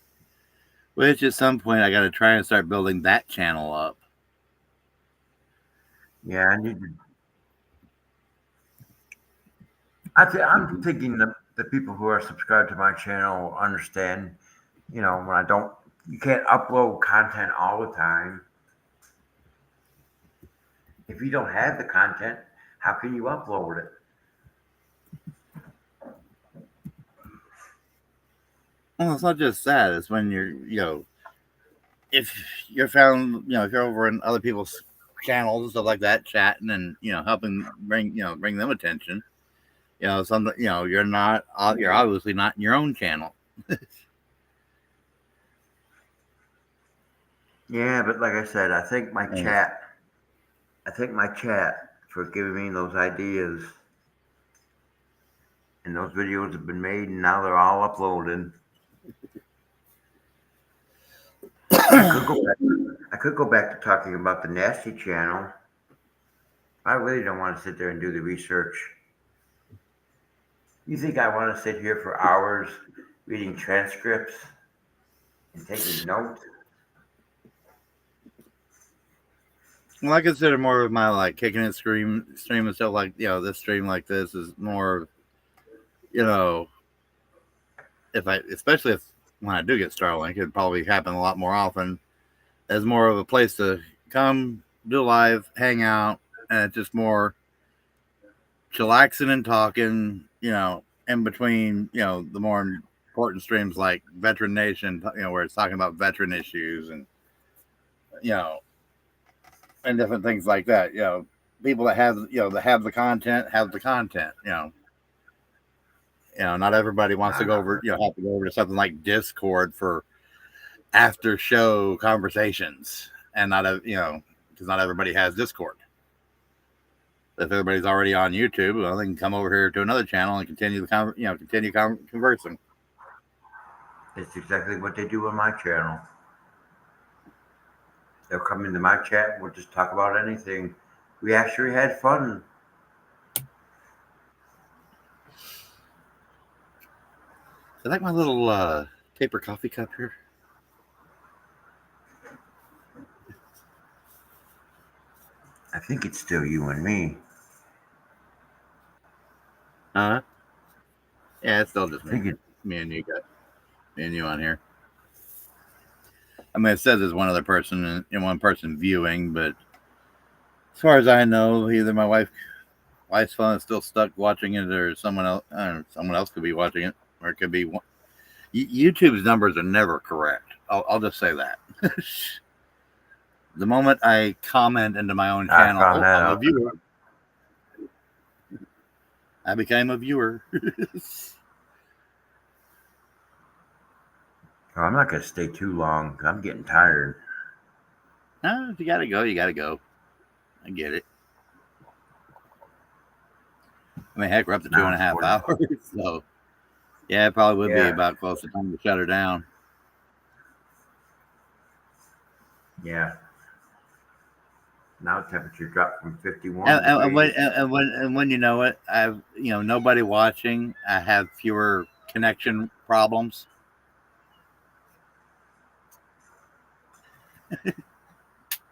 Which at some point I got to try and start building that channel up. Yeah, I need to. I'm thinking the people who are subscribed to my channel understand, when I don't, you can't upload content all the time. If you don't have the content, how can you upload it? Well, it's not just that. It's when if you're found, if you're over in other people's channels and stuff like that, chatting and helping bring them attention. Something you're obviously not in your own channel. Yeah, but like I said, I think my chat for giving me those ideas, and those videos have been made, and now they're all uploaded. I could go back. I could go back to talking about the nasty channel. I really don't want to sit there and do the research. You think I want to sit here for hours reading transcripts and taking notes? Well, I consider more of my kicking it stream and stuff like this stream like this is more especially if when I do get Starlink, it'd probably happen a lot more often as more of a place to come do live, hang out, and it's just more chillaxing and talking, in between, the more important streams like Veteran Nation, where it's talking about veteran issues and, and different things like that. People that have, that have the content, not everybody wants to go over, have to go over to something like Discord for after show conversations, and because not everybody has Discord. If everybody's already on YouTube, well, they can come over here to another channel and continue conversing. It's exactly what they do on my channel. They'll come into my chat. We'll just talk about anything. We actually had fun. I like my little paper coffee cup here. I think it's still you and me. Yeah, it's still just me. Me and you on here. I mean, it says there's one other person and one person viewing, but as far as I know, either my wife's phone is still stuck watching it, or someone else could be watching it, or it could be YouTube's numbers are never correct. I'll just say that. The moment I comment into my own channel, I'm a viewer. I became a viewer. Oh, I'm not going to stay too long. I'm getting tired. No, if you got to go, you got to go. I get it. I mean, heck, we're up to 2.5 hours. So, yeah, it probably would be about close to time to shut her down. Yeah. Now temperature dropped from 51 degrees. And when you know it, I've nobody watching. I have fewer connection problems.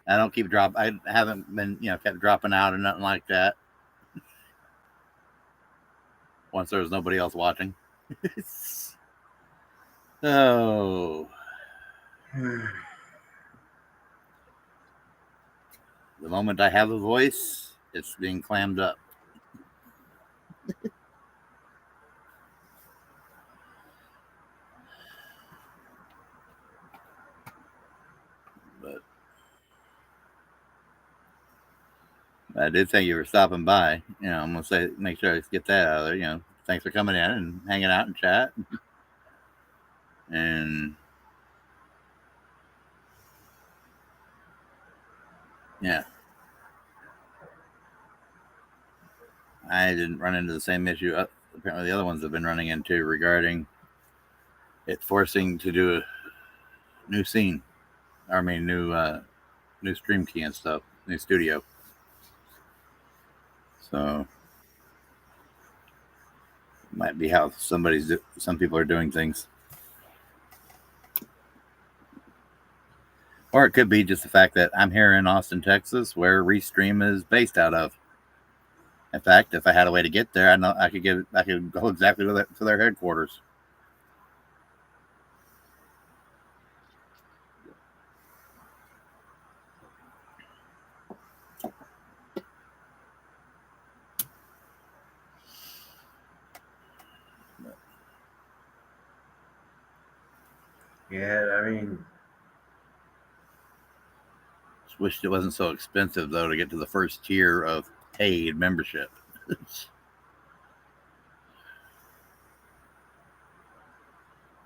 I don't keep I haven't been kept dropping out or nothing like that. Once there was nobody else watching. Oh. The moment I have a voice, it's being clammed up. But I did thank you for stopping by. I'm gonna say, make sure I get that out of there. Thanks for coming in and hanging out and chat. And yeah, I didn't run into the same issue. Apparently, the other ones have been running into regarding it forcing to do a new scene. I mean, new stream key and stuff, new studio. So might be how some people are doing things, or it could be just the fact that I'm here in Austin, Texas, where Restream is based out of. In fact, if I had a way to get there, I know I could go exactly to their headquarters. Yeah, I mean, Just wished it wasn't so expensive though to get to the first tier of paid membership.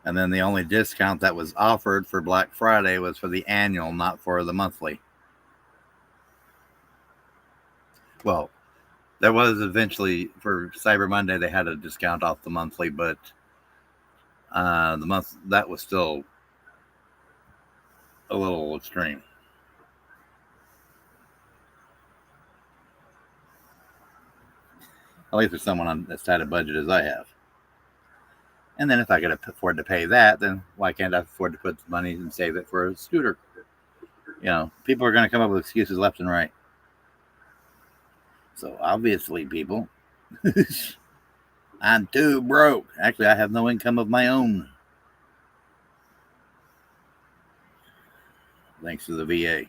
And then the only discount that was offered for Black Friday was for the annual, not for the monthly. Well, there was eventually for Cyber Monday they had a discount off the monthly, but the month that was still a little extreme. At least there's someone on as tight a budget as I have. And then if I could afford to pay that, then why can't I afford to put the money and save it for a scooter? You know, people are going to come up with excuses left and right. So obviously, people, I'm too broke. Actually, I have no income of my own. Thanks to the VA.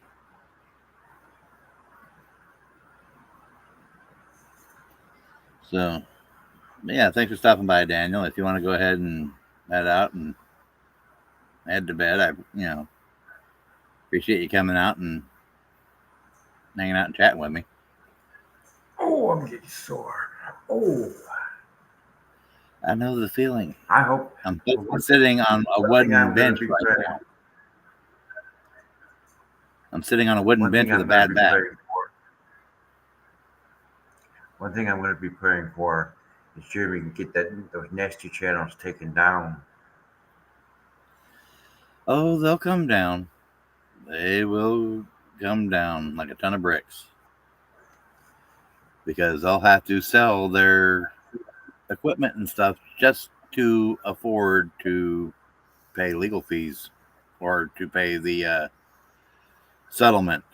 So, yeah, thanks for stopping by, Daniel. If you want to go ahead and head out and head to bed, I appreciate you coming out and hanging out and chatting with me. oh, I'm getting sore. Oh, I know the feeling. I hope. I'm sitting on a wooden bench right now. I'm sitting on a wooden bench with a bad back. One thing I'm going to be praying for is Jeremy can get those nasty channels taken down. Oh, they'll come down. They will come down like a ton of bricks. Because they'll have to sell their equipment and stuff just to afford to pay legal fees or to pay the settlement.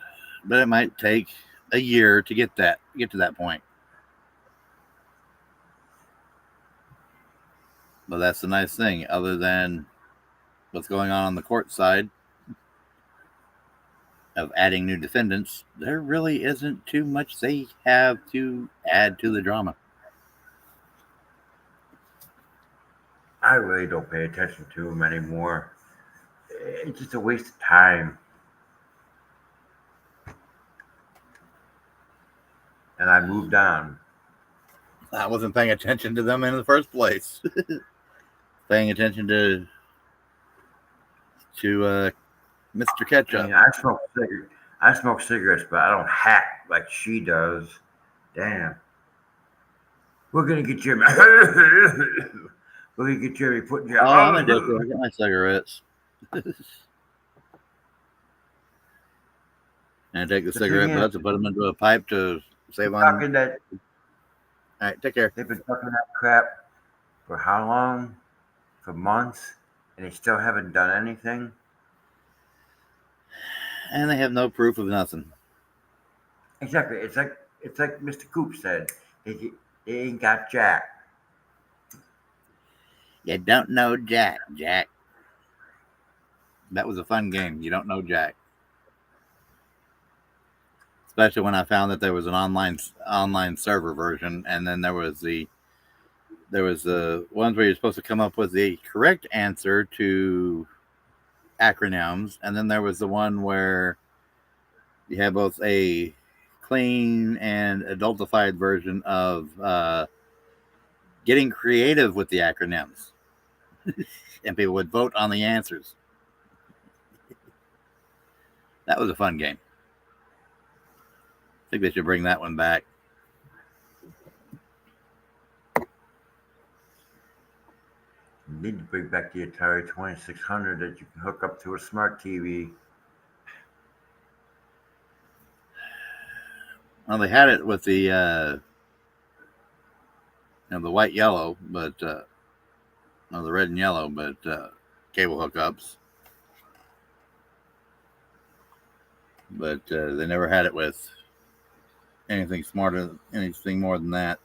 But it might take a year to get to that point. But that's the nice thing. Other than what's going on the court side of adding new defendants, there really isn't too much they have to add to the drama. I really don't pay attention to them anymore. It's just a waste of time. And I moved on. I wasn't paying attention to them in the first place. Paying attention to Mr. Ketchup. I mean, I smoke cigarettes, but I don't hack like she does. Damn. We're gonna get Jimmy. We're gonna get Jimmy putting you. Oh, I'm addicted. I get my cigarettes. And I take the cigarette butts and put them into a pipe to save on. All right, take care. They've been talking that crap for how long? For months, and they still haven't done anything. And they have no proof of nothing. Exactly. It's like Mr. Coop said. They ain't got jack. You don't know Jack. That was a fun game. You don't know Jack. Especially when I found that there was an online server version, and then there was the ones where you're supposed to come up with the correct answer to acronyms, and then there was the one where you have both a clean and adultified version of getting creative with the acronyms. And people would vote on the answers. That was a fun game. I think they should bring that one back. You need to bring back the Atari 2600 that you can hook up to a smart TV. Well, they had it with the the white yellow, but the red and yellow, but cable hookups. But they never had it with anything smarter, anything more than that.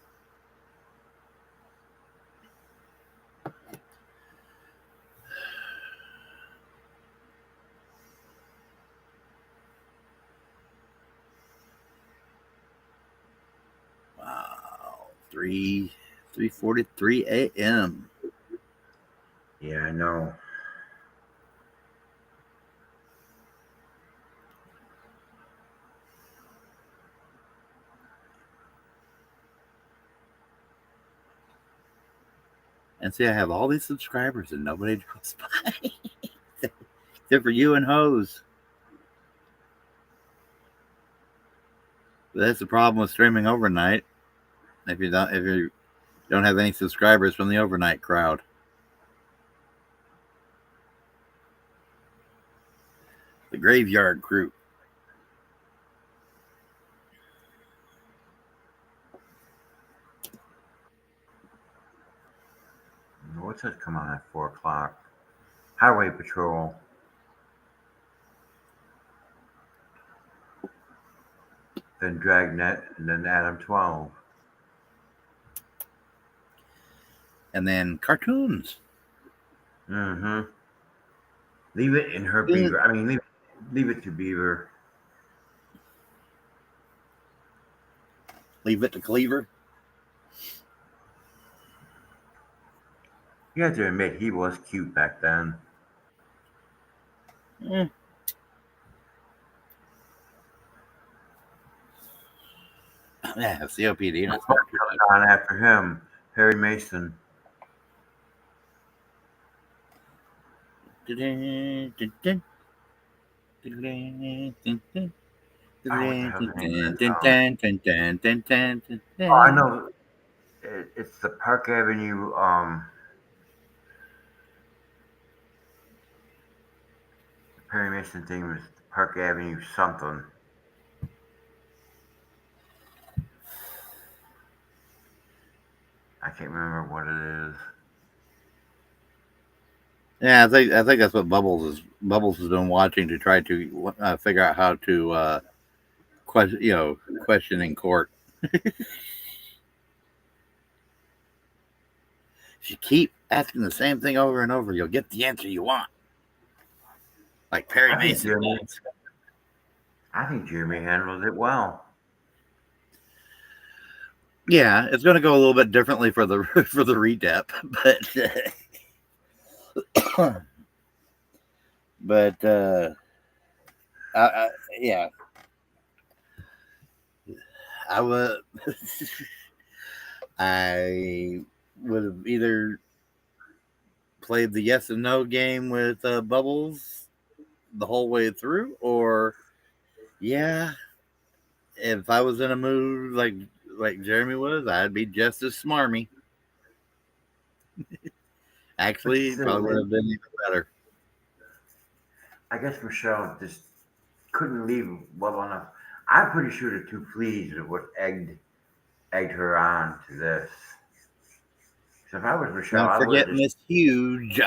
Wow, 3:43 a.m. Yeah, I know. And see, I have all these subscribers and nobody drops by. Except for you and Hose. But that's the problem with streaming overnight. If you don't have any subscribers from the overnight crowd. The graveyard crew. What's that come on at 4 o'clock? Highway Patrol. Then Dragnet, and then Adam 12. And then cartoons. Mm-hmm. Leave it in her Beaver. I mean, leave it to Beaver. Leave it to Cleaver. You have to admit, he was cute back then. Mm. Yeah, COPD. And Coming on after him, Perry Mason. Oh, I know. It's the Park Avenue. The Perry Mason thing was Park Avenue something. I can't remember what it is. Yeah, I think that's what Bubbles has been watching to try to figure out how to question in court. If you keep asking the same thing over and over, you'll get the answer you want. Like Perry Mason does. I think Jeremy handled it well. Yeah, it's going to go a little bit differently for the for the redep, but yeah, I would I would have either played the yes and no game with Bubbles the whole way through, or yeah, if I was in a mood like Jeremy was, I'd be just as smarmy. Actually, it probably would have been even better. I guess Michelle just couldn't leave well enough. I'm pretty sure the two fleas are what egged her on to this. So if I was Michelle, Don't I would have forget just Miss Huge.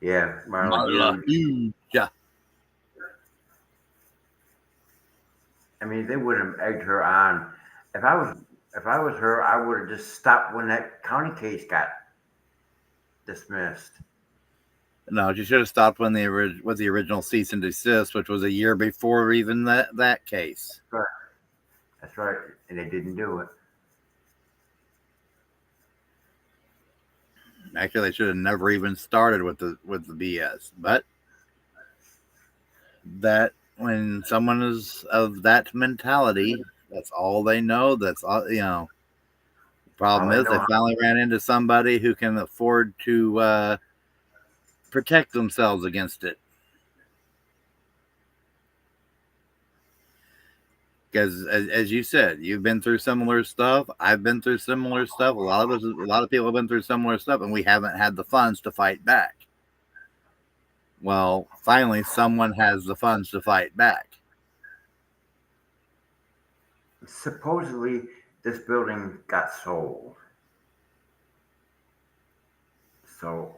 Marla Marla Huge. Huge. I mean, they would have egged her on. If I was her, I would have just stopped when that county case got dismissed. No, she should have stopped when the original cease and desist, which was a year before even that case. Right. That's right, and they didn't do it. Actually, they should have never even started with the BS. But that when someone is of that mentality, that's all they know. That's all you know. The problem is they finally ran into somebody who can afford to protect themselves against it. Because as you said, you've been through similar stuff. I've been through similar stuff. A lot of people have been through similar stuff, and we haven't had the funds to fight back. Well, finally, someone has the funds to fight back. Supposedly, this building got sold. So,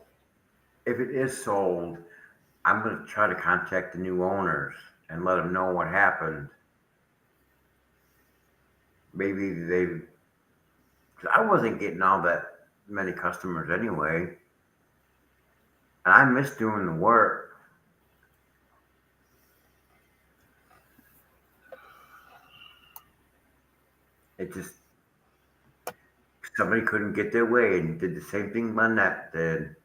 if it is sold, I'm going to try to contact the new owners and let them know what happened. maybe they. 'Cause I wasn't getting all that many customers anyway, and I miss doing the work. It just somebody couldn't get their way and did the same thing my net did.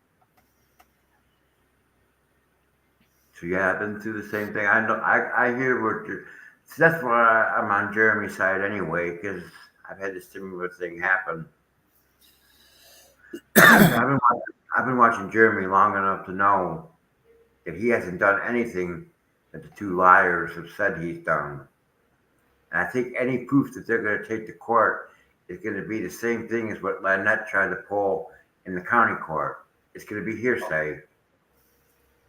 So yeah, I've been through the same thing. I know. I hear what you're. So that's why I'm on Jeremy's side anyway, because I've had this similar thing happen. I've been watching Jeremy long enough to know that he hasn't done anything that the two liars have said he's done. And I think any proof that they're going to take to court is going to be the same thing as what Lynette tried to pull in the county court. It's going to be hearsay.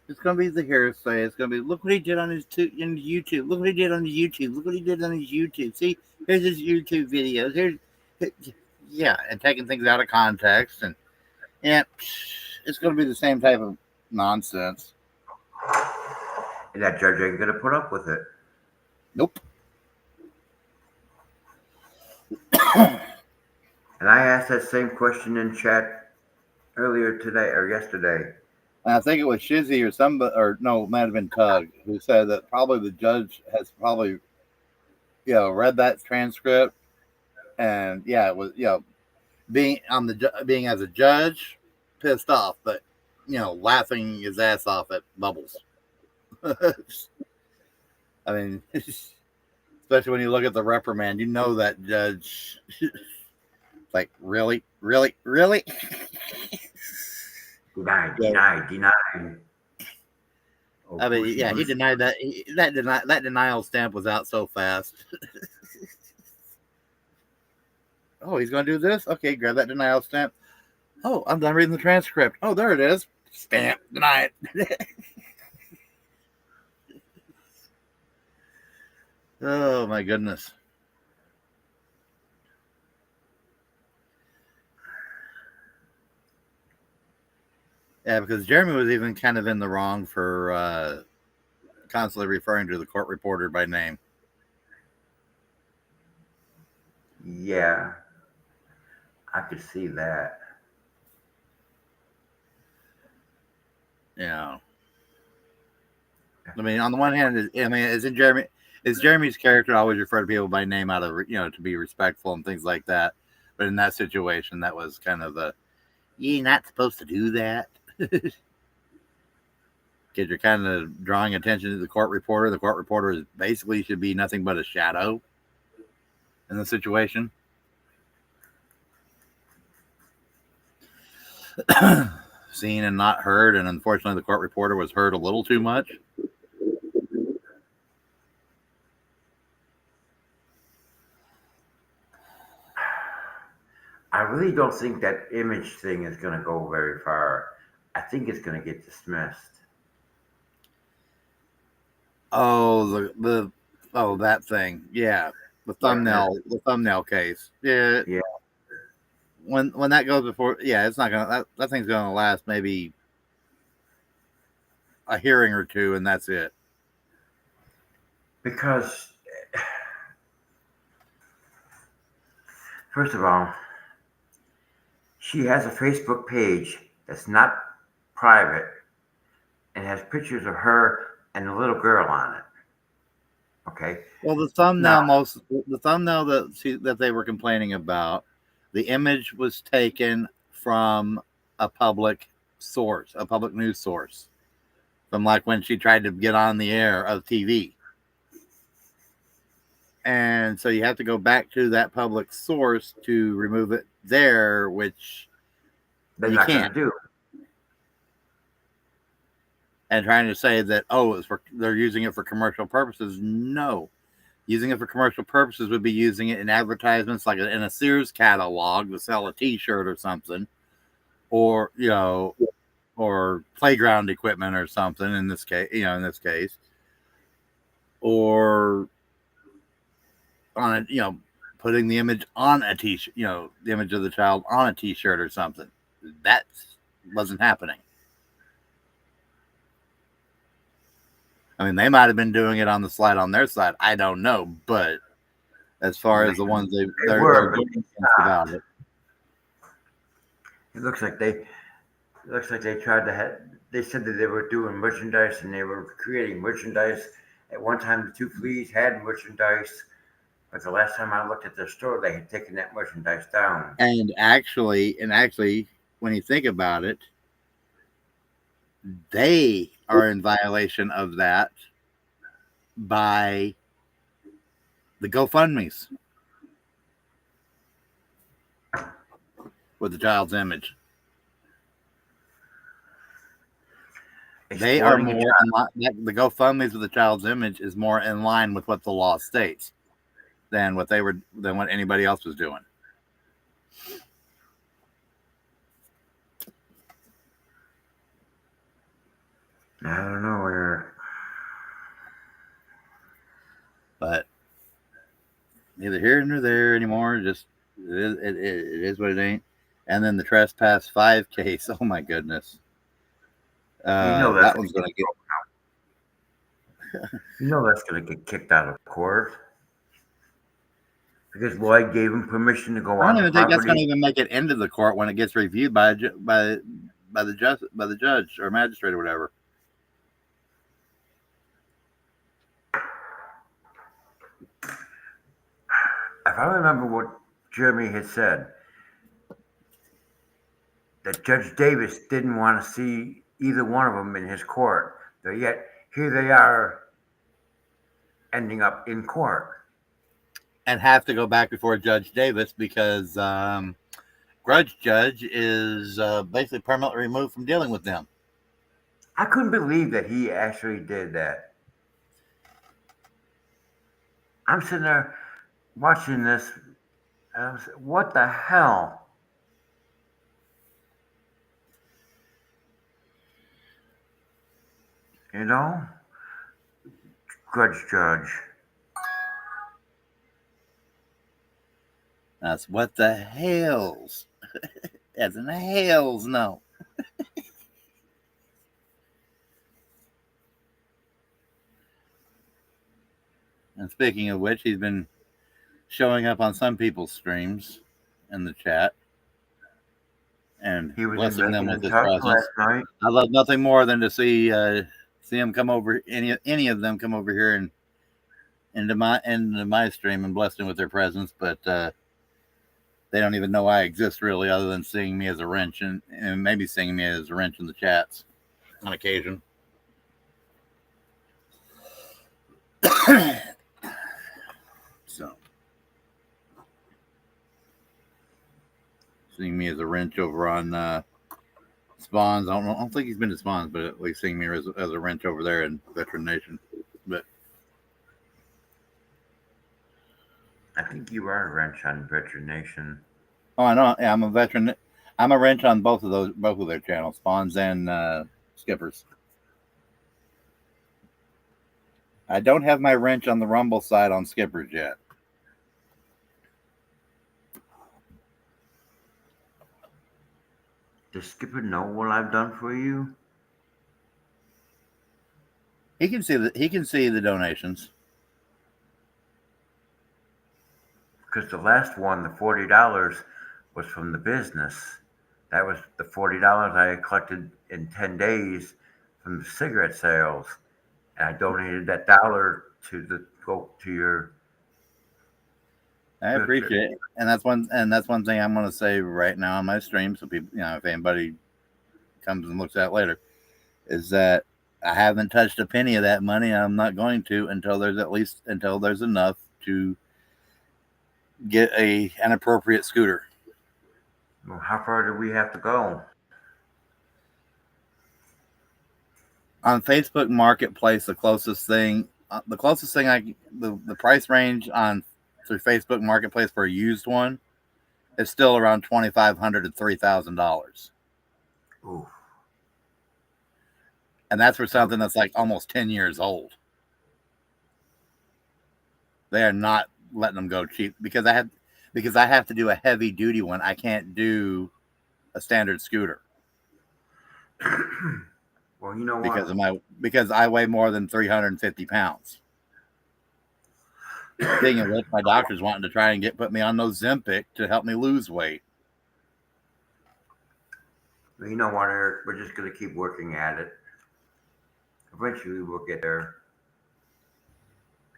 It's gonna be the hearsay. It's gonna be look what he did on his in YouTube. Look what he did on his YouTube. Look what he did on his YouTube. See, here's his YouTube videos. Yeah, and taking things out of context, and it's gonna be the same type of nonsense. And that judge ain't going to put up with it. Nope. And I asked that same question in chat earlier today or yesterday. And I think it was Shizzy or somebody, or no, it might have been Tug, who said that probably the judge has probably, read that transcript, and it was, being as a judge, pissed off, but laughing his ass off at Bubbles. I mean, especially when you look at the reprimand, that judge, like, really. Denied. I mean, he denied that. That denial stamp was out so fast. Oh, he's going to do this? Okay, grab that denial stamp. Oh, I'm done reading the transcript. Oh, there it is. Stamp, denied. Oh, my goodness. Yeah, because Jeremy was even kind of in the wrong for constantly referring to the court reporter by name. Yeah, I could see that. Yeah. I mean, on the one hand, is Jeremy's character always refer to people by name out of to be respectful and things like that. But in that situation, that was kind of you're not supposed to do that. Because you're kind of drawing attention to the court reporter. The court reporter is basically should be nothing but a shadow in the situation. Seen and not heard, and unfortunately the court reporter was heard a little too much. I really don't think that image thing is going to go very far. I think it's going to get dismissed. Oh, that thing. Yeah. The thumbnail case. Yeah. Yeah. When that goes before, it's not gonna that thing's gonna last maybe a hearing or two, and that's it. Because first of all, she has a Facebook page that's not private and has pictures of her and a little girl on it. Okay. Well, the thumbnail that they were complaining about, the image was taken from a public source, a public news source, from like when she tried to get on the air of TV. And so you have to go back to that public source to remove it there, which they're you not can't do. And trying to say that, they're using it for commercial purposes. No. Using it for commercial purposes would be using it in advertisements, like in a Sears catalog to sell a T-shirt or something, or or playground equipment or something. In this case, or on a putting the image on a T-shirt, the image of the child on a T-shirt or something. That wasn't happening. I mean, they might have been doing it on the slide on their side. I don't know, but as far as the ones they're were, but doing things about it. it looks like they tried to have. They said that they were doing merchandise and they were creating merchandise. At one time, the two fleas had merchandise, but the last time I looked at their store, they had taken that merchandise down. And actually, when you think about it, they are in violation of that by the GoFundMe's with the child's image. They are more the GoFundMe's with the child's image is more in line with what the law states than what anybody else was doing. I don't know where. But neither here nor there anymore. Just it is what it ain't. And then the trespass 5 case. Oh my goodness. That one's gonna get. That's gonna get kicked out of court because Lloyd gave him permission to go on. I don't even think that's gonna even make it into the court when it gets reviewed by the judge or magistrate or whatever. If I remember what Jeremy had said, that Judge Davis didn't want to see either one of them in his court. But yet here they are ending up in court. And have to go back before Judge Davis because Grudge Judge is basically permanently removed from dealing with them. I couldn't believe that he actually did that. I'm sitting there watching this, and I was like, what the hell? You know? Grudge Judge. That's what the hells. As in the hells no. And speaking of which, he's been showing up on some people's streams in the chat and blessing them with his presence. I love nothing more than to see him come over, any of them come over here and into my stream and bless them with their presence, but they don't even know I exist really, other than seeing me as a wrench and maybe seeing me as a wrench in the chats on occasion. So, seeing me as a wrench over on Spawns. I don't think he's been to Spawns, but at least seeing me as a wrench over there in Veteran Nation. But I think you are a wrench on Veteran Nation. Oh, I know. Yeah, I'm a veteran. I'm a wrench on both of their channels, Spawns and Skippers. I don't have my wrench on the Rumble side on Skippers yet. Does Skipper know what I've done for you? He can see the donations. Because the last one, the $40, was from the business. That was the $40 I had collected in 10 days from the cigarette sales. And I donated that $1 to your. I appreciate it. And that's one thing I'm gonna say right now on my stream, so people, if anybody comes and looks at it later, is that I haven't touched a penny of that money. I'm not going to until there's enough to get an appropriate scooter. Well, how far do we have to go? On Facebook Marketplace, the price range through Facebook Marketplace for a used one is still around $2,500 to $3,000. Ooh. And that's for something that's like almost 10 years old. They are not letting them go cheap because I have to do a heavy duty one. I can't do a standard scooter. Well, you know what? Because I weigh more than 350 pounds. Speaking of which, my doctor's wanting to try and put me on those Zempic to help me lose weight. You know what, Eric? We're just going to keep working at it. Eventually, we'll get there.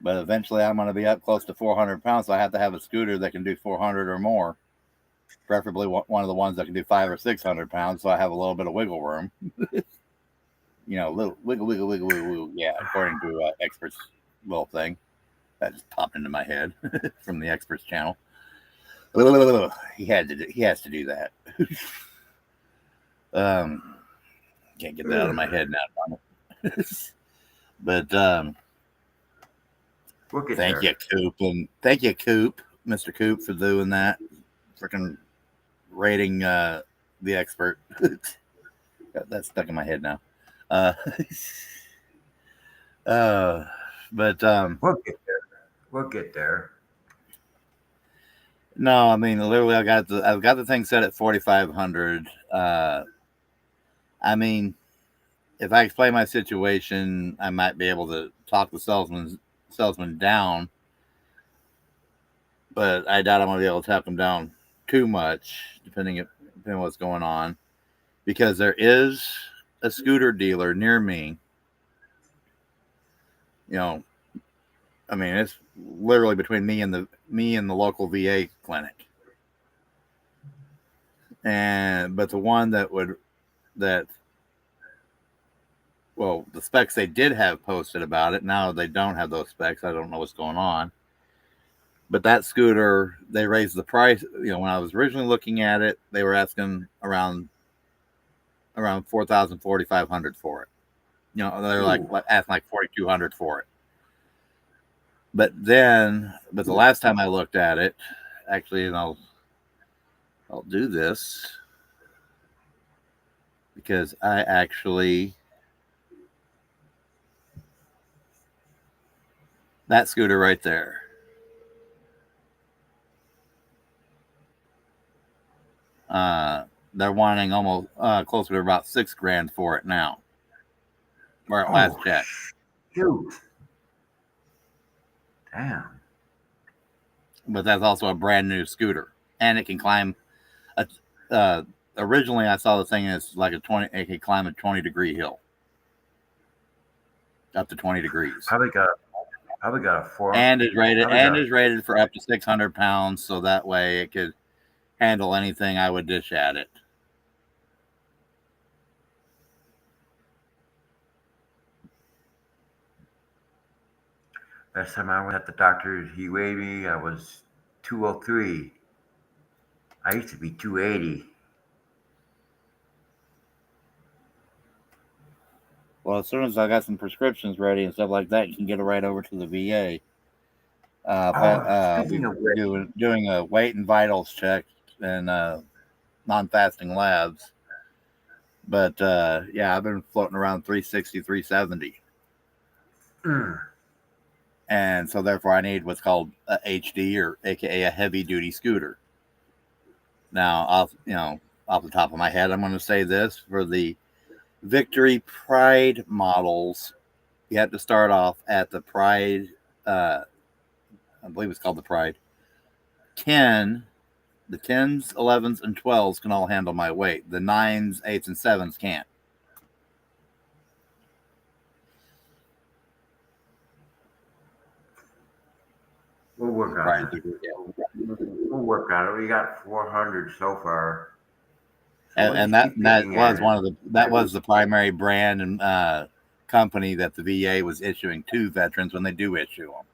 But eventually, I'm going to be up close to 400 pounds, so I have to have a scooter that can do 400 or more. Preferably one of the ones that can do 500 or 600 pounds, so I have a little bit of wiggle room. Little wiggle. Yeah, according to experts' little thing that just popped into my head from the experts channel. He has to do that. Can't get that out of my head now. But We'll get thank there. you, Coop, and thank you, Coop, Mr. Coop, for doing that. Freaking rating the expert. That's stuck in my head now. But We'll get there. We'll get there. no, I mean literally, I've got the thing set at 4,500. I mean, if I explain my situation, I might be able to talk the salesman down, but I doubt I'm going to be able to talk him down too much, depending on what's going on, because there is a scooter dealer near me. I mean, it's literally between me and the local VA clinic. But the one the specs they did have posted about it. Now they don't have those specs. I don't know what's going on. But that scooter, they raised the price. When I was originally looking at it, they were asking around 4,000, 4,500 for it. They're asking like 4,200 for it. But the last time I looked at it, actually, and I'll do this because I actually, that scooter right there, they're wanting almost closer to about $6,000 for it now. Where it last checked. Shoot. Damn. But that's also a brand new scooter, and it can climb. Originally, I saw the thing is like it can climb a 20-degree hill, up to 20 degrees. Probably got a 4. And is rated for up to 600 pounds, so that way it could handle anything I would dish at it. Last time I was at the doctor, he weighed me. I was 203. I used to be 280. Well, as soon as I got some prescriptions ready and stuff like that, you can get it right over to the VA. Speaking of which, doing a weight and vitals check and non-fasting labs. But yeah, I've been floating around 360, 370. And so therefore I need what's called a HD, or AKA a heavy duty scooter. Now, off the top of my head, I'm going to say this: for the Victory Pride models, you have to start off at the Pride, I believe it's called the Pride 10. The 10s, 11s, and 12s can all handle my weight. The 9s, 8s, and 7s can't. we'll work on it. We'll work on it. We got 400 so far. So And that was the primary brand and company that the VA was issuing to veterans when they do issue them.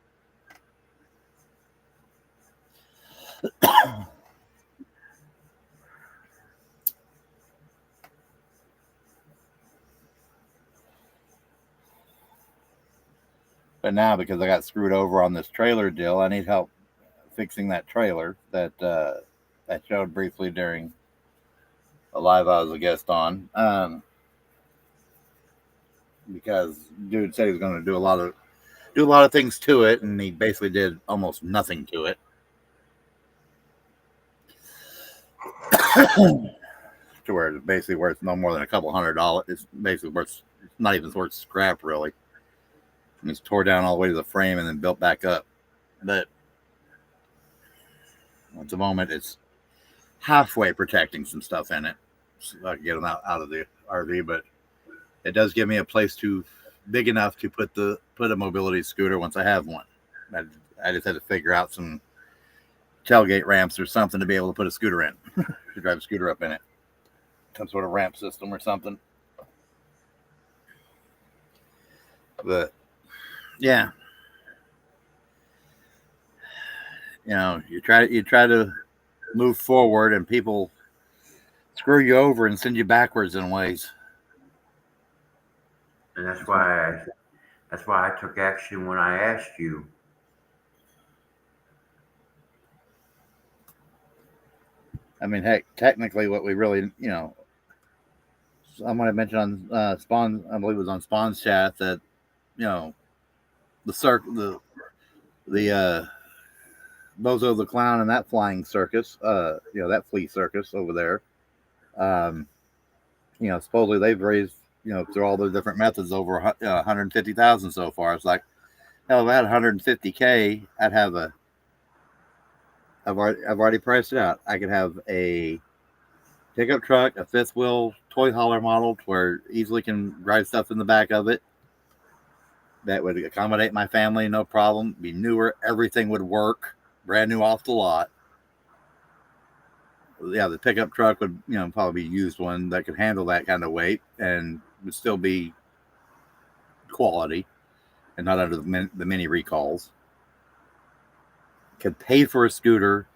But now, because I got screwed over on this trailer deal, I need help fixing that trailer that I showed briefly during a live I was a guest on. Because dude said he was going to do a lot of things to it, and he basically did almost nothing to it. To where it's basically worth no more than a couple $100. It's basically worth, it's not even worth scrap really. And it's tore down all the way to the frame and then built back up But at the moment, it's halfway protecting some stuff in it, so I can get them out of the RV. But it does give me a place big enough to put a mobility scooter once I have one. I just had to figure out some tailgate ramps or something to be able to put a scooter in, to drive a scooter up in it, some sort of ramp system or something. But yeah, you try to move forward, and people screw you over and send you backwards in ways. And that's why I took action when I asked you. I mean, heck, technically, what we really, someone had mentioned on Spawn, I believe it was on Spawn's chat, that the Bozo the Clown and that flying circus, that flea circus over there, supposedly they've raised, through all the different methods, over 150,000 so far. It's like, hell, if I had 150K, I've already priced it out. I could have a pickup truck, a fifth wheel toy hauler model, where easily can drive stuff in the back of it. That would accommodate my family, no problem. Be newer, everything would work, brand new off the lot. Yeah, the pickup truck would, probably be a used one that could handle that kind of weight and would still be quality and not under the mini recalls. Could pay for a scooter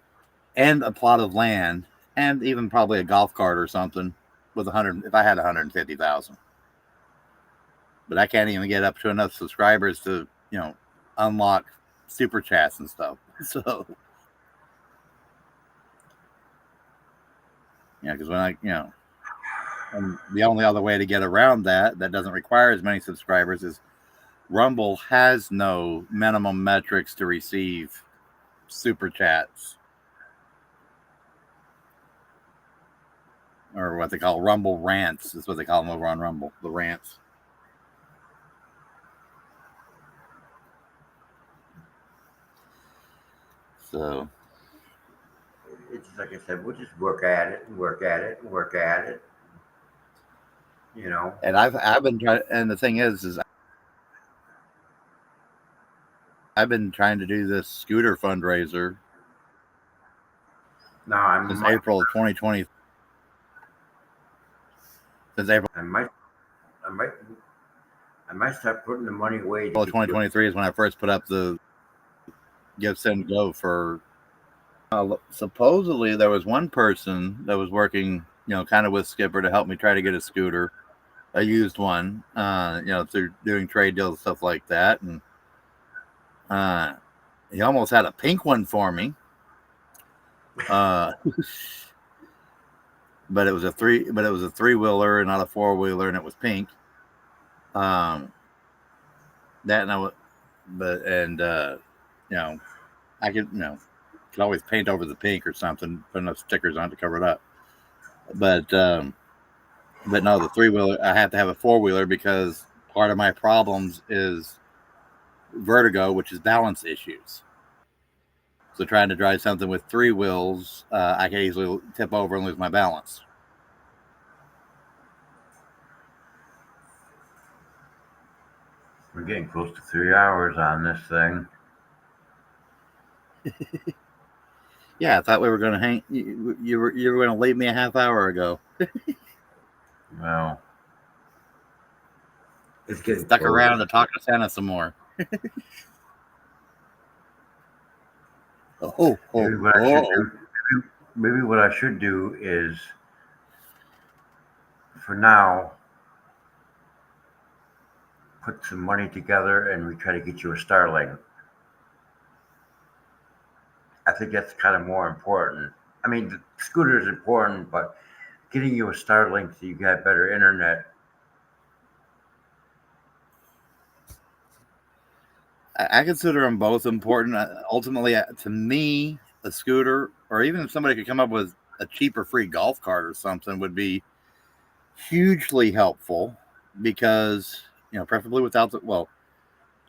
and a plot of land and even probably a golf cart or something with if I had 150,000. But I can't even get up to enough subscribers to, unlock super chats and stuff. So, because when and the only other way to get around that doesn't require as many subscribers is Rumble has no minimum metrics to receive super chats, or what they call Rumble rants is what they call them over on Rumble, the rants. So It's just like I said, we'll just work at it and work at it and work at it. And I've been trying, and the thing is I've been trying to do this scooter fundraiser since April of 2020. Since April, I might start putting the money away. April of 2023 is when I first put up the Give, Send, Go for. Supposedly there was one person that was working, kind of with Skipper to help me try to get a scooter, a used one, through doing trade deals and stuff like that, and he almost had a pink one for me. But it was a three-wheeler and not a four-wheeler, and it was pink. I could always paint over the pink or something, put enough stickers on it to cover it up. But no, the three-wheeler, I have to have a four-wheeler because part of my problems is vertigo, which is balance issues. So trying to drive something with three wheels, I can easily tip over and lose my balance. We're getting close to 3 hours on this thing. Yeah, I thought we were going to hang. You were going to leave me a half hour ago. Well, it's getting stuck close. Around to talk to Santa some more. Maybe what I should do is, for now, put some money together and we try to get you a Starlink. I think that's kind of more important. I mean, the scooter is important, but getting you a Starlink so you got better internet. I consider them both important. Ultimately, to me, a scooter, or even if somebody could come up with a cheaper free golf cart or something, would be hugely helpful because, preferably without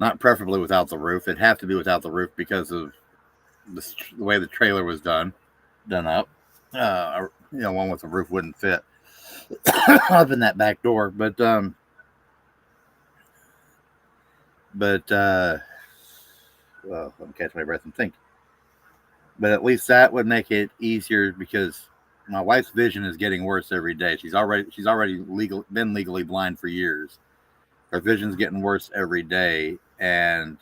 Not preferably without the roof. It'd have to be without the roof because of the way the trailer was done up. One with the roof wouldn't fit up in that back door. But well, let me catch my breath and think. But at least that would make it easier because my wife's vision is getting worse every day. She's already been legally blind for years. Her vision's getting worse every day, and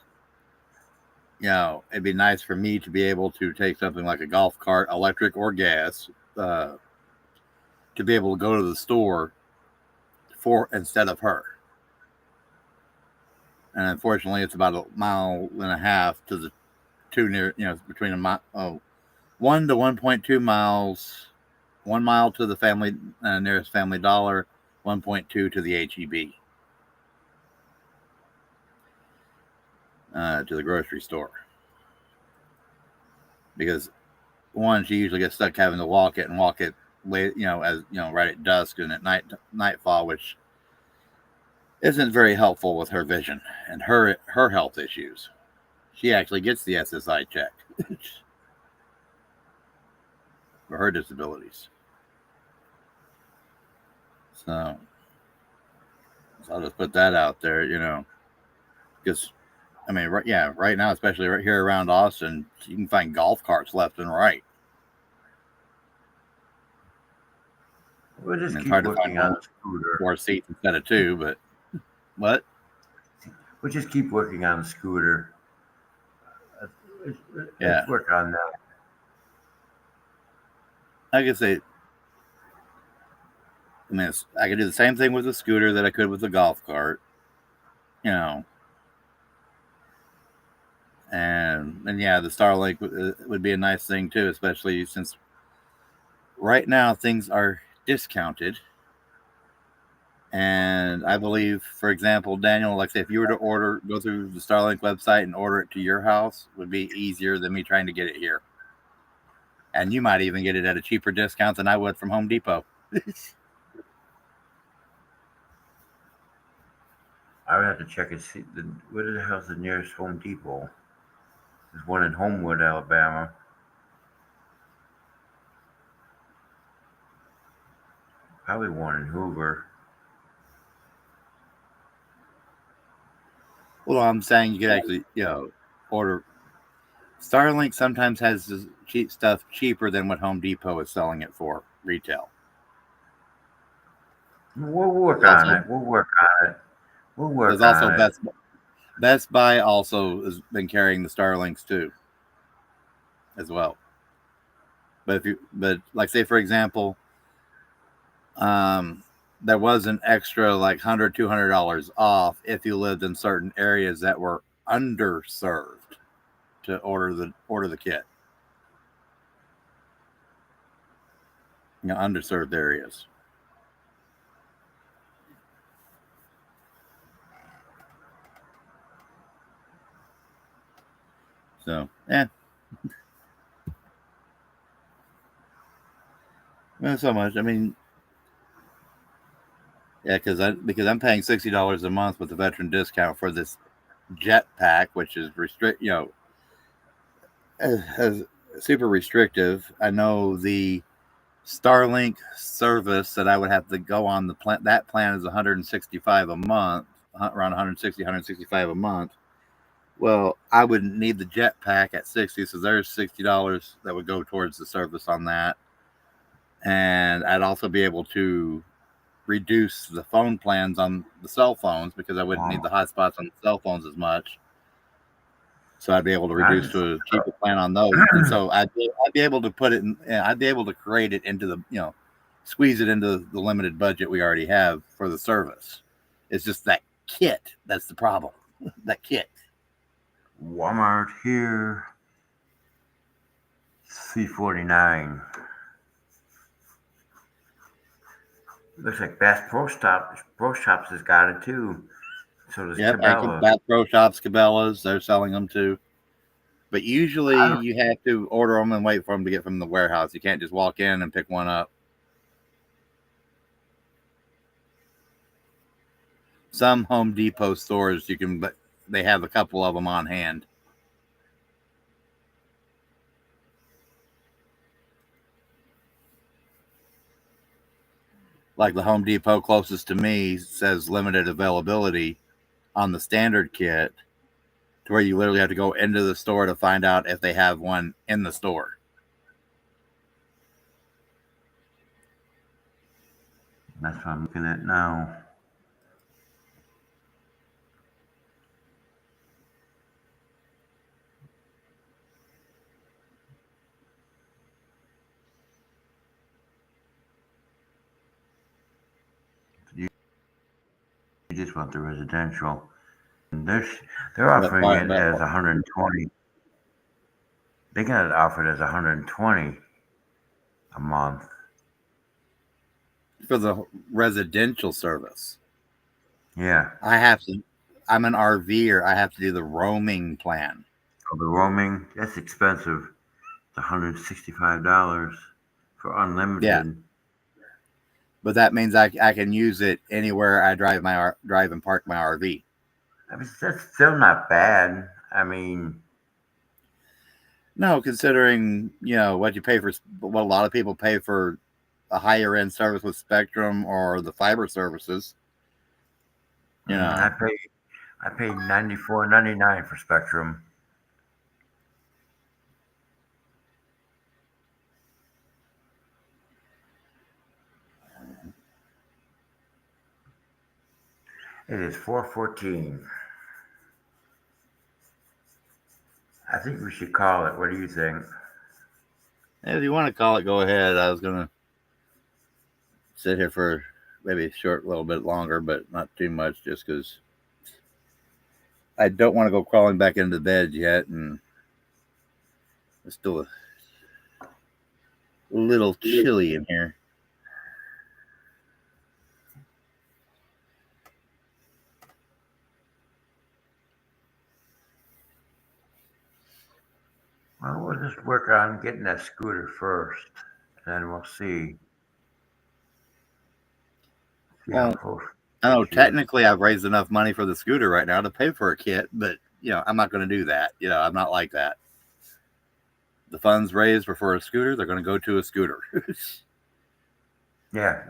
it'd be nice for me to be able to take something like a golf cart, electric or gas, to be able to go to the store instead of her. And unfortunately, it's about 1.5 miles to the between 1 to 1.2 miles, 1 mile to the family nearest Family Dollar, 1.2 to the HEB, to the grocery store. Because one, she usually gets stuck having to walk it late, right at dusk and at nightfall, which isn't very helpful with her vision and her health issues. She actually gets the SSI check for her disabilities. So I'll just put that out there, because right now, especially right here around Austin, you can find golf carts left and right. We'll just it's keep hard to working find on the scooter. 4 seats instead of 2, but what? We'll just keep working on the scooter. Let's work on that. I could say, I could do the same thing with the scooter that I could with the golf cart, and the Starlink would be a nice thing too, especially since right now things are discounted. And I believe, for example, Daniel, like say, if you were to go through the Starlink website and order it to your house, would be easier than me trying to get it here. And you might even get it at a cheaper discount than I would from Home Depot. I would have to check and see what the hell's the nearest Home Depot. There's one in Homewood, Alabama. Probably one in Hoover. Well, I'm saying you could actually, order. Starlink sometimes has this cheap stuff cheaper than what Home Depot is selling it for retail. We'll work on it. There's also Best Buy also has been carrying the Starlinks too, as well. But like say for example, there was an extra like $100, $200 off if you lived in certain areas that were underserved to order the kit. Underserved areas. So, not so much. I mean, because I'm paying $60 a month with the veteran discount for this jet pack, which is is super restrictive. I know the Starlink service that I would have to go on the plan. That plan is $165 a month, around 160, 165 a month. Well, I wouldn't need the jet pack at 60, so there's $60 that would go towards the service on that. And I'd also be able to reduce the phone plans on the cell phones because I wouldn't need the hotspots on the cell phones as much. So I'd be able to reduce to a cheaper plan on those. And so I'd be able to put it in, I'd be able to create it into the, squeeze it into the limited budget we already have for the service. It's just that kit. That's the problem. That kit. Walmart here. $3.49. Looks like Bass Pro Shops has got it too. So does Cabela. Bass Pro Shops, Cabela's, they're selling them too. But usually you have to order them and wait for them to get from the warehouse. You can't just walk in and pick one up. Some Home Depot stores you can they have a couple of them on hand. Like the Home Depot closest to me says limited availability on the standard kit, to where you literally have to go into the store to find out if they have one in the store. That's what I'm looking at now. You just want the residential. And they're offering it as 120. They got it offered as 120 a month. For the residential service. Yeah. I'm an RVer. I have to do the roaming plan. So the roaming, that's expensive. It's $165 for unlimited. Yeah. But that means I can use it anywhere I drive and park my RV. I mean, that's still not bad. I mean, no, considering what you pay for, what a lot of people pay for a higher end service with Spectrum or the fiber services. I pay $94.99 for Spectrum. It is 4:14. I think we should call it. What do you think? If you want to call it, go ahead. I was gonna sit here for maybe a little bit longer, but not too much, just because I don't want to go crawling back into bed yet, and it's still a little chilly in here. Well, we'll just work on getting that scooter first, and then we'll see. Well, I know technically I've raised enough money for the scooter right now to pay for a kit, but I'm not going to do that. I'm not like that. The funds raised were for a scooter; they're going to go to a scooter. Yeah,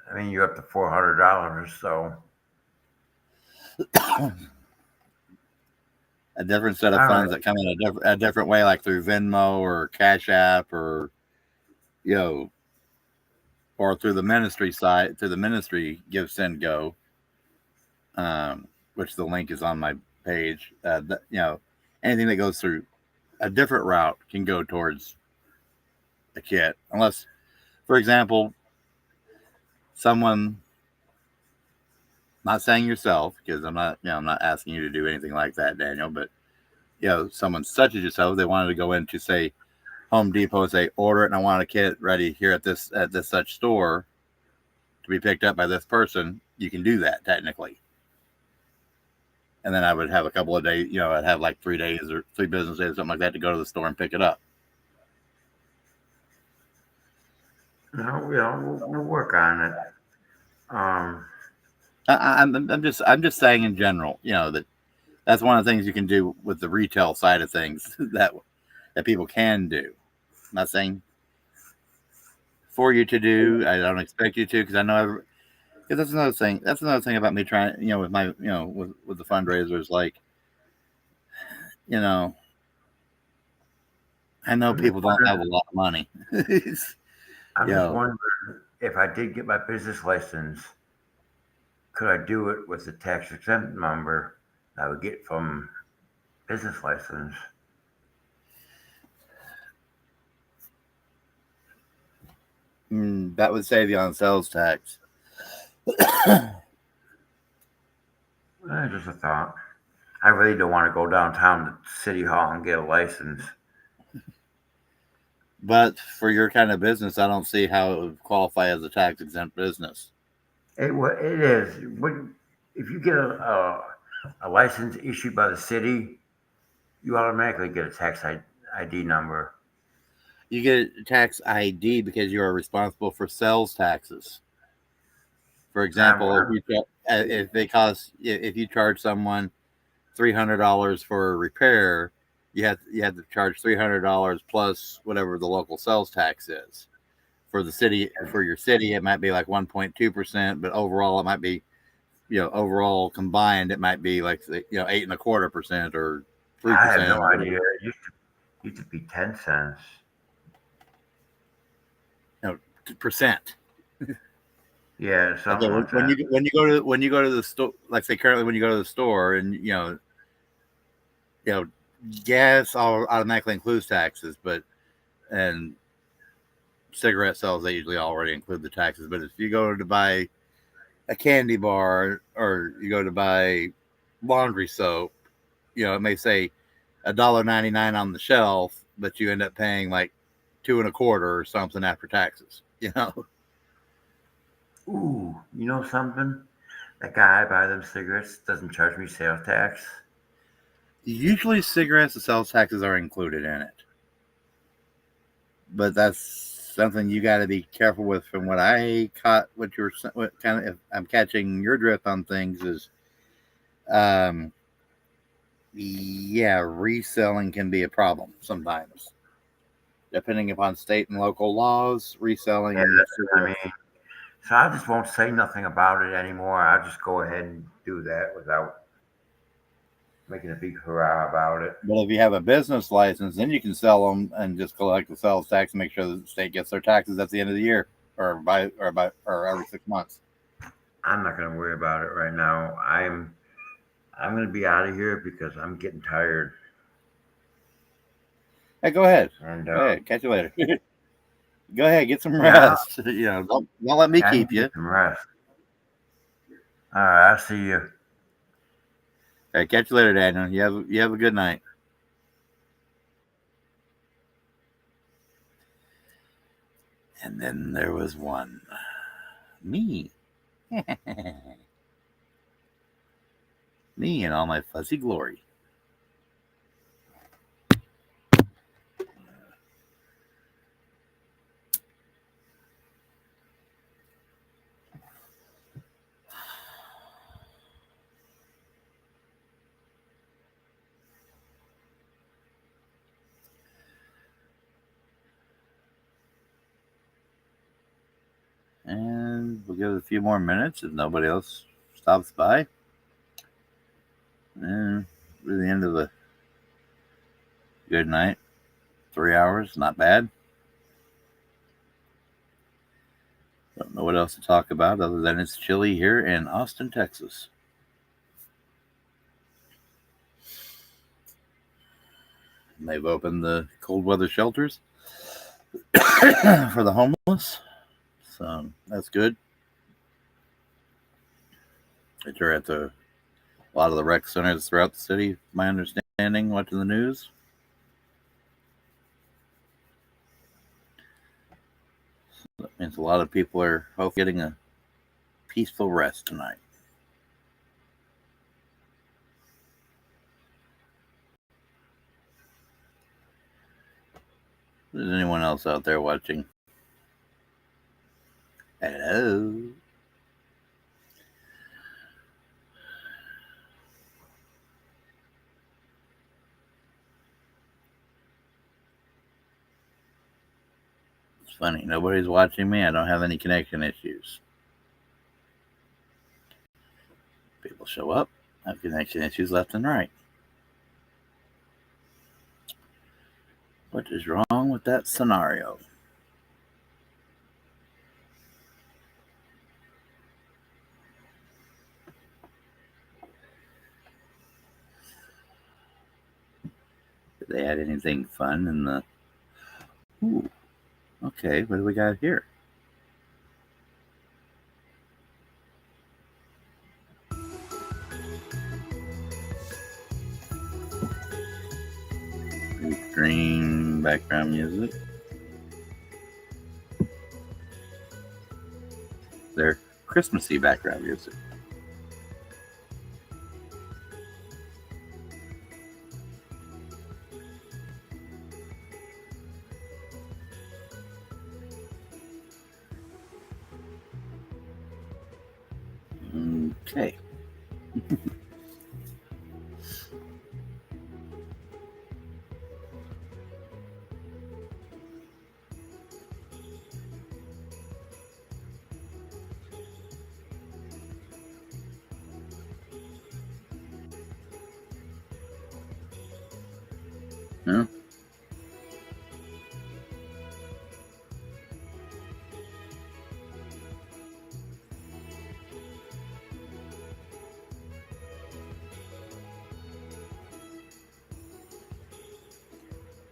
I mean you're up to $400, so a different set of funds that come in a different way, like through Venmo or Cash App, or or through the ministry site, through the ministry Give Send Go, which the link is on my page. Anything that goes through a different route can go towards a kit, unless, for example, someone, not saying yourself, because I'm not asking you to do anything like that, Daniel, but someone such as yourself, they wanted to go into, say, Home Depot and say, order it, and I want a kit ready here at this such store to be picked up by this person. You can do that technically, and then I would have a couple of days. I'd have like 3 days or 3 business days, something like that, to go to the store and pick it up. No, we'll work on it. I'm just saying in general, that's one of the things you can do with the retail side of things that people can do. I'm not saying for you to do. I don't expect you to, because I know because that's another thing. That's another thing about me trying, with my, with the fundraisers. Like, I know people don't have a lot of money. I'm just wondering, if I did get my business license, could I do it with the tax exempt number I would get from business license? That would save you on sales tax. Just a thought. I really don't want to go downtown to City Hall and get a license. But for your kind of business, I don't see how it would qualify as a tax exempt business. It is. If you get a license issued by the city, you automatically get a tax ID number. You get a tax ID because you are responsible for sales taxes. For example, if you charge someone $300 for a repair, you have to charge $300 plus whatever the local sales tax is. For the city, for your city, it might be like 1.2%, but overall, it might be, overall combined, it might be like 8.25% or I have 3%. no idea. It used to be 10 cents. Percent. Yeah, something Okay, like when that. you go to the store, like say currently when you go to the store, and gas automatically includes taxes, but and cigarette sales, they usually already include the taxes. But if you go to buy a candy bar or you go to buy laundry soap, it may say $1.99 on the shelf, but you end up paying like 2.25 or something after taxes. Ooh, you know something? That guy I buy them cigarettes doesn't charge me sales tax. Usually cigarettes, the sales taxes are included in it, but that's something you got to be careful with. From what I caught, what kind of, if I'm catching your drift on things is, yeah, reselling can be a problem sometimes, depending upon state and local laws. Yeah, Reselling that's what I cigarettes. mean. So I just won't say nothing about it anymore. I'll just go ahead and do that without making a big hurrah about it. But if you have a business license, then you can sell them and just collect the sales tax and make sure that the state gets their taxes at the end of the year or every 6 months. I'm not gonna worry about it right now. I'm gonna be out of here because I'm getting tired. Hey, go ahead. And Go ahead. Catch you later. Go ahead. Get some yeah, rest. Don't let me I need keep to you. get some rest. All right, I'll see you. All right, catch you later, Daniel. You have a good night. And then there was one. Me. Me in all my fuzzy glory. And we'll give it a few more minutes if nobody else stops by. And we're the end of the good night. 3 hours, not bad. Don't know what else to talk about other than it's chilly here in Austin, Texas. And they've opened the cold weather shelters for the homeless. So that's good. They're at a lot of the rec centers throughout the city, my understanding, watching the news. So that means a lot of people are hopefully getting a peaceful rest tonight. Is anyone else out there watching? Hello. It's funny. Nobody's watching me. I don't have any connection issues. People show up. I have connection issues left and right. What is wrong with that scenario? Did they add anything fun in the... Ooh, okay, what do we got here? Green background music. Their Christmassy background music. Okay. Yeah.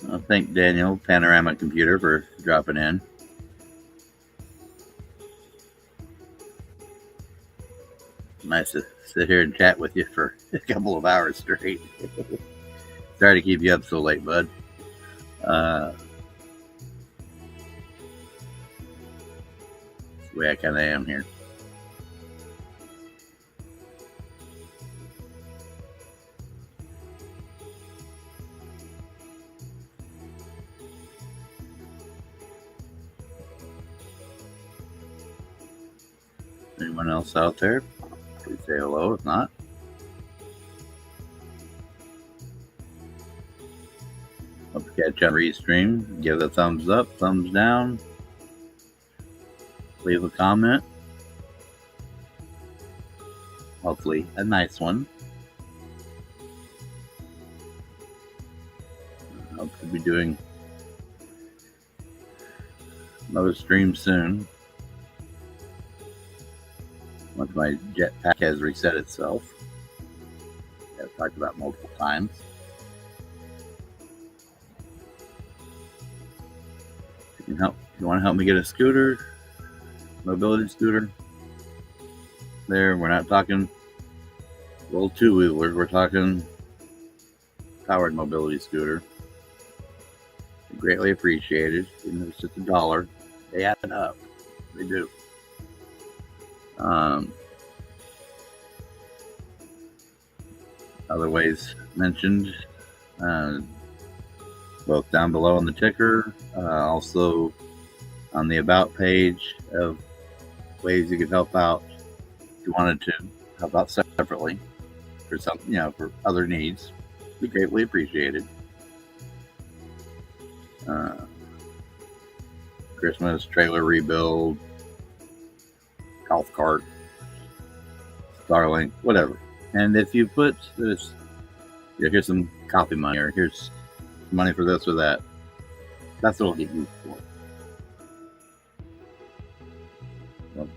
Well, thank Daniel Panoramic Computer for dropping in. Nice to sit here and chat with you for a couple of hours straight. Sorry to keep you up so late, bud. That's the way I kind of am here. Anyone else out there? Please say hello. If not, hope you catch on restream. Give it a thumbs up, thumbs down. Leave a comment. Hopefully, a nice one. I hope to be doing another stream soon. Once my jetpack has reset itself. I've talked about multiple times. If you want to help me get a scooter, mobility scooter. There, we're not talking little two-wheeler. We're talking powered mobility scooter. Greatly appreciated. Even if it's just $1, they add up. They do. Other ways mentioned, both down below on the ticker, also on the About page of ways you could help out if you wanted to help out separately for some, for other needs. Be greatly appreciated. Christmas trailer rebuild, golf cart, Starlink, whatever. And if you put this, here's some coffee money, or here's money for this or that, that's what it'll get used for. So,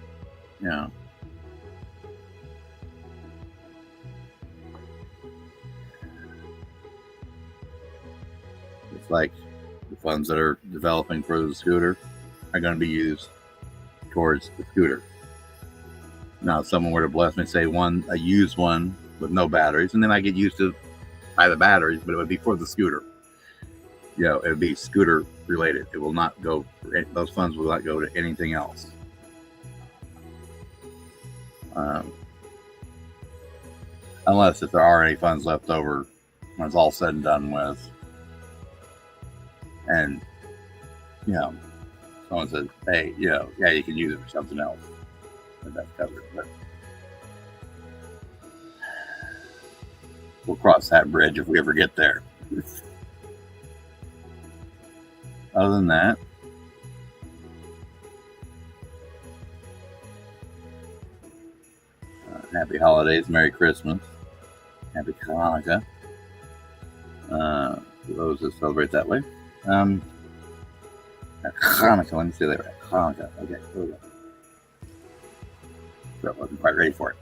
it's like the funds that are developing for the scooter are going to be used towards the scooter. Now, if someone were to bless me, say a used one with no batteries, and then I get used to buy the batteries, but it would be for the scooter. It would be scooter related. It will not go, those funds will not go to anything else. Unless if there are any funds left over when it's all said and done with. And, someone says, hey, you can use it for something else. And that's covered. But we'll cross that bridge if we ever get there. Other than that, happy holidays, Merry Christmas, Happy Hanukkah. For those that celebrate that way. Hanukkah, let me say that right. Hanukkah. Okay, here we go. So I wasn't quite ready for it.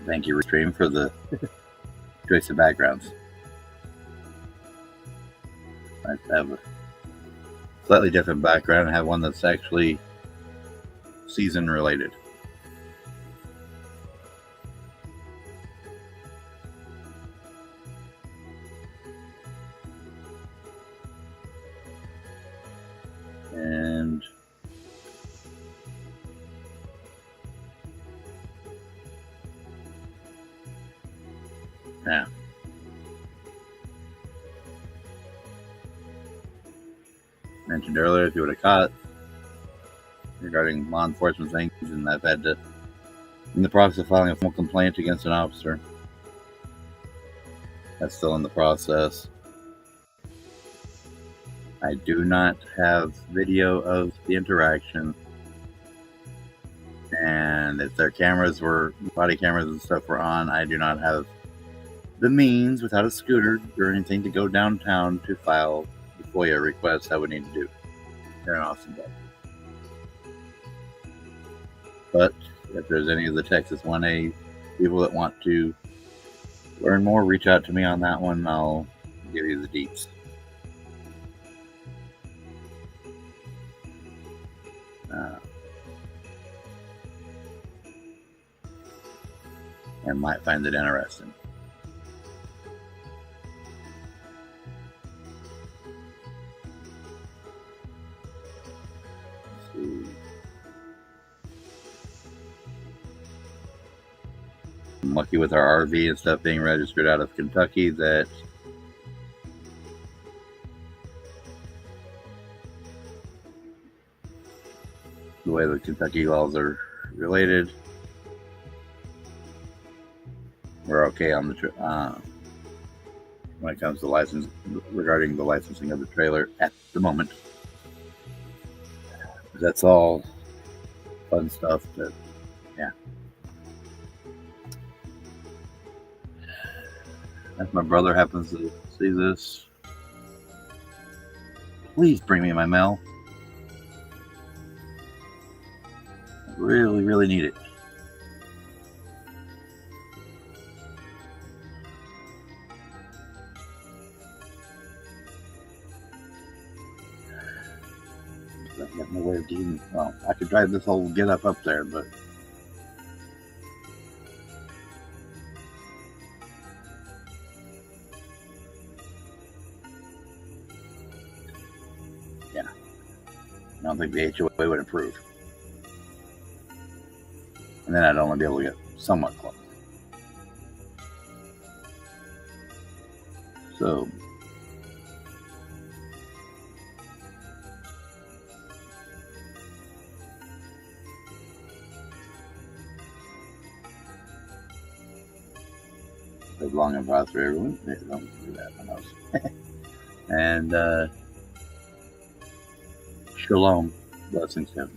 Thank you, Restream, for the choice of backgrounds. Nice to have a slightly different background and have one that's actually season related. And yeah. Mentioned earlier, if you would have caught it, regarding law enforcement things, and I've had to, in the process of filing a formal complaint against an officer. That's still in the process. I do not have video of the interaction. And if their body cameras and stuff were on, I do not have the means without a scooter or anything to go downtown to file the FOIA request I would need to do here in Austin, Texas. But if there's any of the Texas 1A people that want to learn more, reach out to me on that one. I'll give you the deets. And might find it interesting. Let's see. I'm lucky with our RV and stuff being registered out of Kentucky that the way the Kentucky laws are related, we're okay on the when it comes to license regarding the licensing of the trailer at the moment. That's all fun stuff. Yeah. If my brother happens to see this, please bring me my mail. I really, really need it. I have no way of getting. Well, I could drive this whole get up there, but yeah, I don't think the HOA would approve. And then I'd only be able to get somewhat close. So live long and prosper, everyone. They don't do that, I know. And shalom, blessings to him.